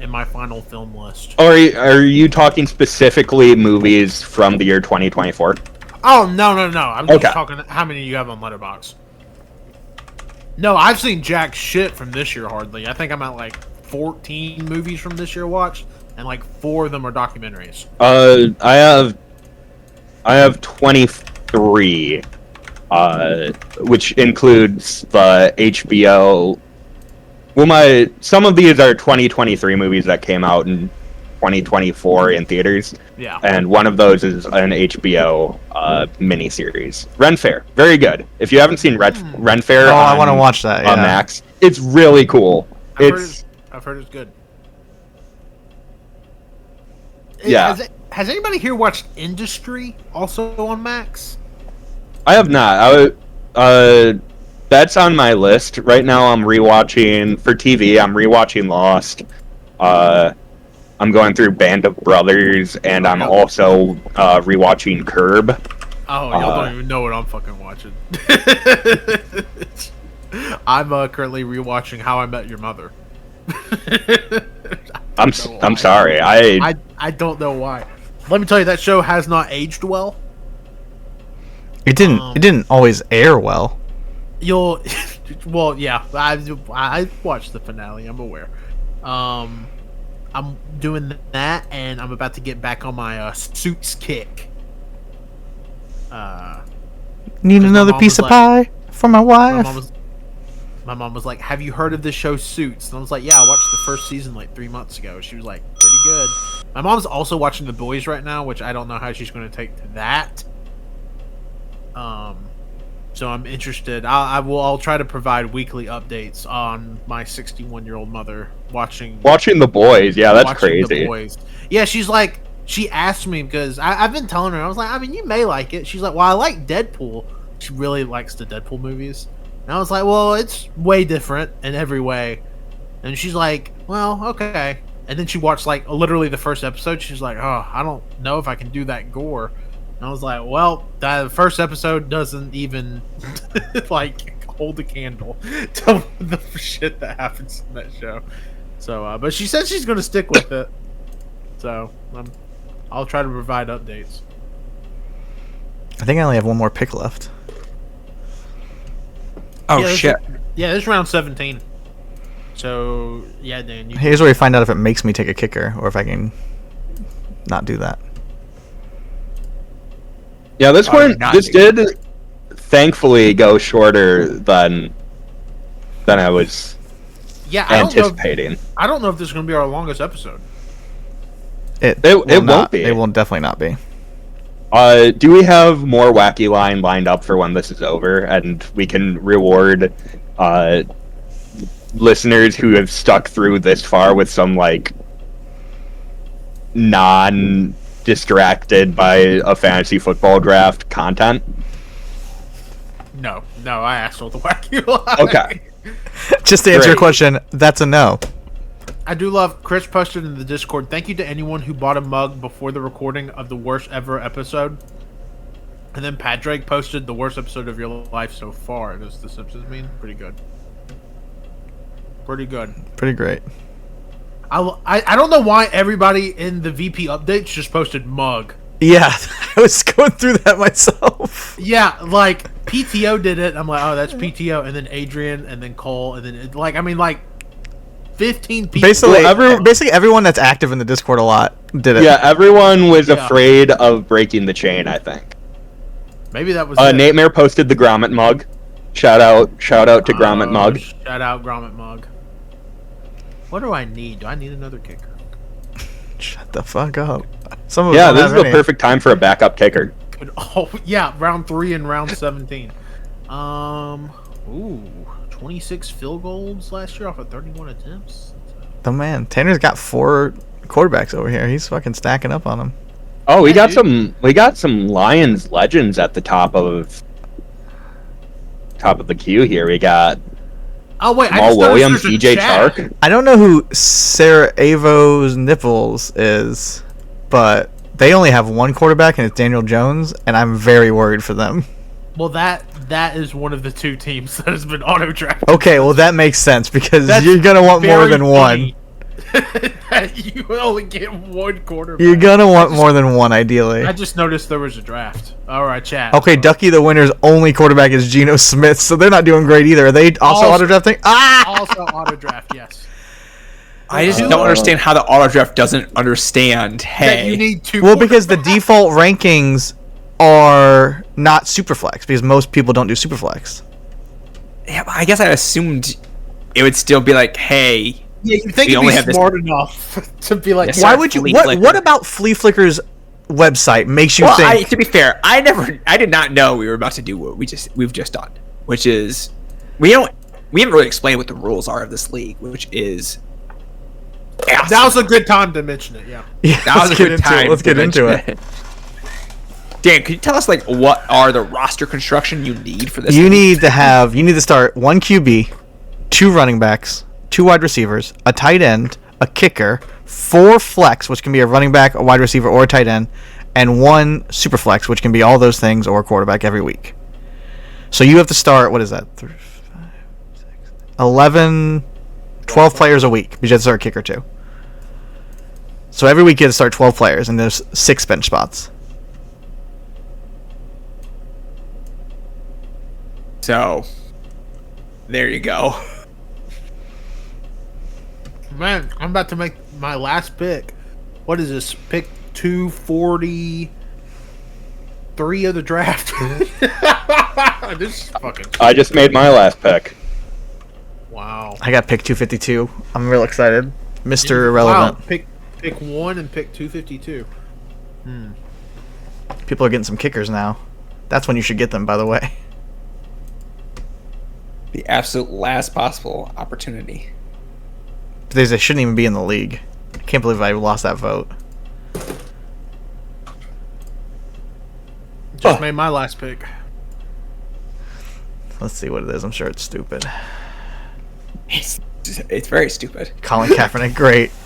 in my final film list. Or are you talking specifically movies from the year 2024? Oh no! I'm just talking how many you have on Letterboxd. No, I've seen jack shit from this year hardly. I think I'm at like 14 movies from this year watched, and like 4 of them are documentaries. I have 23, which includes the HBO. Well, some of these are 2023 movies that came out in 2024 in theaters. Yeah. And one of those is an HBO miniseries. Ren Fair, very good. If you haven't seen Ren Fair, I want to watch that. On Yeah. Max, it's really cool. I've heard it's good. Yeah. Has anybody here watched Industry, also on Max? I have not. That's on my list right now. I'm rewatching for TV. I'm rewatching Lost. I'm going through Band of Brothers, and I'm also rewatching Curb. Oh, y'all don't even know what I'm fucking watching. I'm currently rewatching How I Met Your Mother. I'm sorry. I don't know why. Let me tell you, that show has not aged well. It didn't always air well. Well, yeah. I watched the finale. I'm aware. I'm doing that, and I'm about to get back on my Suits kick. Need another piece of pie for my wife. My mom was like, "Have you heard of the show Suits?" And I was like, "Yeah, I watched the first season like 3 months ago." She was like, "Pretty good." My mom's also watching The Boys right now, which I don't know how she's going to take to that. So I'm interested. I'll try to provide weekly updates on my 61-year-old mother watching The Boys. Yeah, that's crazy. The Boys. Yeah, she asked me because I've been telling her. I was like, I mean, you may like it. She's like, well, I like Deadpool. She really likes the Deadpool movies. And I was like, well, it's way different in every way. And she's like, well, okay. And then she watched like literally the first episode. She's like, oh, I don't know if I can do that gore. And I was like, well, the first episode doesn't even like hold a candle to the shit that happens in that show. So, but she said she's gonna stick with it. So I'll try to provide updates. I think I only have one more pick left. Oh shit! Yeah, this is round 17. So yeah, Dan. Here's where we find out if it makes me take a kicker or if I can not do that. Yeah, this did thankfully go shorter than I was anticipating. I don't know if this is going to be our longest episode. It won't be. It will definitely not be. Do we have more Wacky Line lined up for when this is over, and we can reward listeners who have stuck through this far with some like non-distracted by a fantasy football draft content? No, I asked all the Wacky Line. Okay. Just to answer your question, that's a no. I do love Chris posted in the Discord. Thank you to anyone who bought a mug before the recording of the worst ever episode. And then Patrick posted the worst episode of your life so far. Does the Simpsons mean? Pretty good. Pretty good. Pretty great. I don't know why everybody in the VP updates just posted mug. Yeah, I was going through that myself. Yeah, like PTO did it. I'm like, oh, that's PTO, and then Adrian, and then Cole, and then 15 people. Basically, everyone that's active in the Discord a lot did it. Yeah, everyone was afraid of breaking the chain, I think. Maybe that was Nightmare posted the Grommet mug. Shout out to Grommet mug. Shout out Grommet mug. What do I need? Do I need another kicker? Shut the fuck up. This is the perfect time for a backup kicker. Round 3 and round 17. 26 field goals last year off of 31 attempts. Oh man, Tanner's got 4 quarterbacks over here. He's fucking stacking up on them. Oh, we got some Lions legends at the top of the queue here. We got Jamal Williams, DJ Chark. I don't know who Sarajevo's Nipples is, but they only have one quarterback, and it's Daniel Jones, and I'm very worried for them. Well, that is one of the 2 teams that has been auto-drafted. Okay, well, that makes sense, because you're going to want more than one. You only get one quarterback. You're going to want more than one, ideally. I just noticed there was a draft. All right, chat. Okay, Ducky the winner's only quarterback is Geno Smith, so they're not doing great either. Are they also auto-drafting? Also auto-draft, yes. I just don't understand how the auto-draft doesn't understand, hey. You need 2 Well, because the default rankings are not Superflex, because most people don't do Superflex. Yeah, but I guess I assumed it would still be like, hey... Yeah, you think you'd be smart enough to be like... Yeah, why would you... What about Flea Flicker's website makes you think... to be fair, I did not know we were about to do what we've just done, which is... We haven't really explained what the rules are of this league, which is... That was a good time to mention it, yeah. Yeah, that was a good time. Let's get into it. Dan, could you tell us like what are the roster construction you need for this? You need to start 1 QB, 2 running backs, 2 wide receivers, a tight end, a kicker, 4 flex, which can be a running back, a wide receiver, or a tight end, and 1 super flex, which can be all those things or a quarterback every week. So you have to start, what is that? 3, 5, 6, 11, 12 players a week, because you have to start a kicker too. So every week you have to start 12 players, and there's 6 bench spots. So, there you go. Man, I'm about to make my last pick. What is this? Pick 243 of the draft. This is fucking. I just made my last pick. Wow. I got pick 252. I'm real excited. Mr. Irrelevant. Wow. Pick 1 and pick 252. People are getting some kickers now. That's when you should get them, by the way. The absolute last possible opportunity. They shouldn't even be in the league. I can't believe I lost that vote. Just made my last pick. Let's see what it is. I'm sure it's stupid. It's very stupid. Colin Kaepernick,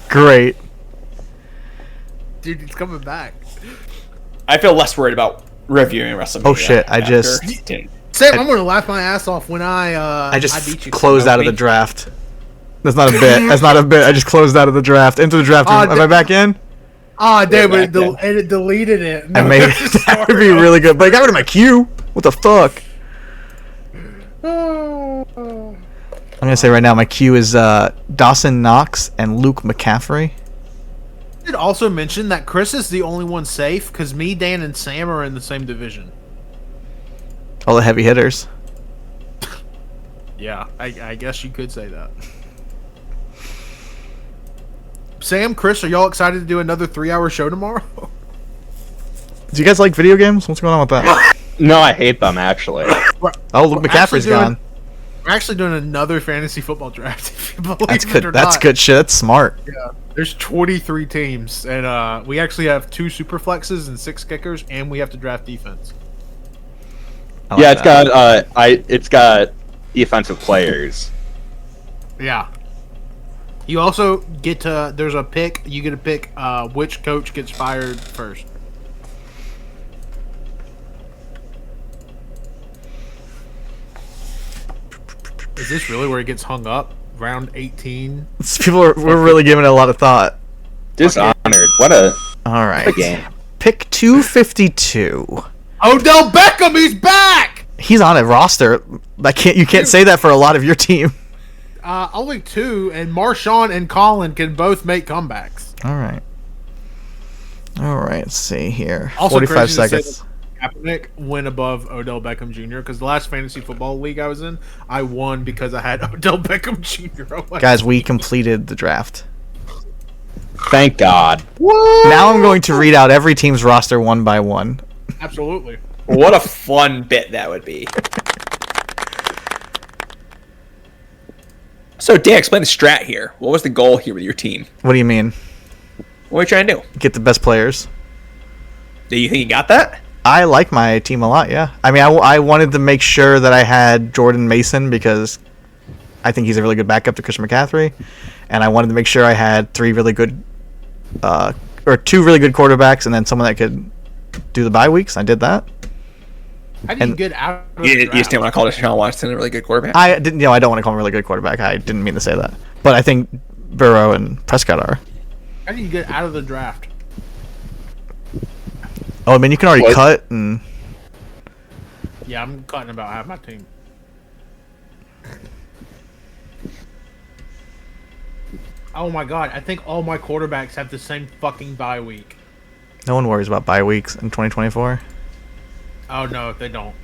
great. Dude, he's coming back. I feel less worried about reviewing WrestleMania. Oh shit! Sam, I'm gonna laugh my ass off when I just beat you. closed out of the draft. That's not a bit. I just closed out of the draft. Into the draft room. Am I back in? Oh, damn it! It deleted it. I made it. That would be really good. But I got rid of my queue. What the fuck? I'm gonna say right now, my queue is Dawson Knox and Luke McCaffrey. I did also mention that Chris is the only one safe because me, Dan, and Sam are in the same division. All the heavy hitters. Yeah, I guess you could say that. Sam, Chris, are y'all excited to do another 3-hour show tomorrow? Do you guys like video games? What's going on with that? No, I hate them actually. Oh, Luke McCaffrey's gone. We're actually doing another fantasy football draft. If you believe That's it good. or That's not. good shit. That's smart. Yeah, there's 23 teams, and we actually have 2 super flexes and 6 kickers, and we have to draft defense. I like Yeah, that. it's got defensive players. Yeah. You also get to. There's a pick. You get to pick which coach gets fired first. Is this really where it gets hung up? Round 18. We're really giving it a lot of thought. Dishonored. What a All right. game. Pick 252. Odell Beckham, he's back. He's on a roster. You can't say that for a lot of your team. Only 2, and Marshawn and Colin can both make comebacks. All right. Let's see here. Also 45 crazy to say seconds. that Kaepernick went above Odell Beckham Jr. because the last fantasy football league I was in, I won because I had Odell Beckham Jr. Guys, we completed the draft. Thank God. Now I'm going to read out every team's roster one by one. Absolutely. What a fun bit that would be. So, Dan, explain the strat here. What was the goal here with your team? What do you mean? What are you trying to do? Get the best players. Do you think you got that? I like my team a lot, yeah. I mean, I wanted to make sure that I had Jordan Mason because I think he's a really good backup to Christian McCaffrey. And I wanted to make sure I had 2 really good quarterbacks and then someone that could do the bye weeks. I did that. How do you get out of the You draft? just didn't want to call Deshaun Watson a really good quarterback? I didn't. I don't want to call him a really good quarterback. I didn't mean to say that. But I think Burrow and Prescott are. How do you get out of the draft? Oh, I mean, you can already What? cut and. Yeah, I'm cutting about half my team. Oh my god, I think all my quarterbacks have the same fucking bye week. No one worries about bye weeks in 2024. Oh no, they don't.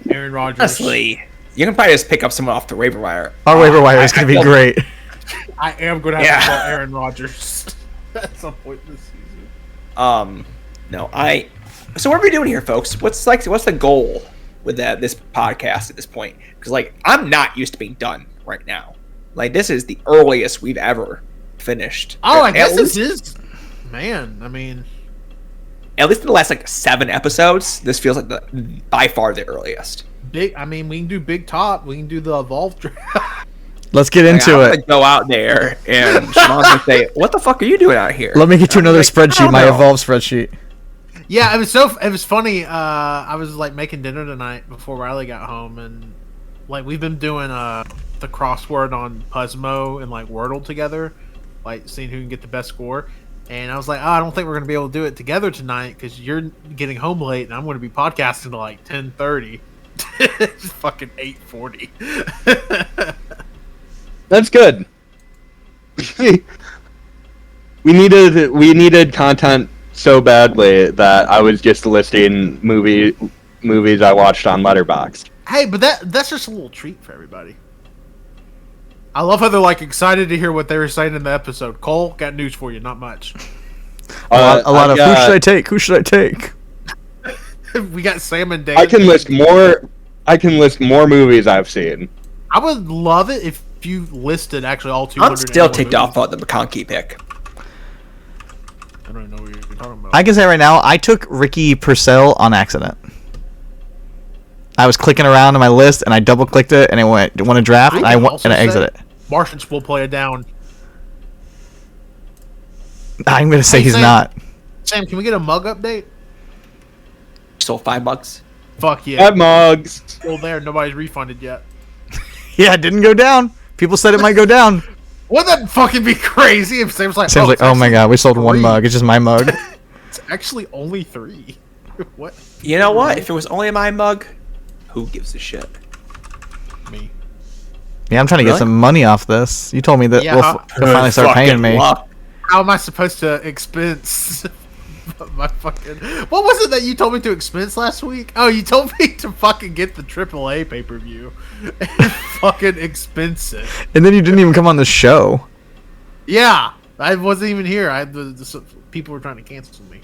Aaron Rodgers. Honestly, you can probably just pick up someone off the waiver wire. Our waiver wire is I going to be feel- great. I am going to have Yeah. to call Aaron Rodgers at some point this season. No, So what are we doing here, folks? What's the goal with this podcast at this point? Because I'm not used to being done right now. This is the earliest we've ever finished. Oh, I At guess least- this is. Man, I mean. at least in the last like 7 episodes, this feels like by far the earliest. We can do Big Top. We can do the Evolve draft. Let's get into I'm it. gonna go out there and Siobhan's gonna say, "What the fuck are you doing out here?" Let me get you another like, spreadsheet, my I don't know. Evolve spreadsheet. Yeah, it was funny. I was like making dinner tonight before Riley got home, and like we've been doing the crossword on Puzzmo and like Wordle together, like seeing who can get the best score. And I was like, oh, I don't think we're gonna be able to do it together tonight because you're getting home late, and I'm gonna be podcasting to like 10:30. It's fucking 8:40. That's good. we needed content so badly that I was just listing movies I watched on Letterboxd. Hey, but that's just a little treat for everybody. I love how they're like excited to hear what they were saying in the episode. Cole, got news for you, not much. A lot of who should I take? Who should I take? We got Sam and Dave. I can list more movies I've seen. I would love it if you listed actually all 200. I'm still ticked off on the McConkey pick. I don't know what you're talking about. I can say right now, I took Ricky Purcell on accident. I was clicking around on my list, and I double-clicked it, and it went, want to draft, and I exit it. Martians will play it down. I'm going to say he's Sam, not. Sam, can we get a mug update? Still $5. Fuck yeah. 5 mugs. Still there. Nobody's refunded yet. Yeah, it didn't go down. People said it might go down. Wouldn't that fucking be crazy if Sam's like, Sam's like, oh my god, we sold 1 mug. It's just my mug. It's actually only 3. What? You know what? If it was only my mug, who gives a shit? Me. Yeah, I'm trying to get Really? some money off this. You told me that Yeah, you'll finally start paying Fucking me. luck. How am I supposed to expense my fucking... What was it that you told me to expense last week? Oh, you told me to fucking get the AAA pay-per-view and fucking expense it. And then you didn't even come on the show. Yeah, I wasn't even here. People were trying to cancel me.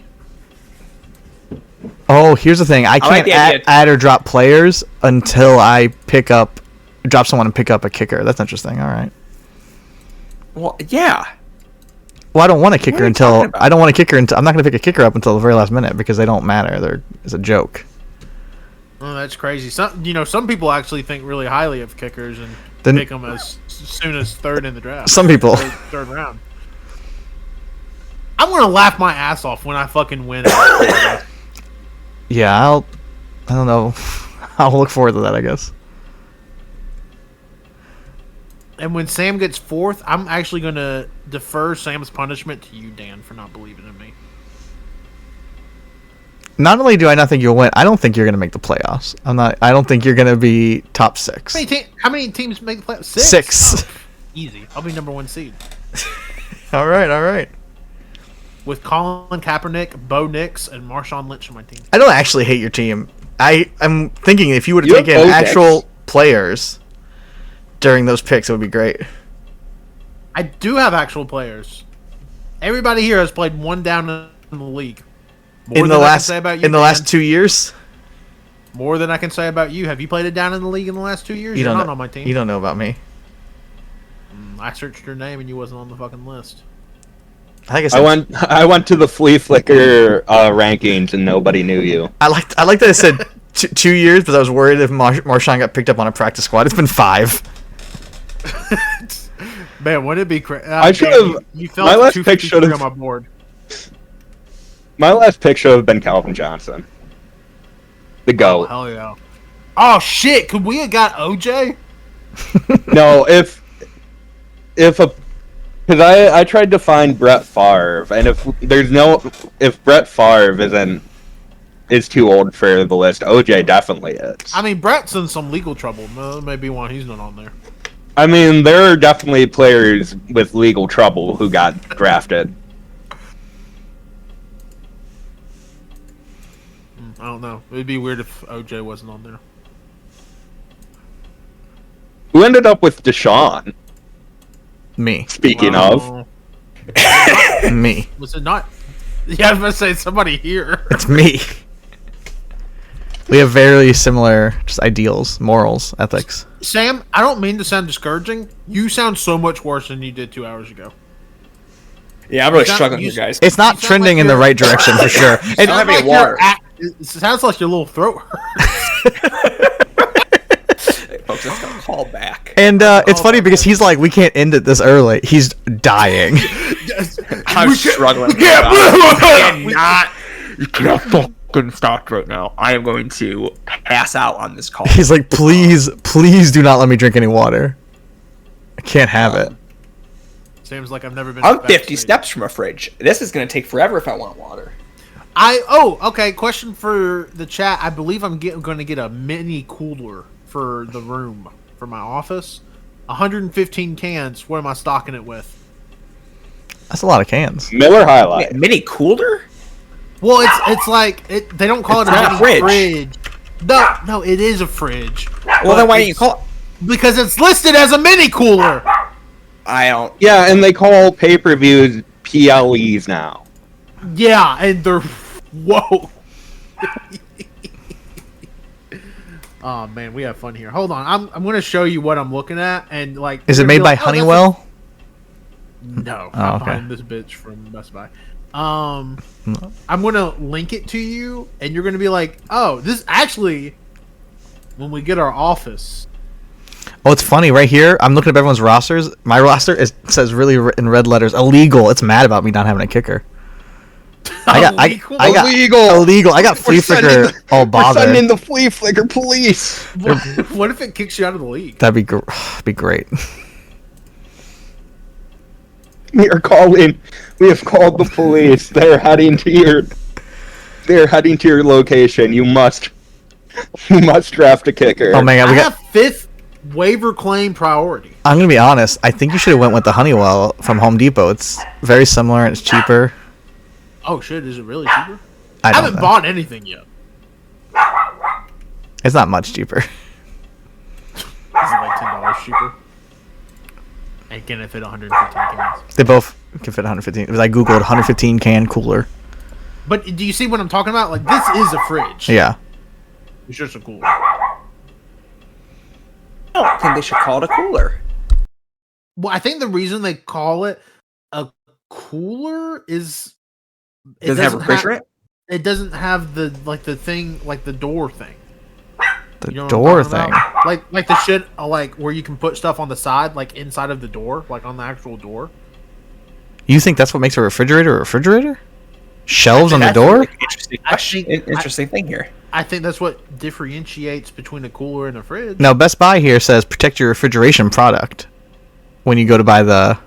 Oh, here's the thing. I like can't the idea. add or drop players until I drop someone and pick up a kicker. That's interesting. All right. Well, yeah. Well, I don't want a kicker are you until talking about? I don't want a kicker until I'm not going to pick a kicker up until the very last minute because they don't matter. It's a joke. Oh, that's crazy. Some people actually think really highly of kickers and Then- pick them as soon as third in the draft. Some people. Third round. I'm gonna laugh my ass off when I fucking win. Yeah, I don't know. I'll look forward to that, I guess. And when Sam gets 4th, I'm actually gonna defer Sam's punishment to you, Dan, for not believing in me. Not only do I not think you'll win, I don't think you're going to make the playoffs. I don't think you're going to be top 6. How many teams make the playoffs? 6. Easy. I'll be number 1 seed. All right. With Colin Kaepernick, Bo Nix, and Marshawn Lynch on my team. I don't actually hate your team. I'm thinking if you would You have have taken Bo actual Nix. players during those picks, it would be great. I do have actual players. Everybody here has played one down in the league. More In the than I can last say about you, in the Dan. last 2 years, More than I can say about you. Have you played it down in the league in the last 2 years? you You're don't not know, on my team. You don't know about me. I searched your name and you wasn't on the fucking list. I think I said, I went to the Flea Flicker rankings and nobody knew you. I like that I said 2 years, but I was worried if Marshawn got picked up on a practice squad. It's been 5. Man, wouldn't it be crazy? I should've- You my fell last to pick 253 should've- on my board. My last pick should have been Calvin Johnson. The GOAT. Hell yeah. Oh shit! Could we have got OJ? No, because I tried to find Brett Favre, and if Brett Favre is too old for the list, OJ definitely is. I mean, Brett's in some legal trouble. Maybe why he's not on there. I mean, there are definitely players with legal trouble who got drafted. I don't know. It'd be weird if OJ wasn't on there. Who ended up with Deshaun? Me. Speaking of, Me. Was it not? Yeah, I was gonna say somebody here. It's me. We have very similar just ideals, morals, ethics. Sam, I don't mean to sound discouraging. You sound so much worse than you did 2 hours ago. Yeah, I'm really You sound- struggling you- here, guys. It's not You sound trending like in the you're- right direction for sure. I And don't have Sounds any like water. it sounds like your little throat hurts. Folks, let's go call back. it's funny because he's like, we can't end it this early. He's dying. I'm struggling. You can't fucking stop right now. I am going to pass out on this call. He's like, please do not let me drink any water. I can't have it. Seems like I've never been. I'm 50 vaccinated. steps from a fridge. This is going to take forever if I want water. Okay. Question for the chat. I believe I'm going to get a mini cooler for the room for my office. 115 cans. What am I stocking it with? That's a lot of cans. Miller High Life. Wait, mini cooler? Well, it's like they don't call It's it a not mini a fridge. No, it is a fridge. Well, then But why didn't you call it? Because it's listed as a mini cooler. I don't. Yeah, and they call pay-per-views PLEs now. Yeah, and they're whoa. Oh man, we have fun here. Hold on, I'm going to show you what I'm looking at, and like. Is it you're made gonna by be like, "Oh, that's a-" Honeywell? No, Oh, I'm okay. buying this bitch from Best Buy. I'm gonna link it to you, and you're gonna be like, "Oh, this actually." When we get our office, Oh, it's funny right here. I'm looking at everyone's rosters. My roster says really in red letters illegal. It's mad about me not having a kicker. Illegal? I got illegal. I got flea flicker all We're sending bothered. the flea flicker police. what if it kicks you out of the league? That'd be great. We are calling. We have called the police. They're heading to your location. You must draft a kicker. Oh my god, I we got. have fifth waiver claim priority. I'm gonna be honest. I think you should have went with the Honeywell from Home Depot. It's very similar and it's cheaper. Oh shit, is it really cheaper? I I don't haven't know. bought anything yet. It's not much cheaper. Is it like $10 cheaper? And can it fit 115 cans? They both can fit 115. Because I googled 115 can cooler. But do you see what I'm talking about? Like, this is a fridge. Yeah. It's just a cooler. I don't think they should call it a cooler. Well, I think the reason they call it a cooler is Does it have refrigerant? It doesn't have the thing, like the door thing. The You know what I'm door talking thing. about? Like the shit, like where you can put stuff on the side, like inside of the door, like on the actual door. You think that's what makes a refrigerator? Shelves on the That's a door? really interesting question. Interesting thing here. I think that's what differentiates between a cooler and a fridge. Now, Best Buy here says protect your refrigeration product when you go to buy the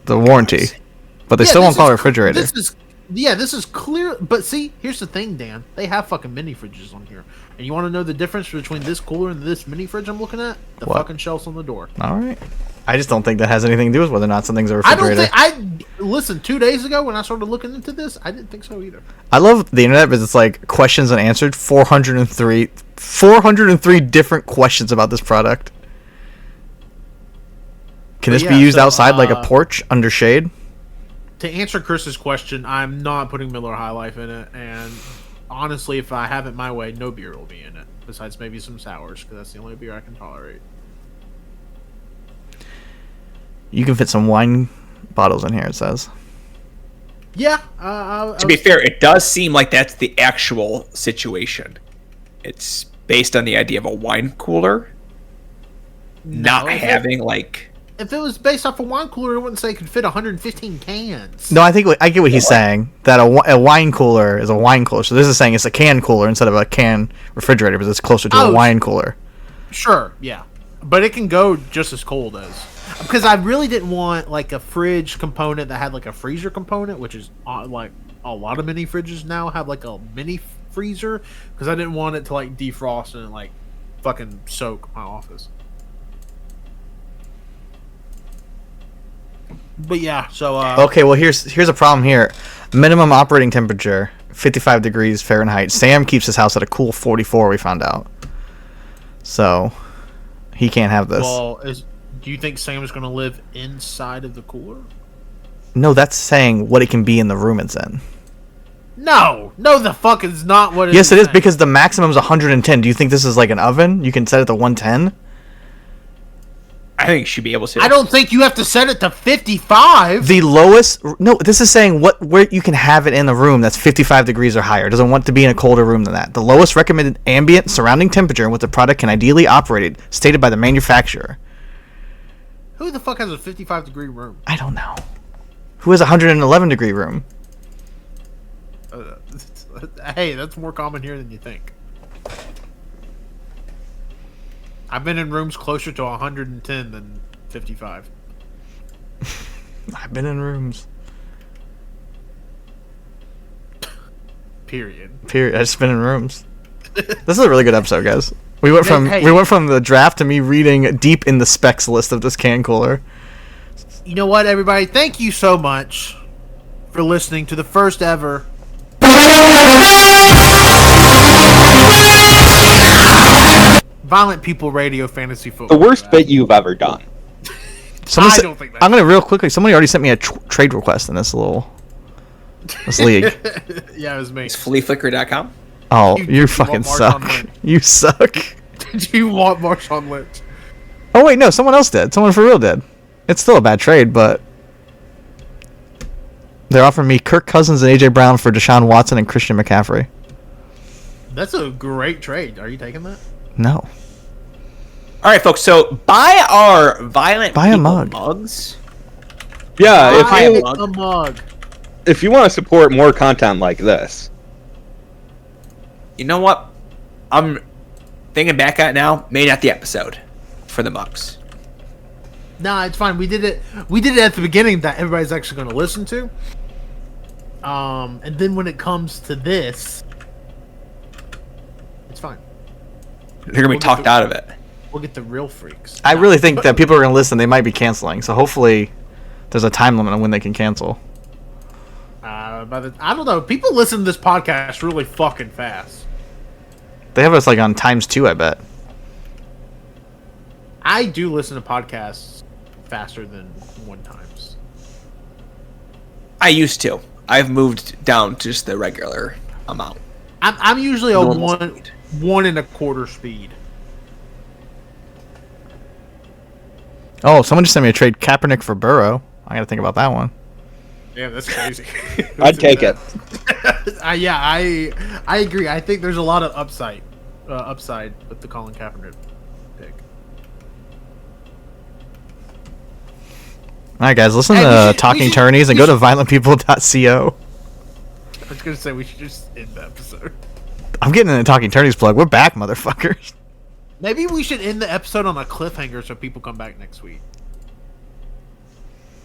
warranty. But they Yeah, still won't this call it a is- refrigerator. This is clear. But see, here's the thing, Dan. They have fucking mini fridges on here. And you want to know the difference between this cooler and this mini fridge I'm looking at? The What? fucking shelves on the door. All right. I just don't think that has anything to do with whether or not something's a I don't refrigerator. think listen, 2 days ago when I started looking into this, I didn't think so either. I love the internet because it's like questions unanswered. 403 different questions about this product. Can But this be yeah, used so, outside like a porch under shade? To answer Chris's question, I'm not putting Miller High Life in it, and honestly, if I have it my way, no beer will be in it. Besides maybe some sours, because that's the only beer I can tolerate. You can fit some wine bottles in here, it says. Yeah. To be fair, it does seem like that's the actual situation. It's based on the idea of a wine cooler, not having like. If it was based off a wine cooler, it wouldn't say it could fit 115 cans. No, I think I get what he's saying. That a wine cooler is a wine cooler. So this is saying it's a can cooler instead of a can refrigerator, because it's closer to a wine cooler. Sure, yeah. But it can go just as cold as. Because I really didn't want like a fridge component that had like a freezer component, which is like a lot of mini fridges now have like a mini freezer. Because I didn't want it to like defrost and like fucking soak my office. But yeah, so Okay, well here's a problem here. Minimum operating temperature 55 degrees Fahrenheit. Sam keeps his house at a cool 44. We found out, so he can't have this. well, do you think Sam is going to live inside of the cooler? No, that's saying what it can be in the room it's in. No, the fuck is not what it Yes, it is, saying. because the maximum is 110. Do you think this is like an oven? You can set it to 110. I think you should be able to. I don't think you have to set it to 55. The lowest. No, this is saying where you can have it in the room that's 55 degrees or higher. It doesn't want to be in a colder room than that. The lowest recommended ambient surrounding temperature in which the product can ideally operate, stated by the manufacturer. Who the fuck has a 55 degree room? I don't know. Who has a 111 degree room? Hey, that's more common here than you think. I've been in rooms closer to 110 than 55. I've been in rooms. Period. I just been in rooms. This is a really good episode, guys. We went from the draft to me reading deep in the specs list of this can cooler. You know what, everybody? Thank you so much for listening to the first ever Violent People Radio Fantasy Football. The worst bit you've ever done. I don't think that. I'm gonna real quickly. Somebody already sent me a trade request in this league. Yeah, it was me. It's fleaflicker.com. Oh, you fucking suck. You suck. Did you want Marshawn Lynch? Oh wait, no, someone else did. Someone for real did. It's still a bad trade, but they're offering me Kirk Cousins and AJ Brown for Deshaun Watson and Christian McCaffrey. That's a great trade. Are you taking that? No. All right, folks. So buy our Violent Buy a People mug. mugs. Yeah, Buy if a mug. if you want to support more content like this, You know what? I'm thinking back at it now. Made at the episode for the mugs. Nah, it's fine. We did it at the beginning that everybody's actually going to listen to. And then when it comes to this, it's fine. They're gonna be talked out of it. We'll get the real freaks. I really think that people are gonna listen. They might be canceling. So hopefully, there's a time limit on when they can cancel. I don't know. People listen to this podcast really fucking fast. They have us like on ×2, I bet. I do listen to podcasts faster than 1 times. I used to. I've moved down to just the regular amount. I'm usually a Normal 1.25 speed. Oh, someone just sent me a trade Kaepernick for Burrow. I gotta think about that one. Yeah, that's crazy. I'd take it. Yeah, I agree. I think there's a lot of upside with the Colin Kaepernick pick. All right, guys, listen Hey, to Talking Tourneys and go to violentpeople.co. I was gonna say we should just end the episode. I'm getting in the Talking Tourneys plug. We're back, motherfuckers. Maybe we should end the episode on a cliffhanger so people come back next week.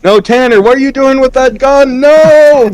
No, Tanner, what are you doing with that gun? No!